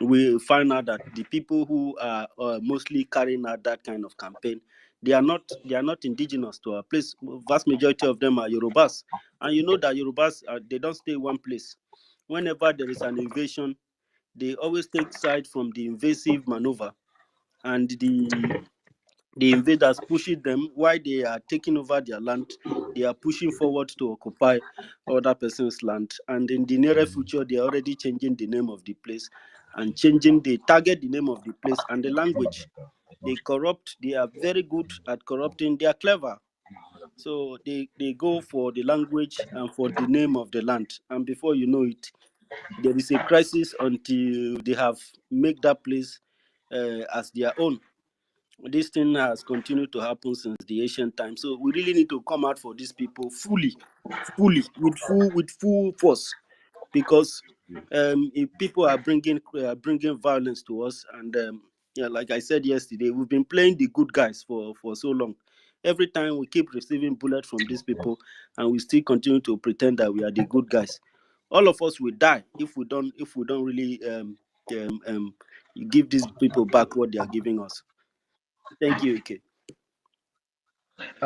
we find out that the people who are mostly carrying out that kind of campaign, they are not indigenous to our place. Vast majority of them are Yorubas, and you know that Yorubas they don't stay one place. Whenever there is an invasion, they always take side from the invasive maneuver, and the invaders pushing them while they are taking over their land. They are pushing forward to occupy other person's land, and in the near future they are already changing the name of the place and changing the target, the name of the place and the language. They corrupt. They are very good at corrupting. They are clever, so they go for the language and for the name of the land, and before you know it, there is a crisis until they have made that place as their own. This thing has continued to happen since the ancient times. So we really need to come out for these people fully, with full force, because if people are bringing violence to us, and yeah, like I said yesterday, we've been playing the good guys for so long. Every time we keep receiving bullets from these people, and we still continue to pretend that we are the good guys. All of us will die if we don't really give these people back what they are giving us. Thank you, Ike.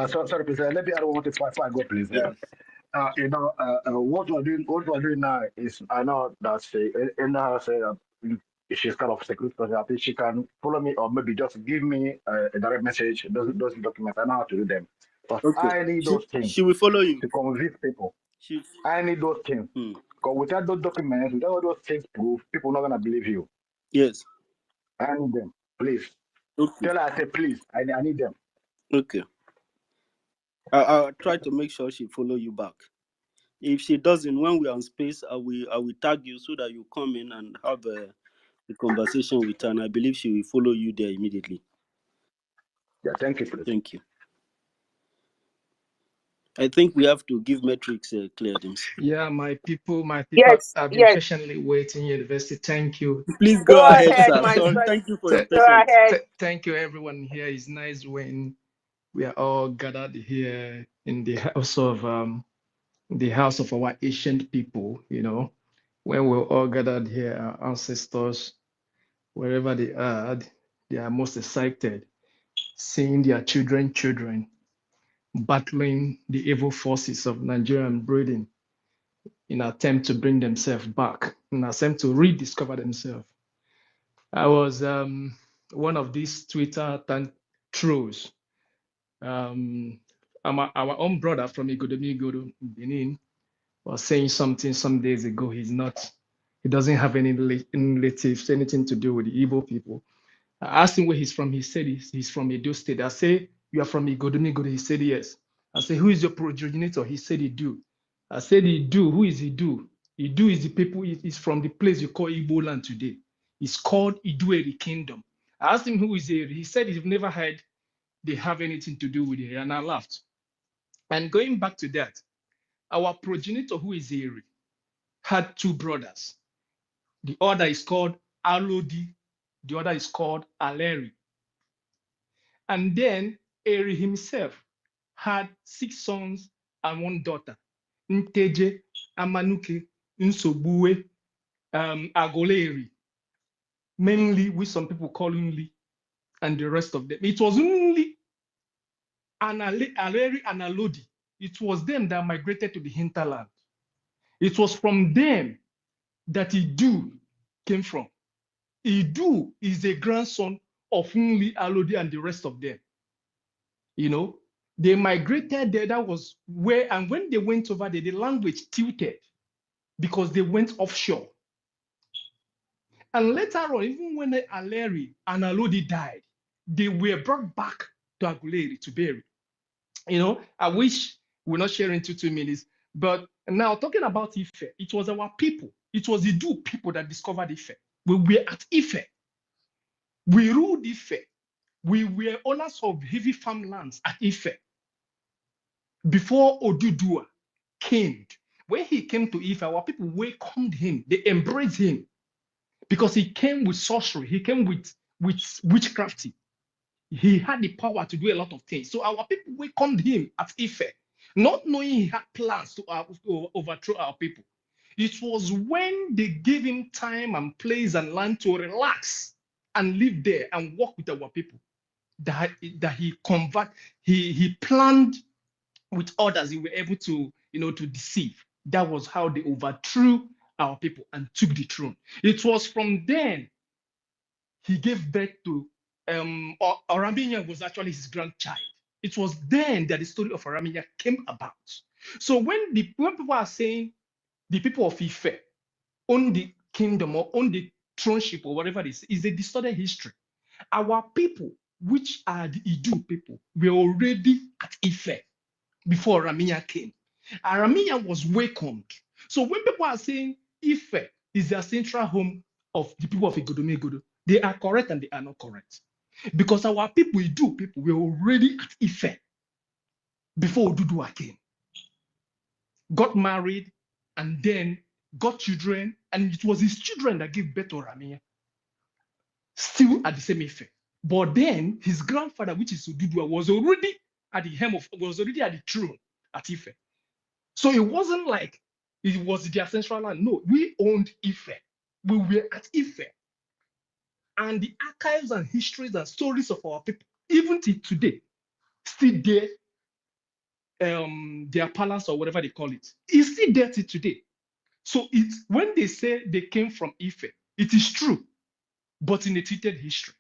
Sorry, please. Let me add one thing before I go, please. Yeah. What we're doing now is, I know that she's kind of security person. I think she can follow me, or maybe just give me a direct message. Those documents, I know how to do them. But Okay. I need those things She will follow you. to convince people. She. I need those things. Because without those documents, without all those things proof, people are not gonna believe you. Yes. I need them, please. Okay. Tell her I say please. I need them. Okay. I'll try to make sure she follow you back. If she doesn't, when we are on space, I will tag you so that you come in and have a conversation with her. And I believe she will follow you there immediately. Yeah. Thank you, please. Thank you. I think we have to give metrics clearance. Yeah, my people Yes, have been yes. patiently waiting. University, thank you. Please Go go ahead, ahead, sir. my Sorry, friend. thank you for your Go patience. ahead. Thank you, everyone here. It's nice when we are all gathered here in the house of our ancient people. You know, when we're all gathered here, our ancestors, wherever they are most excited, seeing their children battling the evil forces of Nigerian breeding in an attempt to bring themselves back, in an attempt to rediscover themselves. I was one of these Twitter trolls. Our own brother from Igodomigodo, Benin, was saying something some days ago. He doesn't have any relatives, anything to do with the Igbo people. I asked him where he's from. He said he's from Edo State. I say, you are from Igodomigodo? He said, yes. I said, who is your progenitor? He said, Idu. I said, Idu. Who is Idu? Idu is the people, is from the place you call Igbo land today. It's called Idueri Kingdom. I asked him who is Eri. He said he's never heard they have anything to do with it. And I laughed. And going back to that, our progenitor, who is Eri, had two brothers. The other is called Alodi. The other is called Aleri. And then Eri himself had 6 sons and 1 daughter. Nteje, Amanuke, Nsobue, Agoleri. Mainly, which some people call Nli, and the rest of them. It was only Aleri and Alodi. It was them that migrated to the hinterland. It was from them that Idu came from. Idu is a grandson of Nli, Alodi, and the rest of them. You know, they migrated there. That was where, and when they went over there, the language tilted because they went offshore. And later on, even when Aleri and Alodi died, they were brought back to Aguleri to bury. You know, I wish we're not sharing 2 minutes, but now talking about Ife, it was our people. It was the Idu people that discovered Ife. We were at Ife. We ruled Ife. We were owners of heavy farmlands at Ife before Odudua came. When he came to Ife, our people welcomed him. They embraced him because he came with sorcery. He came with witchcraft. He had the power to do a lot of things. So our people welcomed him at Ife, not knowing he had plans to overthrow our people. It was when they gave him time and place and land to relax and live there and work with our people that he planned with others. He were able to, to deceive. That was how they overthrew our people and took the throne. It was from then he gave birth to Aramiya was actually his grandchild. It was then that the story of Aramiya came about. So when people are saying the people of Ife own the kingdom or own the throneship or whatever it is a distorted history. Our people, which are the Idu people, were already at Ife before Aramiya came. Aramiya was welcomed. So when people are saying Ife is their central home of the people of Igodomegodo, they are correct and they are not correct. Because our people, Idu people, were already at Ife before Odudua came. Got married and then got children, and it was his children that gave birth to Aramiya, still at the same Ife. But then his grandfather, which is Odudua, was already at the throne at Ife. So it wasn't like it was their central land. No, we owned Ife. We were at Ife. And the archives and histories and stories of our people, even till today, still there, their palace or whatever they call it, is still there till today. So it's when they say they came from Ife, it is true, but in a treated history.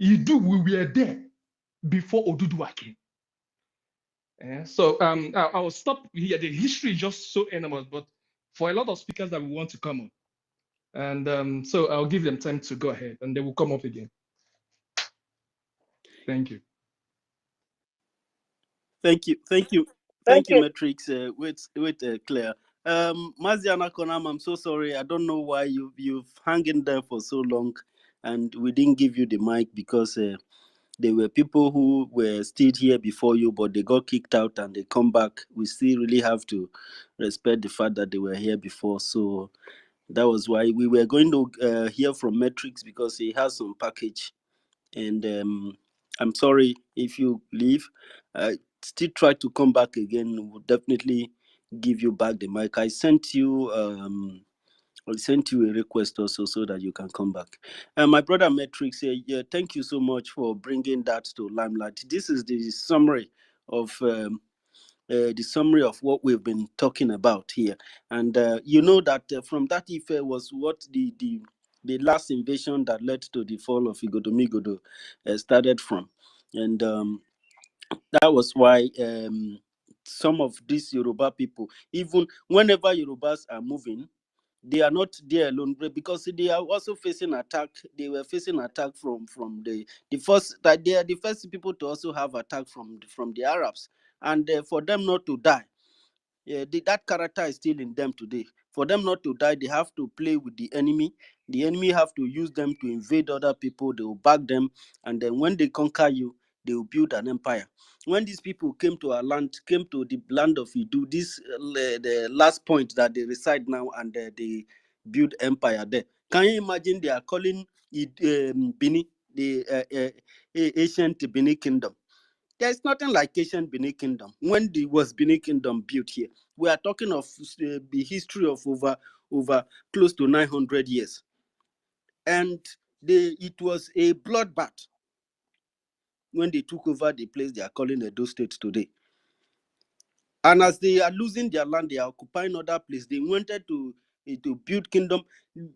We were there before Odudua came. So I will stop here. The history is just so enormous, but for a lot of speakers that we want to come on. And so I'll give them time to go ahead and they will come up again. Thank you. Thank you, Thank you. Matrix. Claire. Maziana Konam, I'm so sorry. I don't know why you've hung in there for so long, and we didn't give you the mic because there were people who were still here before you, but they got kicked out and they come back. We still really have to respect the fact that they were here before. So that was why we were going to hear from Matrix because he has some package. And I'm sorry if you leave. Still try to come back again. We'll definitely give you back the mic. I sent you a request also so that you can come back. My brother Matrix, yeah, thank you so much for bringing that to limelight. This is the summary of what we've been talking about here, and you know that from that Ife was what the last invasion that led to the fall of Igodomigodo started from, and that was why some of these Yoruba people, even whenever Yorubas are moving, they are not there alone because they are also facing attack. They were facing attack from the first, that they are the first people to also have attack from the Arabs, and for them not to die, that character is still in them today. For them not to die, they have to play with the enemy. The enemy have to use them to invade other people. They will back them, and then when they conquer you, they will build an empire. When these people came to our land, came to the land of Idu, this the last point that they reside now, and they build empire there. Can you imagine they are calling it Bini, the ancient Bini kingdom? There's nothing like ancient Benin Kingdom. When the was Benin Kingdom built here, we are talking of the history of over close to 900 years, and it was a bloodbath when they took over the place they are calling Edo State today. And as they are losing their land, they are occupying other places. They wanted to build kingdom.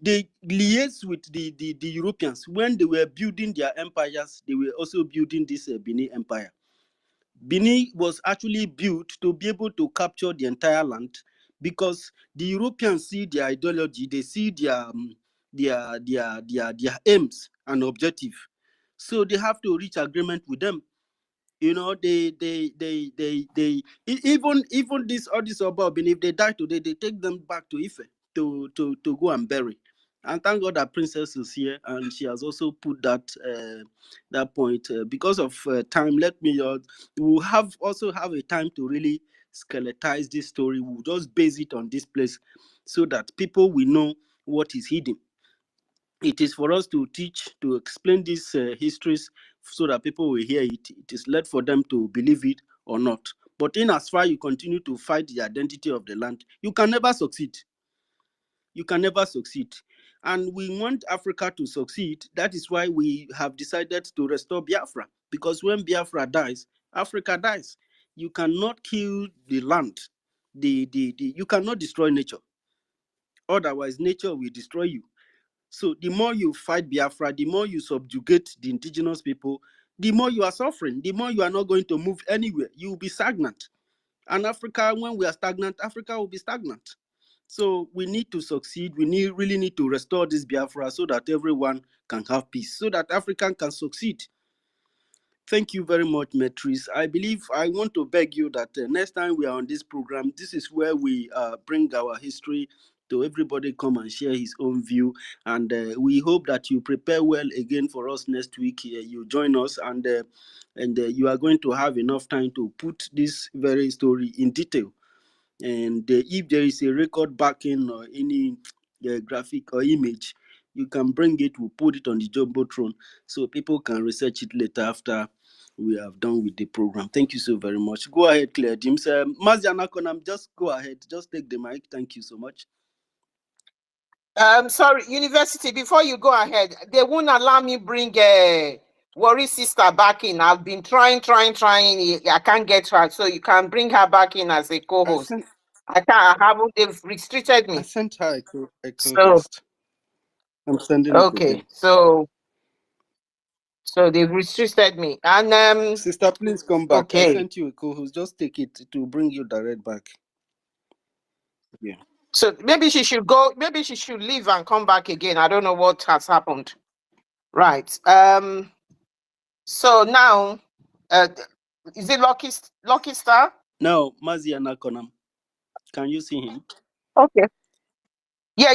They liaised with the Europeans. When they were building their empires, they were also building this Benin Empire. Benin was actually built to be able to capture the entire land because the Europeans see their ideology, they see their aims and objective. So they have to reach agreement with them. You know, even this all this about Benin, if they die today, they take them back to Ife to go and bury. And thank God that Princess is here, and she has also put that point. Because of time, let me. We'll also have a time to really skeletize this story. We'll just base it on this place, so that people will know what is hidden. It is for us to teach, to explain these histories, so that people will hear it. It is left for them to believe it or not. But in as far you continue to fight the identity of the land, you can never succeed. You can never succeed. And we want Africa to succeed. That is why we have decided to restore Biafra. Because when Biafra dies, Africa dies. You cannot kill the land. You cannot destroy nature. Otherwise, nature will destroy you. So the more you fight Biafra, the more you subjugate the indigenous people, the more you are suffering, the more you are not going to move anywhere. You will be stagnant. And Africa, when we are stagnant, Africa will be stagnant. So we need to succeed. We really need to restore this Biafra so that everyone can have peace, so that Africa can succeed. Thank you very much, Matrice. I want to beg you that next time we are on this program, this is where we bring our history to everybody, come and share his own view. And we hope that you prepare well again for us next week. You join us, and you are going to have enough time to put this very story in detail. And if there is a record backing or any graphic or image, you can bring it. We'll put it on the jumbotron so people can research it later after we have done with the program. Thank you so very much. Go ahead, Claire James. Maziana Konam, just go ahead. Just take the mic. Thank you so much. Sorry, University, before you go ahead, they won't allow me bring Worry sister back in. I've been trying. I can't get her. So you can bring her back in as a co-host. I haven't, they've restricted me. I sent her a co-host. So, I'm sending it again. So they've restricted me. And sister, please come back. Okay. I sent you a co-host. Just take it to bring you direct back. Yeah. So maybe she should go, maybe she should leave and come back again. I don't know what has happened. Right. So now is it Lucky Star? No, Maziana Konam. Can you see him? Okay. Yeah.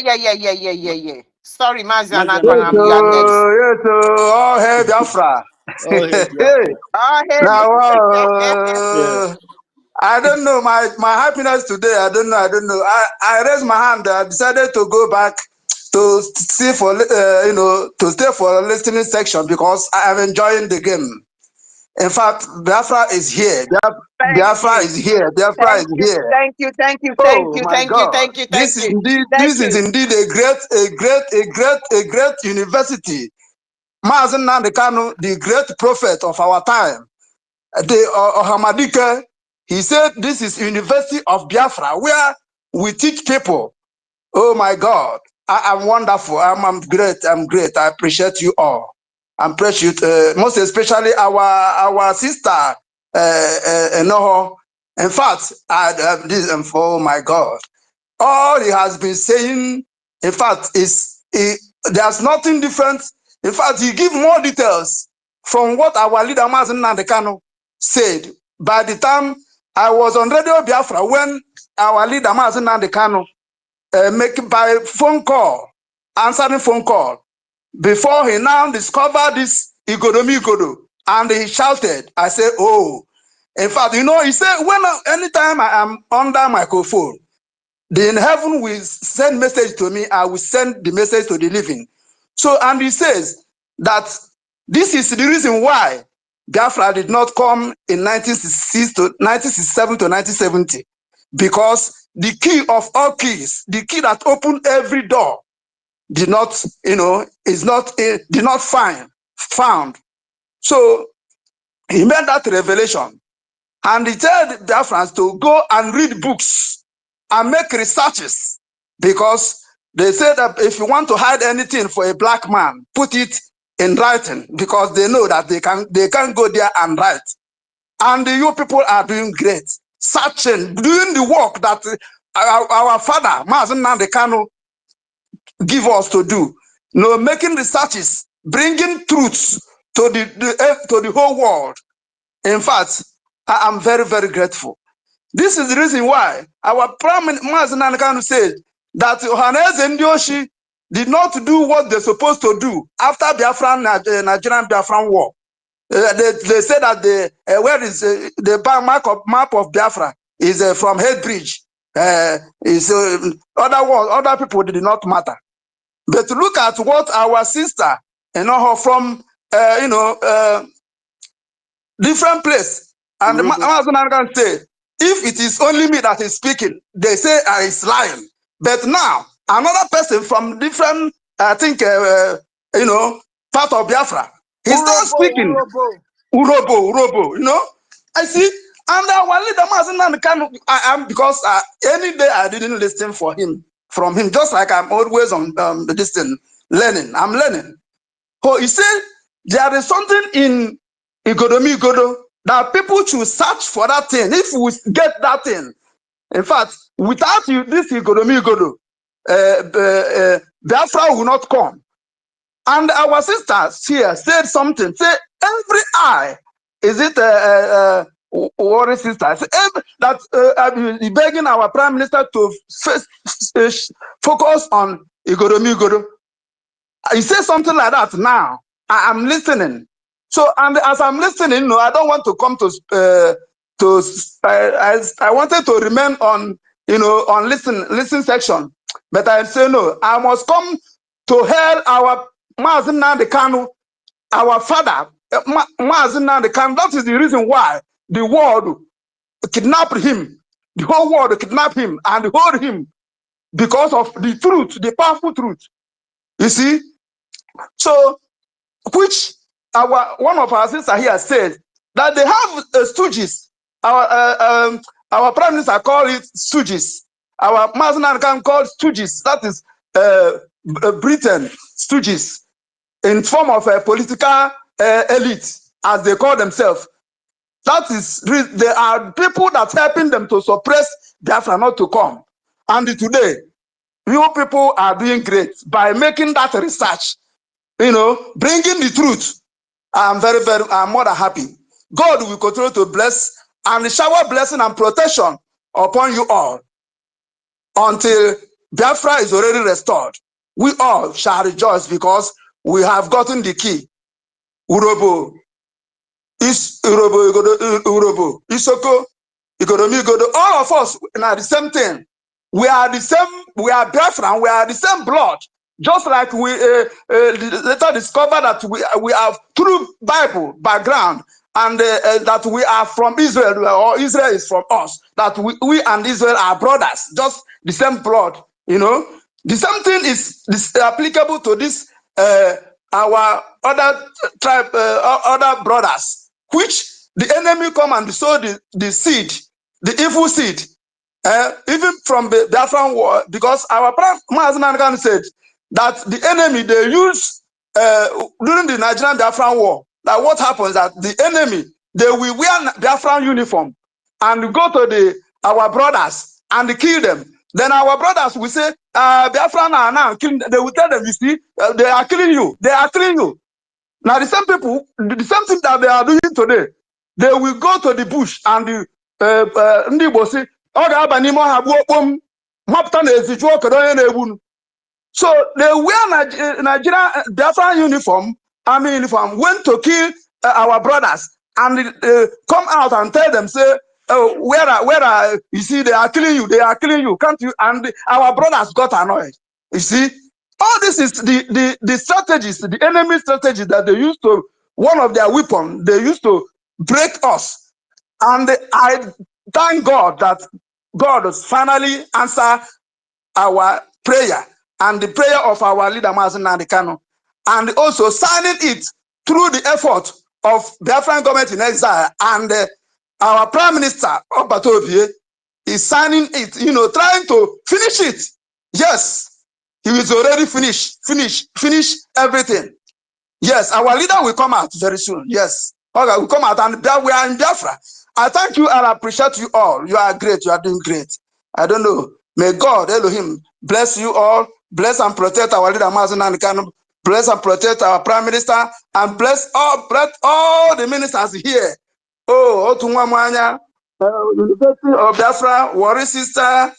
Sorry, Maziana Konam, you are next. Yes, oh, hey, Biafra. Oh, hey, Biafra. Oh, hey. Now, I don't know my happiness today. I don't know. I raised my hand. I decided to go back to see for to stay for a listening section because I am enjoying the game. In fact, Biafra is here. Biafra is here. Biafra is here. Thank you. Oh my God! This is indeed a great university. Mazen Nnamdi Kanu, the great prophet of our time, the Ohamadike, he said this is University of Biafra where we teach people. Oh my God, I am wonderful. I'm great. I'm great. I appreciate you all. I appreciate most especially our sister Noho. In fact, oh my God, all he has been saying, in fact, there's nothing different. In fact, he give more details from what our leader Mazen Nnamdi Kanu said. By the time I was on Radio Biafra, when our leader Mazen Nnamdi Kanu making by phone call, answering phone call, before he now discovered this Igodo, and he shouted, I said, oh, in fact, he said, anytime I am under microphone, in heaven will send message to me, I will send the message to the living. So, and he says that this is the reason why Biafra did not come in 1967 to 1970, because the key of all keys, the key that opened every door, did not found. So he made that revelation, and he told Biafrans to go and read books and make researches, because they say that if you want to hide anything for a black man, put it in writing, because they know that they can go there and write. And you people are doing great, searching, doing the work that our father Mazen Nnamdi Kanu give us to do. Making researches, bringing truths to the whole world. In fact, I am very, very grateful. This is the reason why our Prime Minister Mazen Nnamdi Kanu said that Ohaneze Ndioshi, did not do what they're supposed to do after Nigerian Biafran war. They say that where is the map of Biafra is from Headbridge. Other people did not matter. But look at what our sister, from different place, and the Amazon can say, if it is only me that is speaking, they say I is lying. But now another person from different, I think, part of Biafra, he's not speaking. Urobo, I see. And our leader, I am, because any day I didn't listen from him, just like I'm always on this thing, learning. I'm learning. So he said there is something in Igodo that people should search for that thing. If we get that thing, in fact, without this Igodo, Biafra will not come. And our sisters here said something. Say every eye, is it worry sisters? That begging our prime minister to focus on Igodo. He says something like that now. I am listening. So, and as I'm listening, I don't want to come I wanted to remain on, on listen section. But I say no, I must come to hail our Mazen Nnamdi Kanu, our father, Mazen Nnamdi Kanu. That is the reason why the world kidnapped him. The whole world kidnapped him and hold him because of the truth, the powerful truth. You see? So, which one of our sisters here said that they have stooges. Our prime minister called it stooges. Our Mazen Nnamdi Kanu called stooges. That is Britain stooges, in form of a political elite, as they call themselves. That is, there are people that helping them to suppress Biafra not to come. And today, you people are doing great by making that research, bringing the truth. I'm more than happy. God will continue to bless and shower blessing and protection upon you all until Biafra is already restored. We all shall rejoice because we have gotten the key. Urobo, Isoko, all of us are the same thing. We are the same, we are Biafran, we are the same blood. Just like we later discovered that we have true Bible background, and that we are from Israel, or Israel is from us, that we and Israel are brothers, just the same blood, The same thing is applicable to this, our other tribe, other brothers, which the enemy come and sow the seed, the evil seed, even from the Biafran war, because our Mazen Nnamdi Kanu said that the enemy, they use, during the Nigerian Biafran war, that what happens that the enemy, they will wear Biafran uniform and go to our brothers and kill them. Then our brothers will say, Biafran are now killing them. They will tell them, you see, they are killing you. They are killing you. Now the same people, the same thing that they are doing today, they will go to the bush and Ndibo say, so they wear Nigerian Biafran uniform, army uniform, went to kill our brothers, and come out and tell them, say, oh, where are, you see, they are killing you, can't you? And our brothers got annoyed. You see, all this is the strategies, the enemy strategies that they used to, one of their weapons, they used to break us. And I thank God that God has finally answered our prayer and the prayer of our leader Mazen Nnamdi Kanu, and also signing it through the effort of Biafran government in exile, and our prime minister Obatobie is signing it, trying to finish it. Yes, he is already finish everything. Yes, our leader will come out very soon. Yes, okay, will come out, and we are in Biafra. I thank you and I appreciate you all. You are great. You are doing great. I don't know. May God, Elohim, bless you all. Bless and protect our leader Mazen Nnamdi Kanu. Bless and protect our prime minister, and bless all the ministers here. Oh, Otunwamanya, University of Biafra, Warri Sister,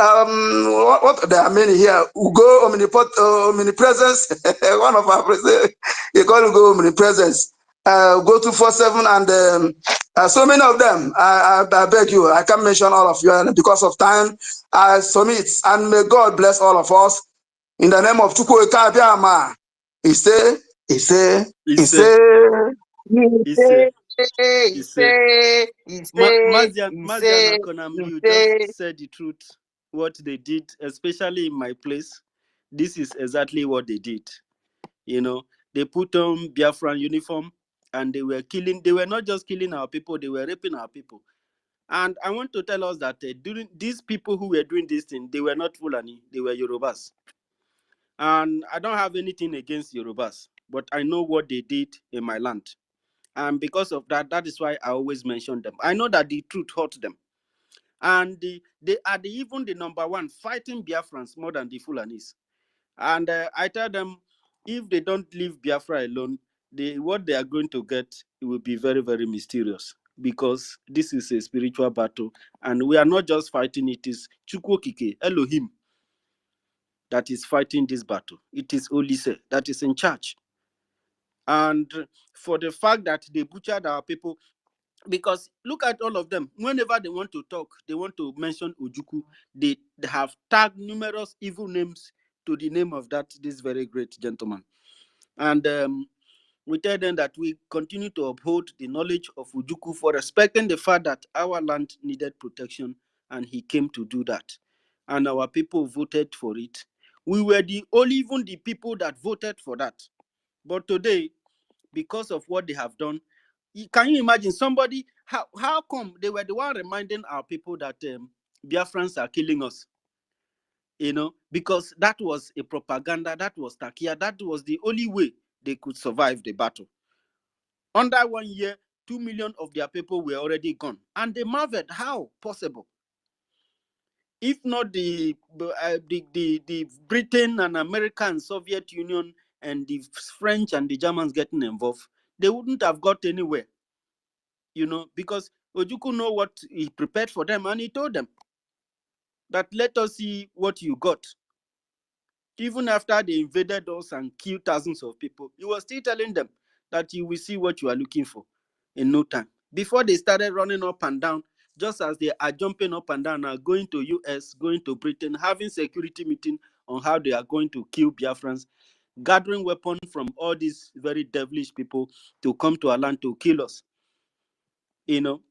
what there are many here. Ugo omnipresence. One of our presidents, he called Ugo omnipresence. Go 247 and so many of them. I beg you, I can't mention all of you, and because of time, I submit. And may God bless all of us in the name of Chukwu Ekabiama. He say, he say, he say, He say, He he say, say, he Mazian say, Akonam, he you just say. said the truth. What they did, especially in my place, this is exactly what they did. You know, they put on Biafran uniform and they were killing. They were not just killing our people; they were raping our people. And I want to tell us that during these people who were doing this thing, they were not Fulani; they were Yorubas. And I don't have anything against Yorubas, but I know what they did in my land. And because of that, that is why I always mention them. I know that the truth hurt them. And they are even the number one fighting Biafrans more than the Fulanis. And I tell them, if they don't leave Biafra alone, what they are going to get, it will be very, very mysterious. Because this is a spiritual battle. And we are not just fighting, it is Chukwokike, Elohim, that is fighting this battle. It is Olise that is in charge. And for the fact that they butchered our people, because look at all of them. Whenever they want to talk, they want to mention Ojukwu, they have tagged numerous evil names to the name of this very great gentleman. And we tell them that we continue to uphold the knowledge of Ojukwu for respecting the fact that our land needed protection, and he came to do that. And our people voted for it. We were even the people that voted for that. But today, because of what they have done, can you imagine somebody, how come they were the one reminding our people that Biafrans are killing us? You know, because that was a propaganda, that was Takia, that was the only way they could survive the battle. Under 1 year, 2 million of their people were already gone. And they marveled, how possible? If not the Britain and America and Soviet Union and the French and the Germans getting involved, they wouldn't have got anywhere. You know, because Ojukwu know what he prepared for them, and he told them that let us see what you got. Even after they invaded us and killed thousands of people, he was still telling them that you will see what you are looking for in no time. Before they started running up and down, just as they are jumping up and down now, going to US, going to Britain, having security meeting on how they are going to kill Biafrans, gathering weapons from all these very devilish people to come to our land to kill us. You know,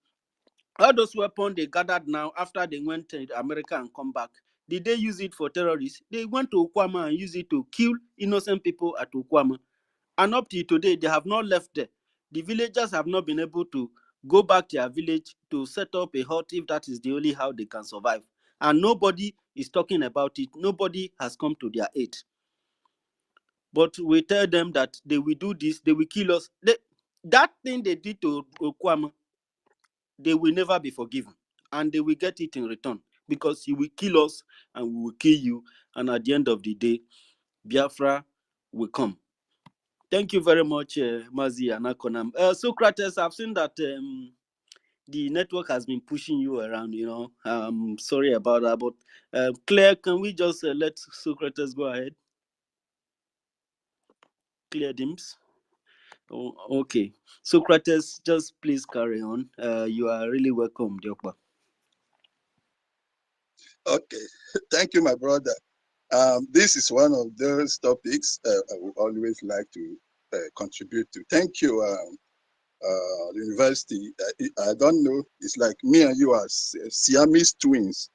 all those weapons they gathered now after they went to America and come back, did they use it for terrorists? They went to Okwama and used it to kill innocent people at Okwama. And up to today, they have not left there. The villagers have not been able to go back to their village to set up a hut if that is the only how they can survive. And nobody is talking about it. Nobody has come to their aid. But we tell them that they will do this, they will kill us. That thing they did to Okwama, they will never be forgiven, and they will get it in return, because you will kill us and we will kill you, and at the end of the day, Biafra will come. Thank you very much, Mazi and Akonam. Socrates, I've seen that the network has been pushing you around, you know. I'm sorry about that, but Claire, can we just let Socrates go ahead? Claire Dims. Oh, okay. Socrates, just please carry on. You are really welcome, Diokba. Okay, thank you, my brother. This is one of those topics I would always like to contribute to. Thank you, the university. I don't know, it's like me and you are Siamese twins.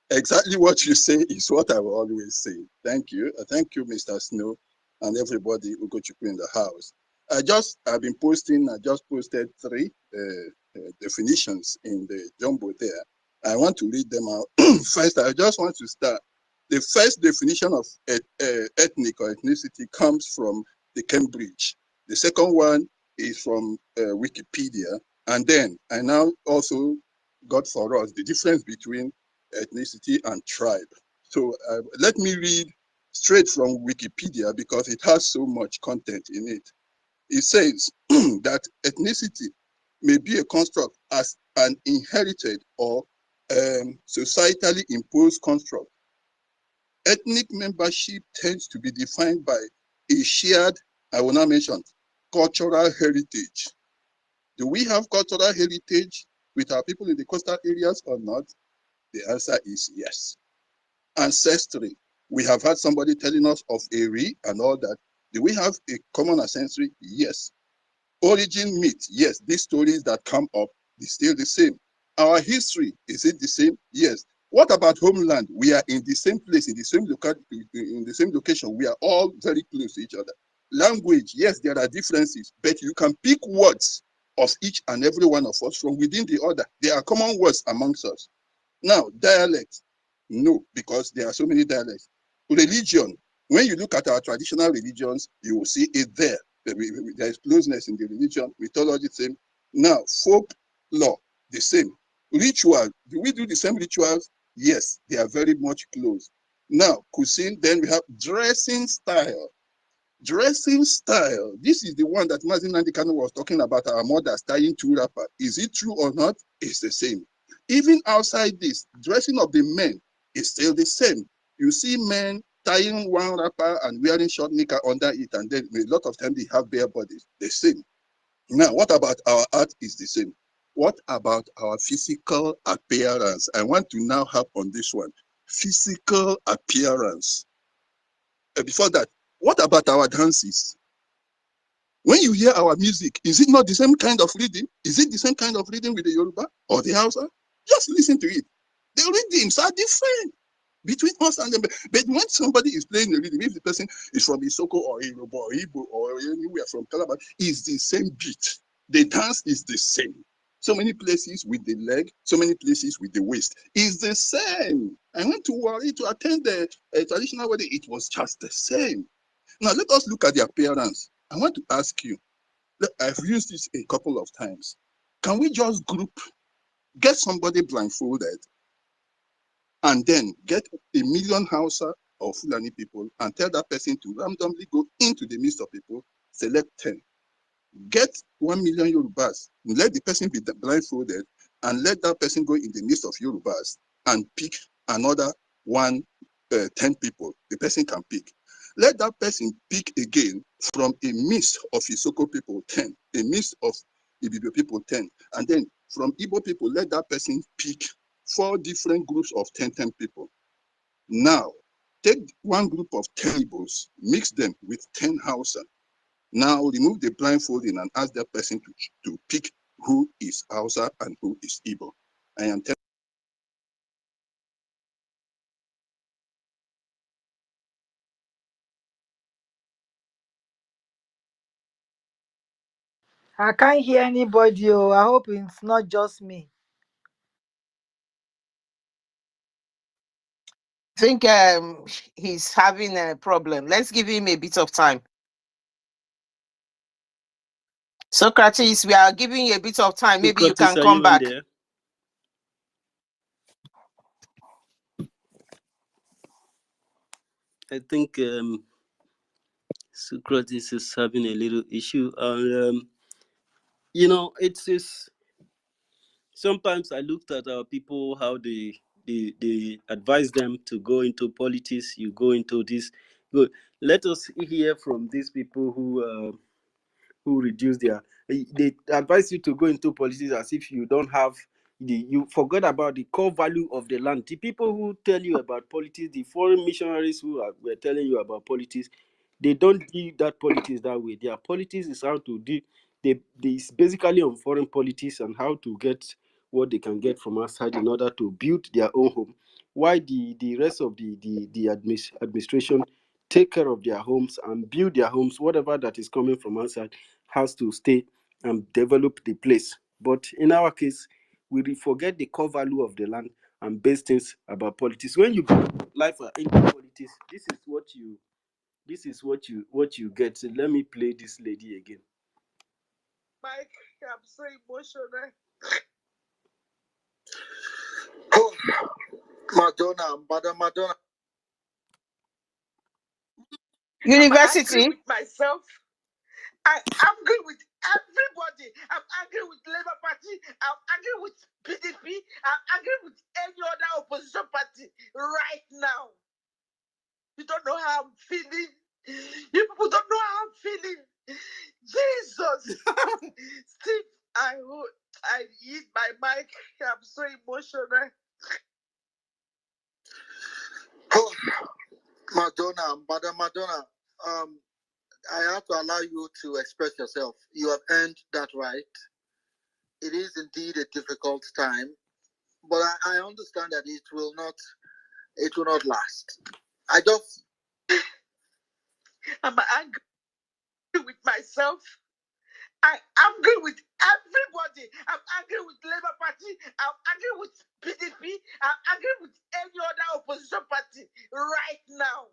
Exactly what you say is what I will always say. Thank you. Thank you, Mr. Snow, and everybody who got you in the house. I just posted 3 definitions in the jumbo there. I want to read them out. First, I just want to start. The first definition of ethnic or ethnicity comes from the Cambridge. The second one is from Wikipedia. And then I now also got for us the difference between ethnicity and tribe. So let me read straight from Wikipedia because it has so much content in it. It says that ethnicity may be a construct as an inherited or societally imposed construct. Ethnic membership tends to be defined by a shared, I will not mention, cultural heritage. Do we have cultural heritage with our people in the coastal areas or not? The answer is yes. Ancestry. We have had somebody telling us of Eri and all that. Do we have a common ancestry? Yes. Origin myth. Yes. These stories that come up, they're still the same. Our history, is it the same? Yes. What about homeland? We are in the same place, in the same location. We are all very close to each other. Language, yes, there are differences, but you can pick words of each and every one of us from within the other. There are common words amongst us. Now, dialect, no, because there are so many dialects. Religion, when you look at our traditional religions, you will see it there. There is closeness in the religion, mythology, same. Now, folk law, the same. Ritual, do we do the same rituals? Yes, they are very much close. Now, cuisine, then we have dressing style. Dressing style, this is the one that Mazin Nandikano was talking about, our mothers tying two wrappers. Is it true or not? It's the same. Even outside this, dressing of the men is still the same. You see men tying one wrapper and wearing short knicker under it, and then a lot of times they have bare bodies. The same. Now, what about our art is the same? What about our physical appearance? I want to now have on this one, physical appearance. Before that, what about our dances? When you hear our music, is it not the same kind of reading? Is it the same kind of reading with the Yoruba or the Hausa? Just listen to it. The readings are different between us and them. But when somebody is playing the rhythm, if the person is from Isoko or Urobo or Igbo or anywhere from Calabar, it's the same beat. The dance is the same. So many places with the leg, so many places with the waist. It's the same. I went to Wari to attend the traditional wedding. It was just the same. Now let us look at the appearance. I want to ask you, I've used this a couple of times. Can we just get somebody blindfolded and then get 1 million Hausa or Fulani people and tell that person to randomly go into the midst of people, select 10. Get 1 million Yorubas, let the person be blindfolded and let that person go in the midst of Yorubas and pick another 10 people. The person can pick. Let that person pick again from a midst of Isoko people 10, a midst of Ibibio people 10, and then from Igbo people, let that person pick 4 different groups of 10 people. Now, take one group of 10 Igbos, mix them with 10 Hausa. Now, remove the blindfolding and ask that person to pick who is Hausa and who is Igbo. I am telling I can't hear anybody. Oh, I hope it's not just me. I think he's having a problem. Let's give him a bit of time. Socrates, we are giving you a bit of time. Maybe you Socrates, can are come you on back. there? I think Socrates is having a little issue. You know, it's sometimes I looked at our people, how they advise them to go into politics. You go into this. Go. Let us hear from these people who reduce their. They advise you to go into politics as if you don't have you forgot about the core value of the land. The people who tell you about politics, the foreign missionaries were telling you about politics, they don't do that politics that way. Their politics is how to do. It's basically on foreign politics and how to get what they can get from outside in order to build their own home. Why the rest of the administration take care of their homes and build their homes, whatever that is coming from outside has to stay and develop the place. But in our case, we forget the core value of the land and base things about politics. When you go life into politics, this is what you get. So let me play this lady again. Mike, I'm so emotional. Oh, Madonna. University. I'm angry with myself. I'm angry with everybody. I'm angry with Labour Party. I'm angry with PDP. I'm angry with any other opposition party right now. You don't know how I'm feeling. You people don't know how I'm feeling. Jesus. Steve, I eat my mic. I'm so emotional. Oh, Madam Madonna, I have to allow you to express yourself. You have earned that right. It is indeed a difficult time, but I understand that it will not last. I'm angry with myself. I'm angry with everybody. I'm angry with Labour Party. I'm angry with PDP. I'm angry with any other opposition party right now.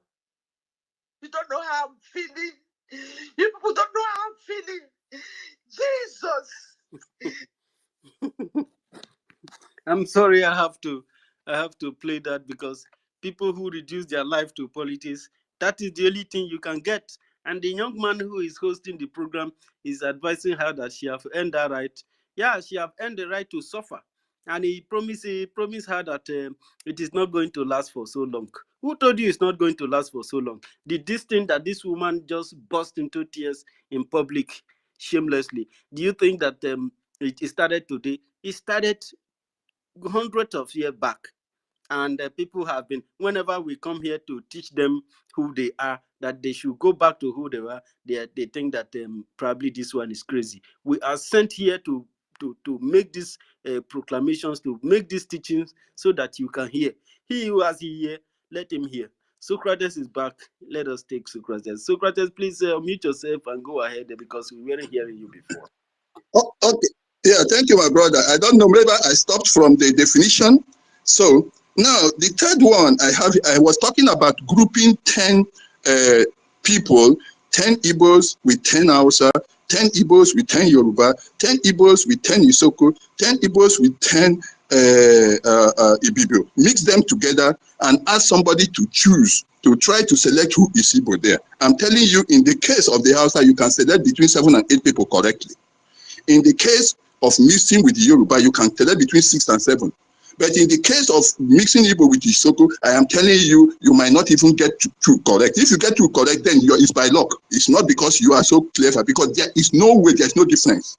You don't know how I'm feeling. You people don't know how I'm feeling. Jesus. I'm sorry I have to play that because people who reduce their life to politics, that is the only thing you can get. And the young man who is hosting the program is advising her that she have earned that right. Yeah, she have earned the right to suffer. And he promised her that it is not going to last for so long. Who told you it's not going to last for so long? Did this thing that this woman just burst into tears in public shamelessly, do you think that it started today? It started hundreds of years back. And people have been, whenever we come here to teach them who they are, that they should go back to who they were, they think that probably this one is crazy. We are sent here to make these proclamations, to make these teachings so that you can hear. He who has ear, let him hear. Socrates is back. Let us take Socrates. Socrates, please mute yourself and go ahead because we weren't hearing you before. Oh, okay. Yeah, thank you, my brother. I don't know, maybe I stopped from the definition. So now the third one I was talking about grouping 10 people, 10 Igbos with 10 Hausa, 10 Igbos with 10 Yoruba, 10 Igbos with 10 Isoko, 10 Igbos with 10 Ibibio. Mix them together and ask somebody to choose, to try to select who is Igbo there. I'm telling you, in the case of the Hausa, you can select between 7 and 8 people correctly. In the case of mixing with the Yoruba, you can select between 6 and 7. But in the case of mixing Igbo with Isoko, I am telling you, you might not even get two correct. If you get two correct, then it's by luck. It's not because you are so clever, because there is no way, there's no difference.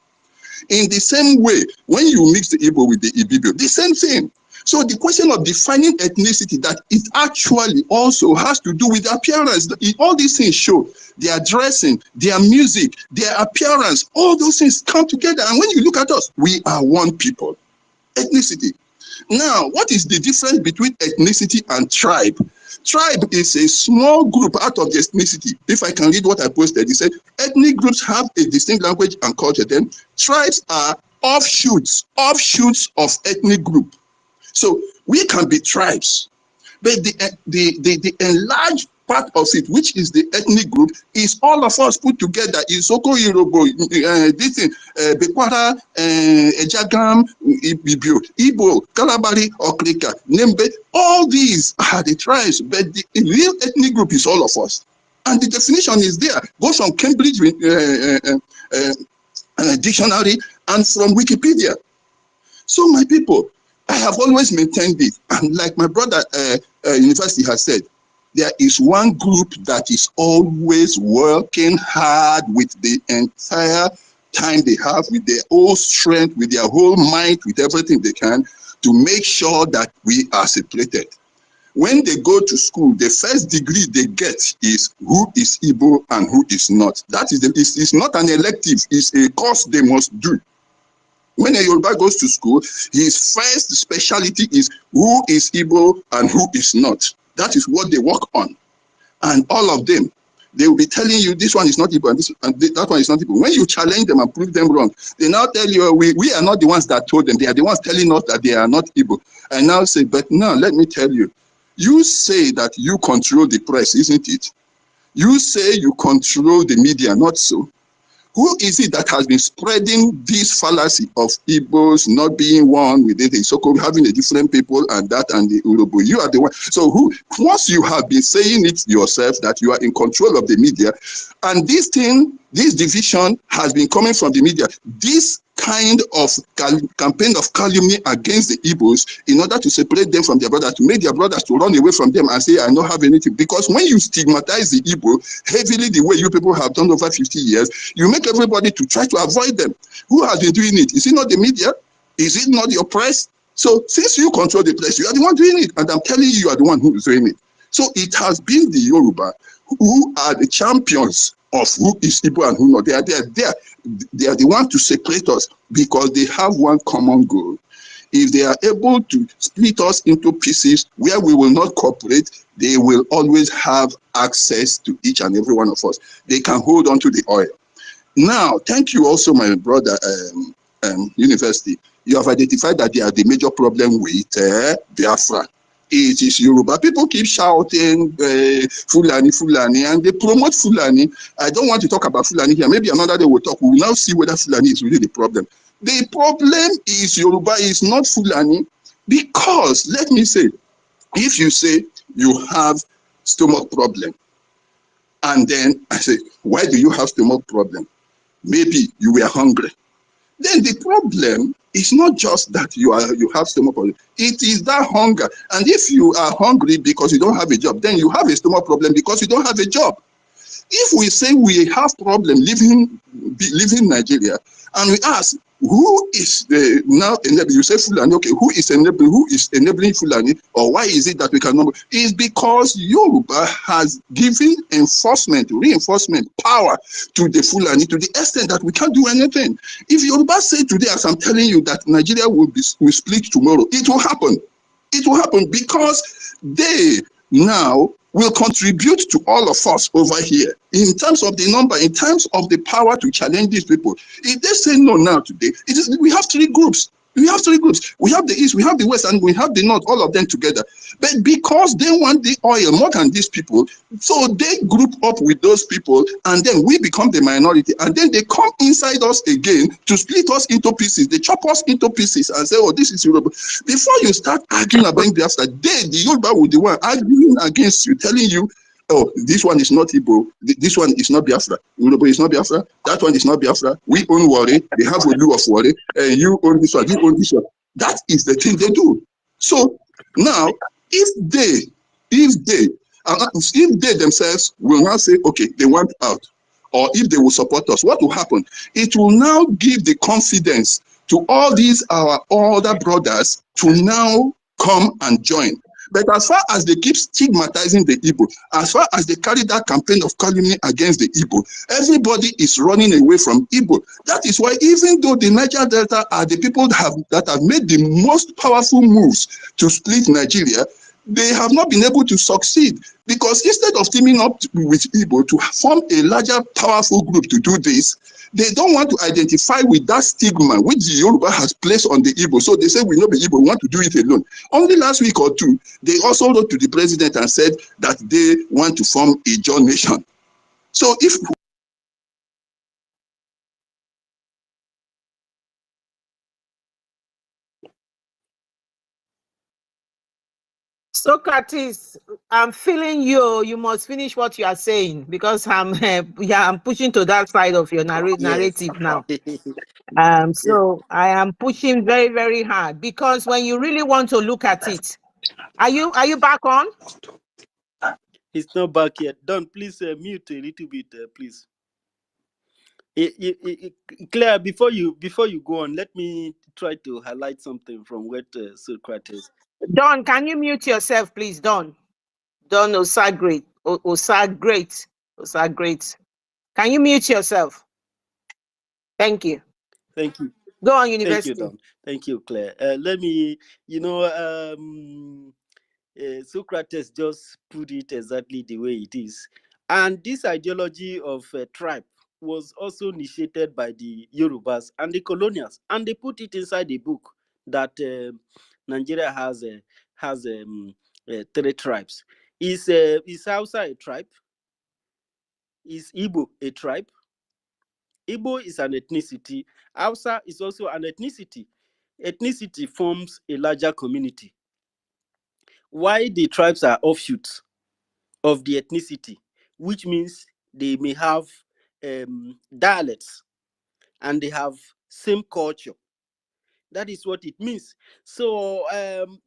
In the same way, when you mix the Igbo with the Ibibio, the same thing. So the question of defining ethnicity, that it actually also has to do with appearance. All these things show their dressing, their music, their appearance, all those things come together. And when you look at us, we are one people. Ethnicity. Now, what is the difference between ethnicity and tribe? Tribe is a small group out of the ethnicity. If I can read what I posted, it said, ethnic groups have a distinct language and culture. Then tribes are offshoots of ethnic group. So we can be tribes, but the enlarged part of it, which is the ethnic group, is all of us put together. Isoko, Urobo, Bekwara, Ejagam, Ibibio, Igbo, Kalabari, Okrika, Nembe. All these are the tribes, but the real ethnic group is all of us. And the definition is there. Goes from Cambridge Dictionary and from Wikipedia. So my people, I have always maintained it, and like my brother University has said, there is one group that is always working hard with the entire time they have, with their whole strength, with their whole might, with everything they can, to make sure that we are separated. When they go to school, the first degree they get is who is Igbo and who is not. That is, it's not an elective, it's a course they must do. When a Yoruba goes to school, his first specialty is who is Igbo and who is not. That is what they work on. And all of them, they will be telling you this one is not Igbo and that one is not Igbo. When you challenge them and prove them wrong, they now tell you, we are not the ones that told them. They are the ones telling us that they are not Igbo. And now say, but now let me tell you, you say that you control the press, isn't it? You say you control the media, not so. Who is it that has been spreading this fallacy of Igbos not being one within the Isoko, having a different people and that and the Urobo? You are the one. So once you have been saying it yourself that you are in control of the media, and this division has been coming from the media, this kind of campaign of calumny against the Igbos in order to separate them from their brothers, to make their brothers to run away from them and say, I don't have anything. Because when you stigmatize the Igbo heavily the way you people have done over 50 years, you make everybody to try to avoid them. Who has been doing it? Is it not the media? Is it not your press? So since you control the press, you are the one doing it. And I'm telling you, you are the one who is doing it. So it has been the Yoruba who are the champions of who is Igbo and who not. They are the ones to separate us because they have one common goal. If they are able to split us into pieces where we will not cooperate, they will always have access to each and every one of us. They can hold on to the oil. Now, thank you also, my brother, University. You have identified that they are the major problem with Biafra. It is Yoruba. People keep shouting Fulani, Fulani, and they promote Fulani. I don't want to talk about Fulani here. Maybe another day we'll talk. We will now see whether Fulani is really the problem. The problem is Yoruba is not Fulani because, let me say, if you say you have stomach problem, and then I say, why do you have stomach problem? Maybe you were hungry. Then the problem is not just that you have stomach problem. It is that hunger. And if you are hungry because you don't have a job, then you have a stomach problem because you don't have a job. If we say we have problem living Nigeria, and we ask who is the now enabling, you say Fulani, okay, who is enabling Fulani, or why is it that we cannot? Is because Yoruba has given reinforcement power to the Fulani to the extent that we can't do anything. If Yoruba say today, as I'm telling you, that Nigeria will split tomorrow, it will happen. It will happen because they now will contribute to all of us over here in terms of the number, in terms of the power to challenge these people. If they say no now today, we have three groups. We have three groups. We have the East, we have the West, and we have the North, all of them together. But because they want the oil more than these people, so they group up with those people, and then we become the minority. And then they come inside us again to split us into pieces. They chop us into pieces and say, oh, this is Urobo. Before you start arguing about Biafra, the Yoruba will be the one arguing against you, telling you, oh, this one is not Igbo, this one is not Biafra, Urobo is not Biafra, that one is not Biafra, we own Wari, they have a of Wari, and you own this one, you own this one. That is the thing they do. So now, if they themselves will now say, okay, they want out, or if they will support us, what will happen? It will now give the confidence to all these our other brothers to now come and join. But as far as they keep stigmatizing the Igbo, as far as they carry that campaign of calumny against the Igbo, everybody is running away from Igbo. That is why, even though the Niger Delta are the people that have made the most powerful moves to split Nigeria, they have not been able to succeed, because instead of teaming up with Igbo to form a larger powerful group to do this, they don't want to identify with that stigma which the Yoruba has placed on the Igbo. So they say, we know the Igbo, we want to do it alone. Only last week or two, they also wrote to the president and said that they want to form a joint nation. So if Socrates, I'm feeling you. You must finish what you are saying, because I'm I'm pushing to that side of your narrative now. So I am pushing very, very hard, because when you really want to look at it, are you back on? He's not back yet. Don, please mute a little bit, please. Claire, before you go on, let me try to highlight something from what Socrates. Don, can you mute yourself, please? Don Osagreat. Osagreat. Can you mute yourself? Thank you. Thank you. Go on, University. Thank you, Don. Thank you, Claire. Let me, Socrates just put it exactly the way it is. And this ideology of tribe was also initiated by the Yorubas and the colonials, and they put it inside the book that Nigeria has 3 tribes. Is Hausa a tribe? Is Igbo a tribe? Igbo is an ethnicity. Hausa is also an ethnicity. Ethnicity forms a larger community. Why the tribes are offshoots of the ethnicity, which means they may have dialects and they have same culture. That is what it means. So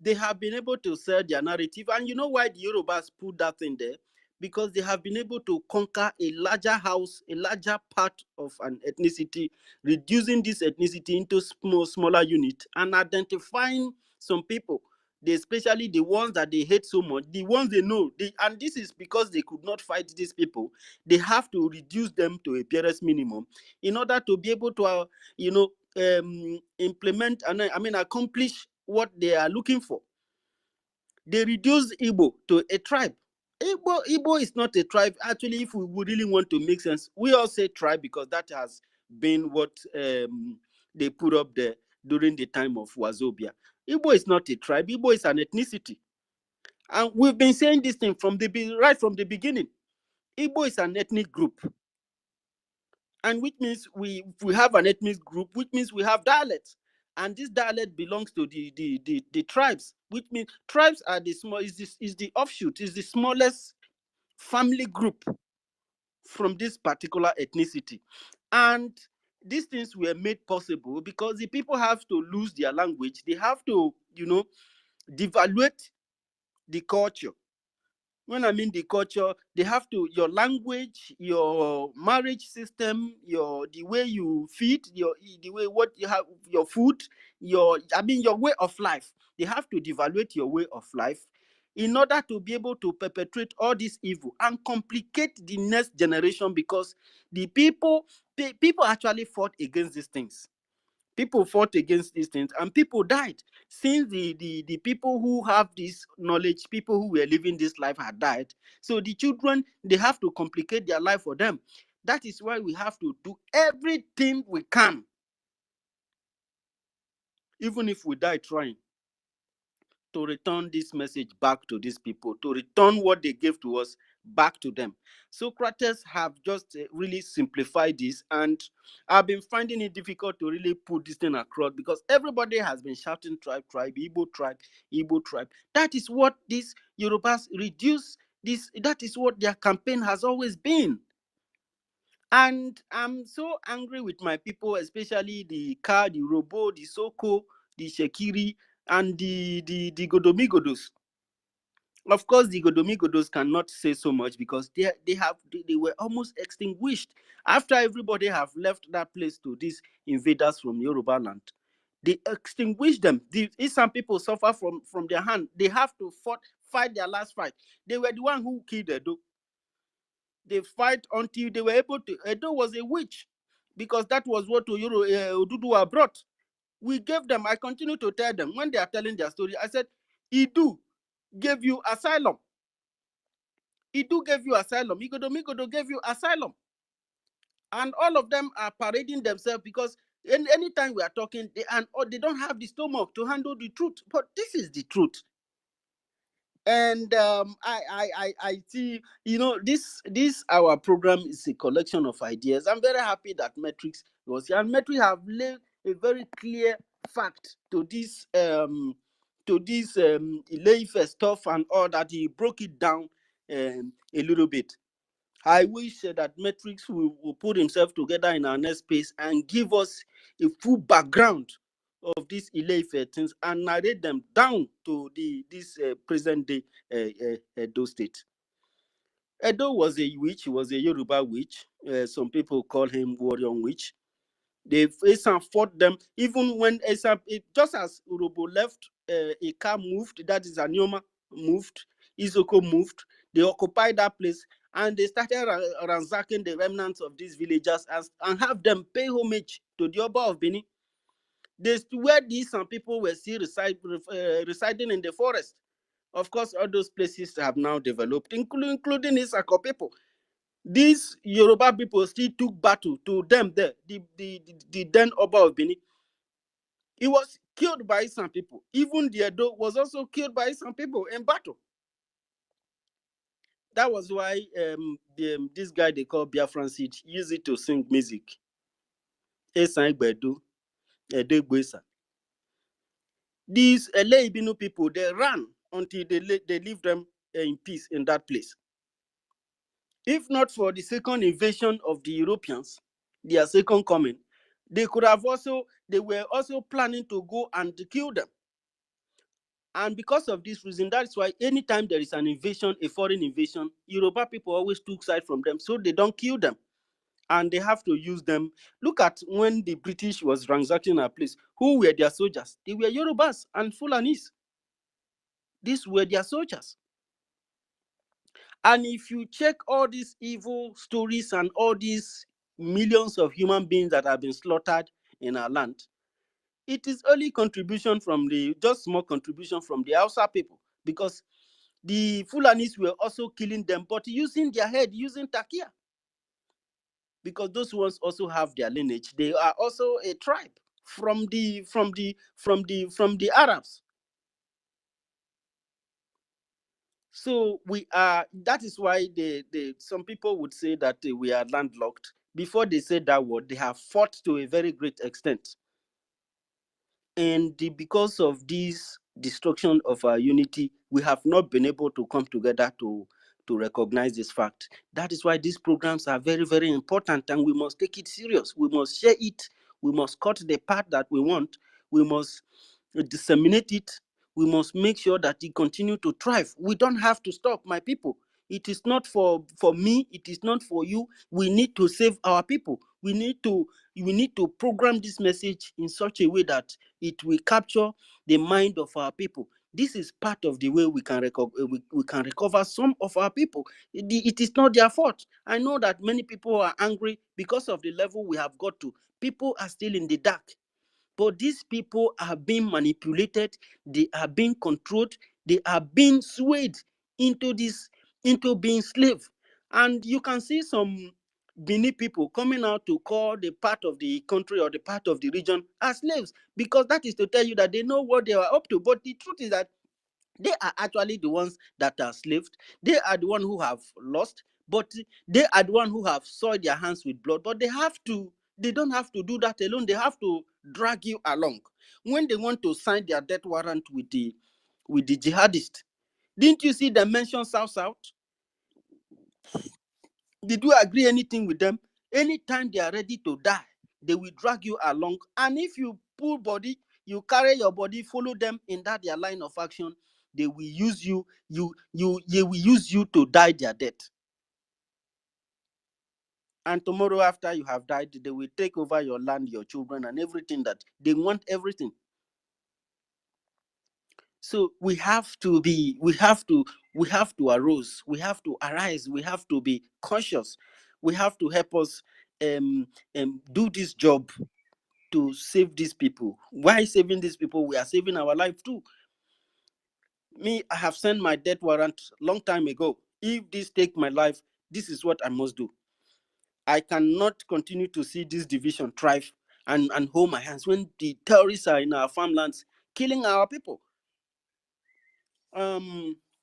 they have been able to sell their narrative. And you know why the Yorubas put that in there? Because they have been able to conquer a larger house, a larger part of an ethnicity, reducing this ethnicity into smaller units and identifying some people. They, especially the ones that they hate so much, the ones they know. And this is because they could not fight these people. They have to reduce them to a barest minimum in order to be able to, implement and accomplish what they are looking for. They reduce Igbo to a tribe. Igbo is not a tribe. Actually, if we would really want to make sense, we all say tribe because that has been what they put up there during the time of Wazobia. Igbo is not a tribe. Igbo is an ethnicity. And we've been saying this thing right from the beginning. Igbo is an ethnic group. And which means we have an ethnic group, which means we have dialects. And this dialect belongs to the tribes, which means tribes are the small, is the offshoot, is the smallest family group from this particular ethnicity. And these things were made possible because the people have to lose their language. They have to, devaluate the culture. When I mean the culture, they have to, your language, your marriage system, the way you feed, the way what you have, your food, your way of life. They have to devaluate your way of life in order to be able to perpetrate all this evil and complicate the next generation, because the people actually fought against these things. People fought against these things and people died. Since the people who have this knowledge, people who were living this life had died, so the children, they have to complicate their life for them. That is why we have to do everything we can, even if we die trying, to return this message back to these people, to return what they gave to us back to them. Socrates have just really simplified this, and I've been finding it difficult to really put this thing across because everybody has been shouting tribe, Igbo tribe, Igbo tribe. That is what these Yorubas reduce this. That is what their campaign has always been. And I'm so angry with my people, especially the Ka, the Urobo, the Isoko, the Shekiri, and the Godomigodos. Of course, the Godomigodos cannot say so much because they were almost extinguished after everybody have left that place to these invaders from Yoruba land. They extinguished them. If some people suffer from their hand, they have to fight their last fight. They were the one who killed Edo. They fight until they were able to. Edo was a witch because that was what Oduduwa brought. We gave them, I continue to tell them when they are telling their story, I said, Idu gave you asylum. Idu gave you asylum. Migodo gave you asylum. And all of them are parading themselves because anytime we are talking, they don't have the stomach to handle the truth. But this is the truth. And I see, this our program is a collection of ideas. I'm very happy that Metrics was here, and Metrics have laid a very clear fact to this Ileife stuff and all that. He broke it down a little bit. I wish that Metrics will put himself together in our next space and give us a full background of these Ileife things and narrate them down to this present day Edo state. Edo was a witch. He was a Yoruba witch. Some people call him warrior witch. They fought them even when just as Urobo left, Ika moved. That is Anioma moved. Isoko moved. They occupied that place and they started ransacking the remnants of these villagers and have them pay homage to the Oba of Benin. Where some people were still residing in the forest. Of course, all those places have now developed, including Isoko people. These Yoruba people still took battle to them there. The then Oba of Benin. He was killed by some people. Even the Edo was also killed by some people in battle. That was why this guy they call Biafran Seed used it to sing music. Esan Gbedu, Edegbesa. These Eleibinu people, they ran until they leave them in peace in that place. If not for the second invasion of the Europeans, their second coming, they were also planning to go and kill them. And because of this reason, that's why anytime there is an invasion, a foreign invasion, Yoruba people always took side from them so they don't kill them. And they have to use them. Look at when the British was ransacking our place. Who were their soldiers? They were Yorubas and Fulanis. These were their soldiers. And if you check all these evil stories and all these millions of human beings that have been slaughtered in our land, it is only contribution from just small contribution from the Hausa people, because the Fulanis were also killing them, but using their head, using takia. Because those ones also have their lineage. They are also a tribe from the Arabs. So that is why some people would say that we are landlocked. Before they said that word, they have fought to a very great extent. And because of this destruction of our unity, we have not been able to come together to recognize this fact. That is why these programs are very, very important, and we must take it serious. We must share it. We must cut the part that we want. We must disseminate it. We must make sure that it continue to thrive. We don't have to stop, my people. It is not for me. It is not for you. We need to save our people. We need to program this message in such a way that it will capture the mind of our people. This is part of the way we can recover some of our people. It is not their fault. I know that many people are angry because of the level we have got to. People are still in the dark. But these people are being manipulated, they are being controlled, they are being swayed into being slave. And you can see some Bini people coming out to call the part of the country or the part of the region as slaves, because that is to tell you that they know what they are up to. But the truth is that they are actually the ones that are slaved. They are the ones who have lost, but they are the ones who have soiled their hands with blood. But they don't have to do that alone. They have to drag you along. When they want to sign their death warrant with the jihadist, didn't you see them mention South? Did you agree anything with them? Anytime they are ready to die, they will drag you along. And if you pull body, you carry your body, follow them in that their line of action, they will use you. They will use you to die their death. And tomorrow, after you have died, they will take over your land, your children, and everything that they want. Everything. So we have to arise. We have to arise. We have to be conscious. We have to help us do this job to save these people. Why saving these people? We are saving our life too. Me, I have sent my death warrant long time ago. If this take my life, this is what I must do. I cannot continue to see this division thrive and hold my hands when the terrorists are in our farmlands killing our people.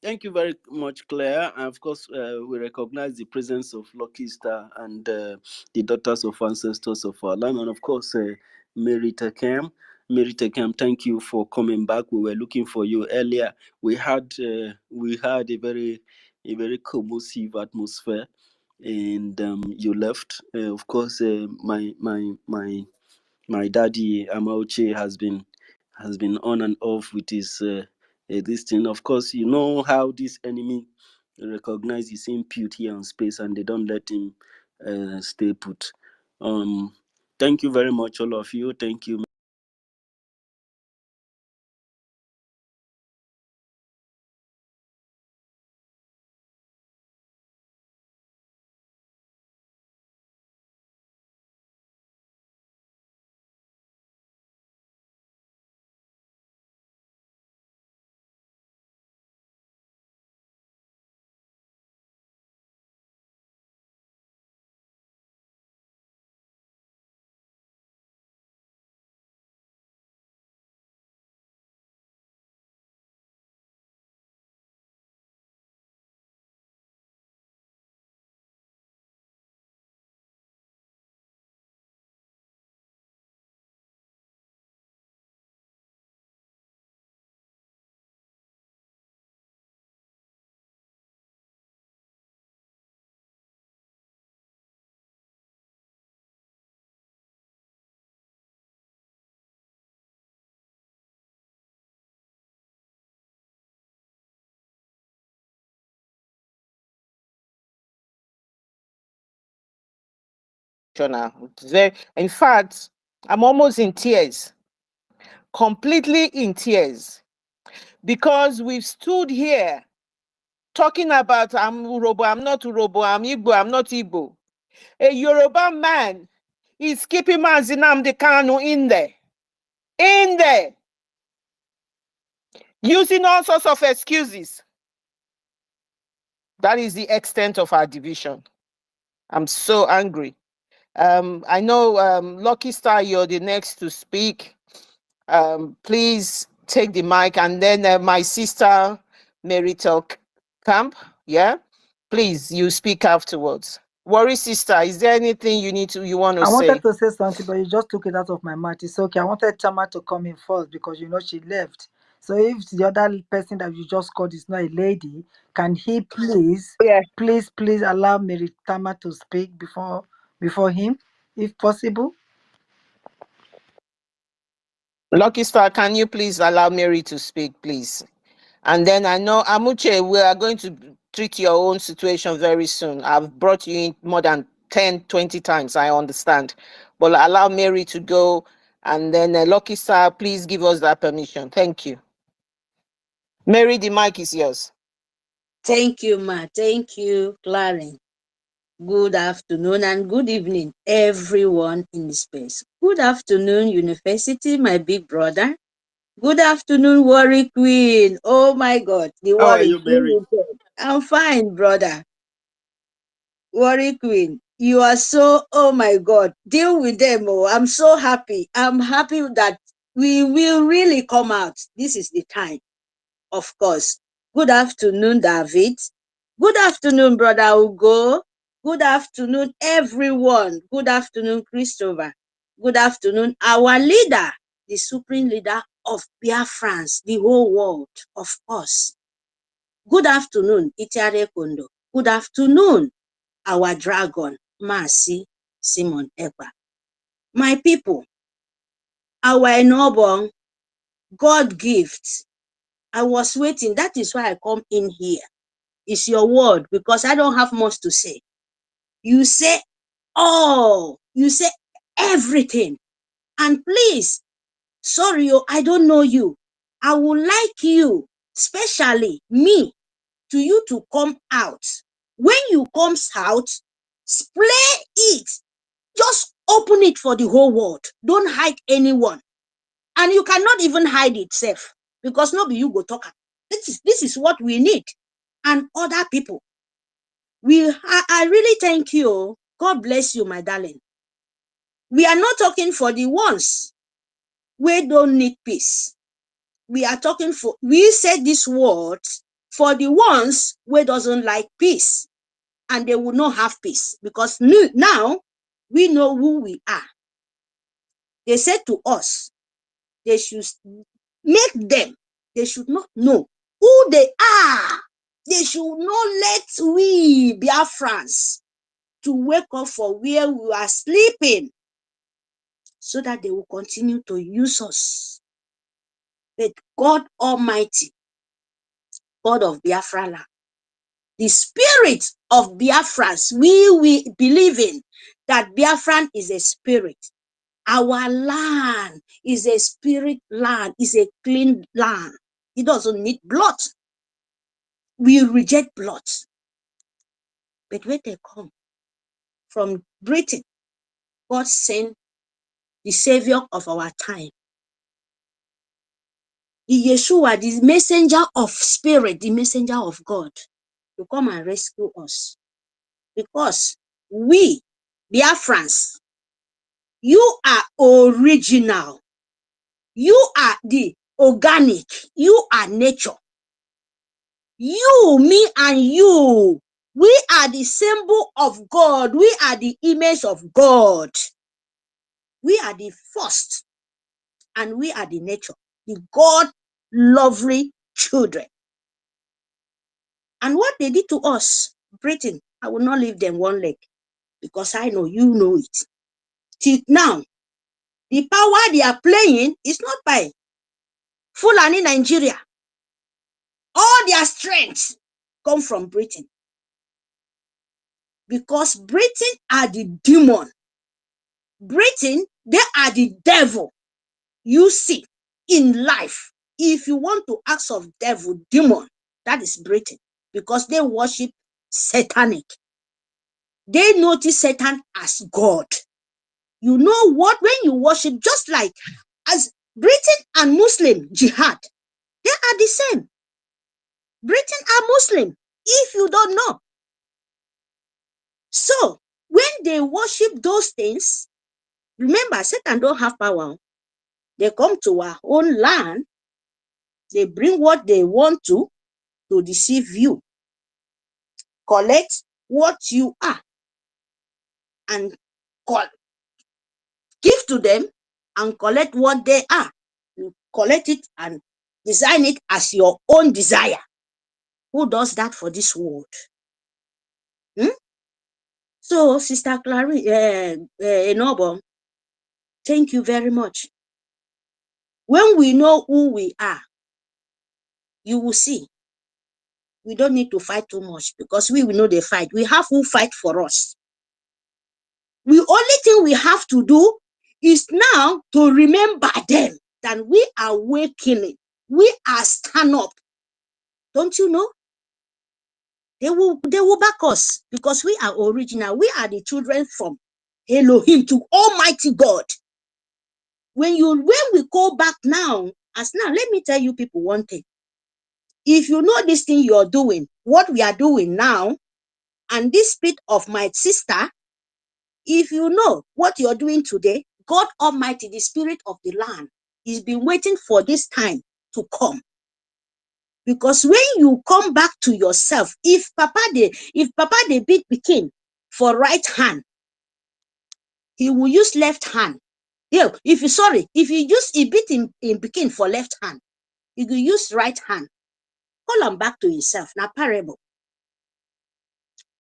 Thank you very much, Claire. And of course, we recognize the presence of Lucky Star and the daughters of ancestors of our land, and of course, Mary Tekem. Mary Tekem, thank you for coming back. We were looking for you earlier. We had a very commotive atmosphere, and you left. Of course, my daddy Amauche has been on and off with his this thing. Of course, you know how this enemy recognize his impute here on space, and they don't let him stay put. Thank you very much, all of you. Thank you. Very, in fact, I'm almost in tears, completely in tears, because we've stood here talking about I'm Urobo, I'm not Urobo, I'm Igbo, I'm not Igbo. A Yoruba man is keeping Mazi Nnamdi Kanu in there, using all sorts of excuses. That is the extent of our division. I'm so angry. I know, Lucky Star, you're the next to speak. Please take the mic, and then my sister, Meritel Camp, yeah? Please, you speak afterwards. Worry sister, is there anything you want to I say? wanted to say something, but you just took it out of my mouth. It's okay. I wanted Chama to come in first because you know she left. So if the other person that you just called is not a lady, can he please, Yeah. please allow Mary Tama to speak before him, if possible? Lucky Star, can you please allow Mary to speak, please? And then I know, Amuche, we are going to treat your own situation very soon. I've brought you in more than 10, 20 times, I understand. But allow Mary to go, and then Lucky Star, please give us that permission. Thank you. Mary, the mic is yours. Thank you, Ma. Thank you, Clarin. Good afternoon and good evening, everyone in the space. Good afternoon, University, my big brother. Good afternoon, Warrior Queen. Oh my God, the How are Warrior you, Mary? Queen. I'm fine, brother. Warrior Queen, you are so, oh my God, deal with them. Oh, I'm so happy. I'm happy that we will really come out. This is the time, of course. Good afternoon, David. Good afternoon, Brother Ugo. Good afternoon, everyone. Good afternoon, Christopher. Good afternoon, our leader, the supreme leader of Biafrans, the whole world, of course. Good afternoon, Itiare Kondo. Good afternoon, our dragon, Masi Simon Ekpa. My people, our ennoble God gift. I was waiting. That is why I come in here. It's your word, because I don't have much to say. You say all, you say everything. And please, sorry, I don't know you. I would like you, especially me, to you to come out. When you comes out, play it. Just open it for the whole world. Don't hide anyone. And you cannot even hide itself, because nobody you go talk. This is what we need. And other people. I really thank you. God bless you, my darling. We are not talking for the ones we don't need peace. We are talking for, we said this word for the ones who doesn't like peace, and they will not have peace, because now we know who we are. They said to us, they should make them, they should not know who they are. They should not let we Biafrans to wake up for where we are sleeping, so that they will continue to use us. But God Almighty, God of Biafra land, the spirit of Biafrans, we believe in that Biafran is a spirit. Our land is a spirit land, is a clean land. It doesn't need blood. We reject blood. But when they come from Britain, God sent the savior of our time, the Yeshua, the messenger of spirit, the messenger of God, to come and rescue us. Because we, Biafrans, you are original. You are the organic. You are nature. You, me, and you, we are the symbol of God. We are the image of God. We are the first, and we are the nature, the God lovely children. And what they did to us, Britain, I will not leave them one leg, because I know you know it. Till now, the power they are playing is not by Fulani Nigeria. All their strength come from Britain, because Britain are the demon. Britain, they are the devil. You see, in life, if you want to ask of devil, demon, that is Britain, because they worship satanic. They notice Satan as God. You know what? When you worship, just like as Britain and Muslim jihad, they are the same. Britain are Muslim, if you don't know. So when they worship those things, remember, Satan don't have power. They come to our own land, they bring what they want to deceive you, collect what you are, and give to them and collect what they are. You collect it and design it as your own desire. Who does that for this world? So, Sister Urobo, thank you very much. When we know who we are, you will see. We don't need to fight too much because we will know they fight. We have who fight for us. The only thing we have to do is now to remember them that we are awakening. We are stand up. Don't you know? They will back us because we are original. We are the children from Elohim to Almighty God. When we go back now, let me tell you people one thing. If you know this thing you're doing, what we are doing now, and this spirit of my sister, if you know what you're doing today, God Almighty, the spirit of the land, has been waiting for this time to come. Because when you come back to yourself, if Papa they beat Pikin for right hand, he will use left hand. Yeah, if you beat him in Pikin for left hand, he will use right hand. Call him back to himself. Now parable.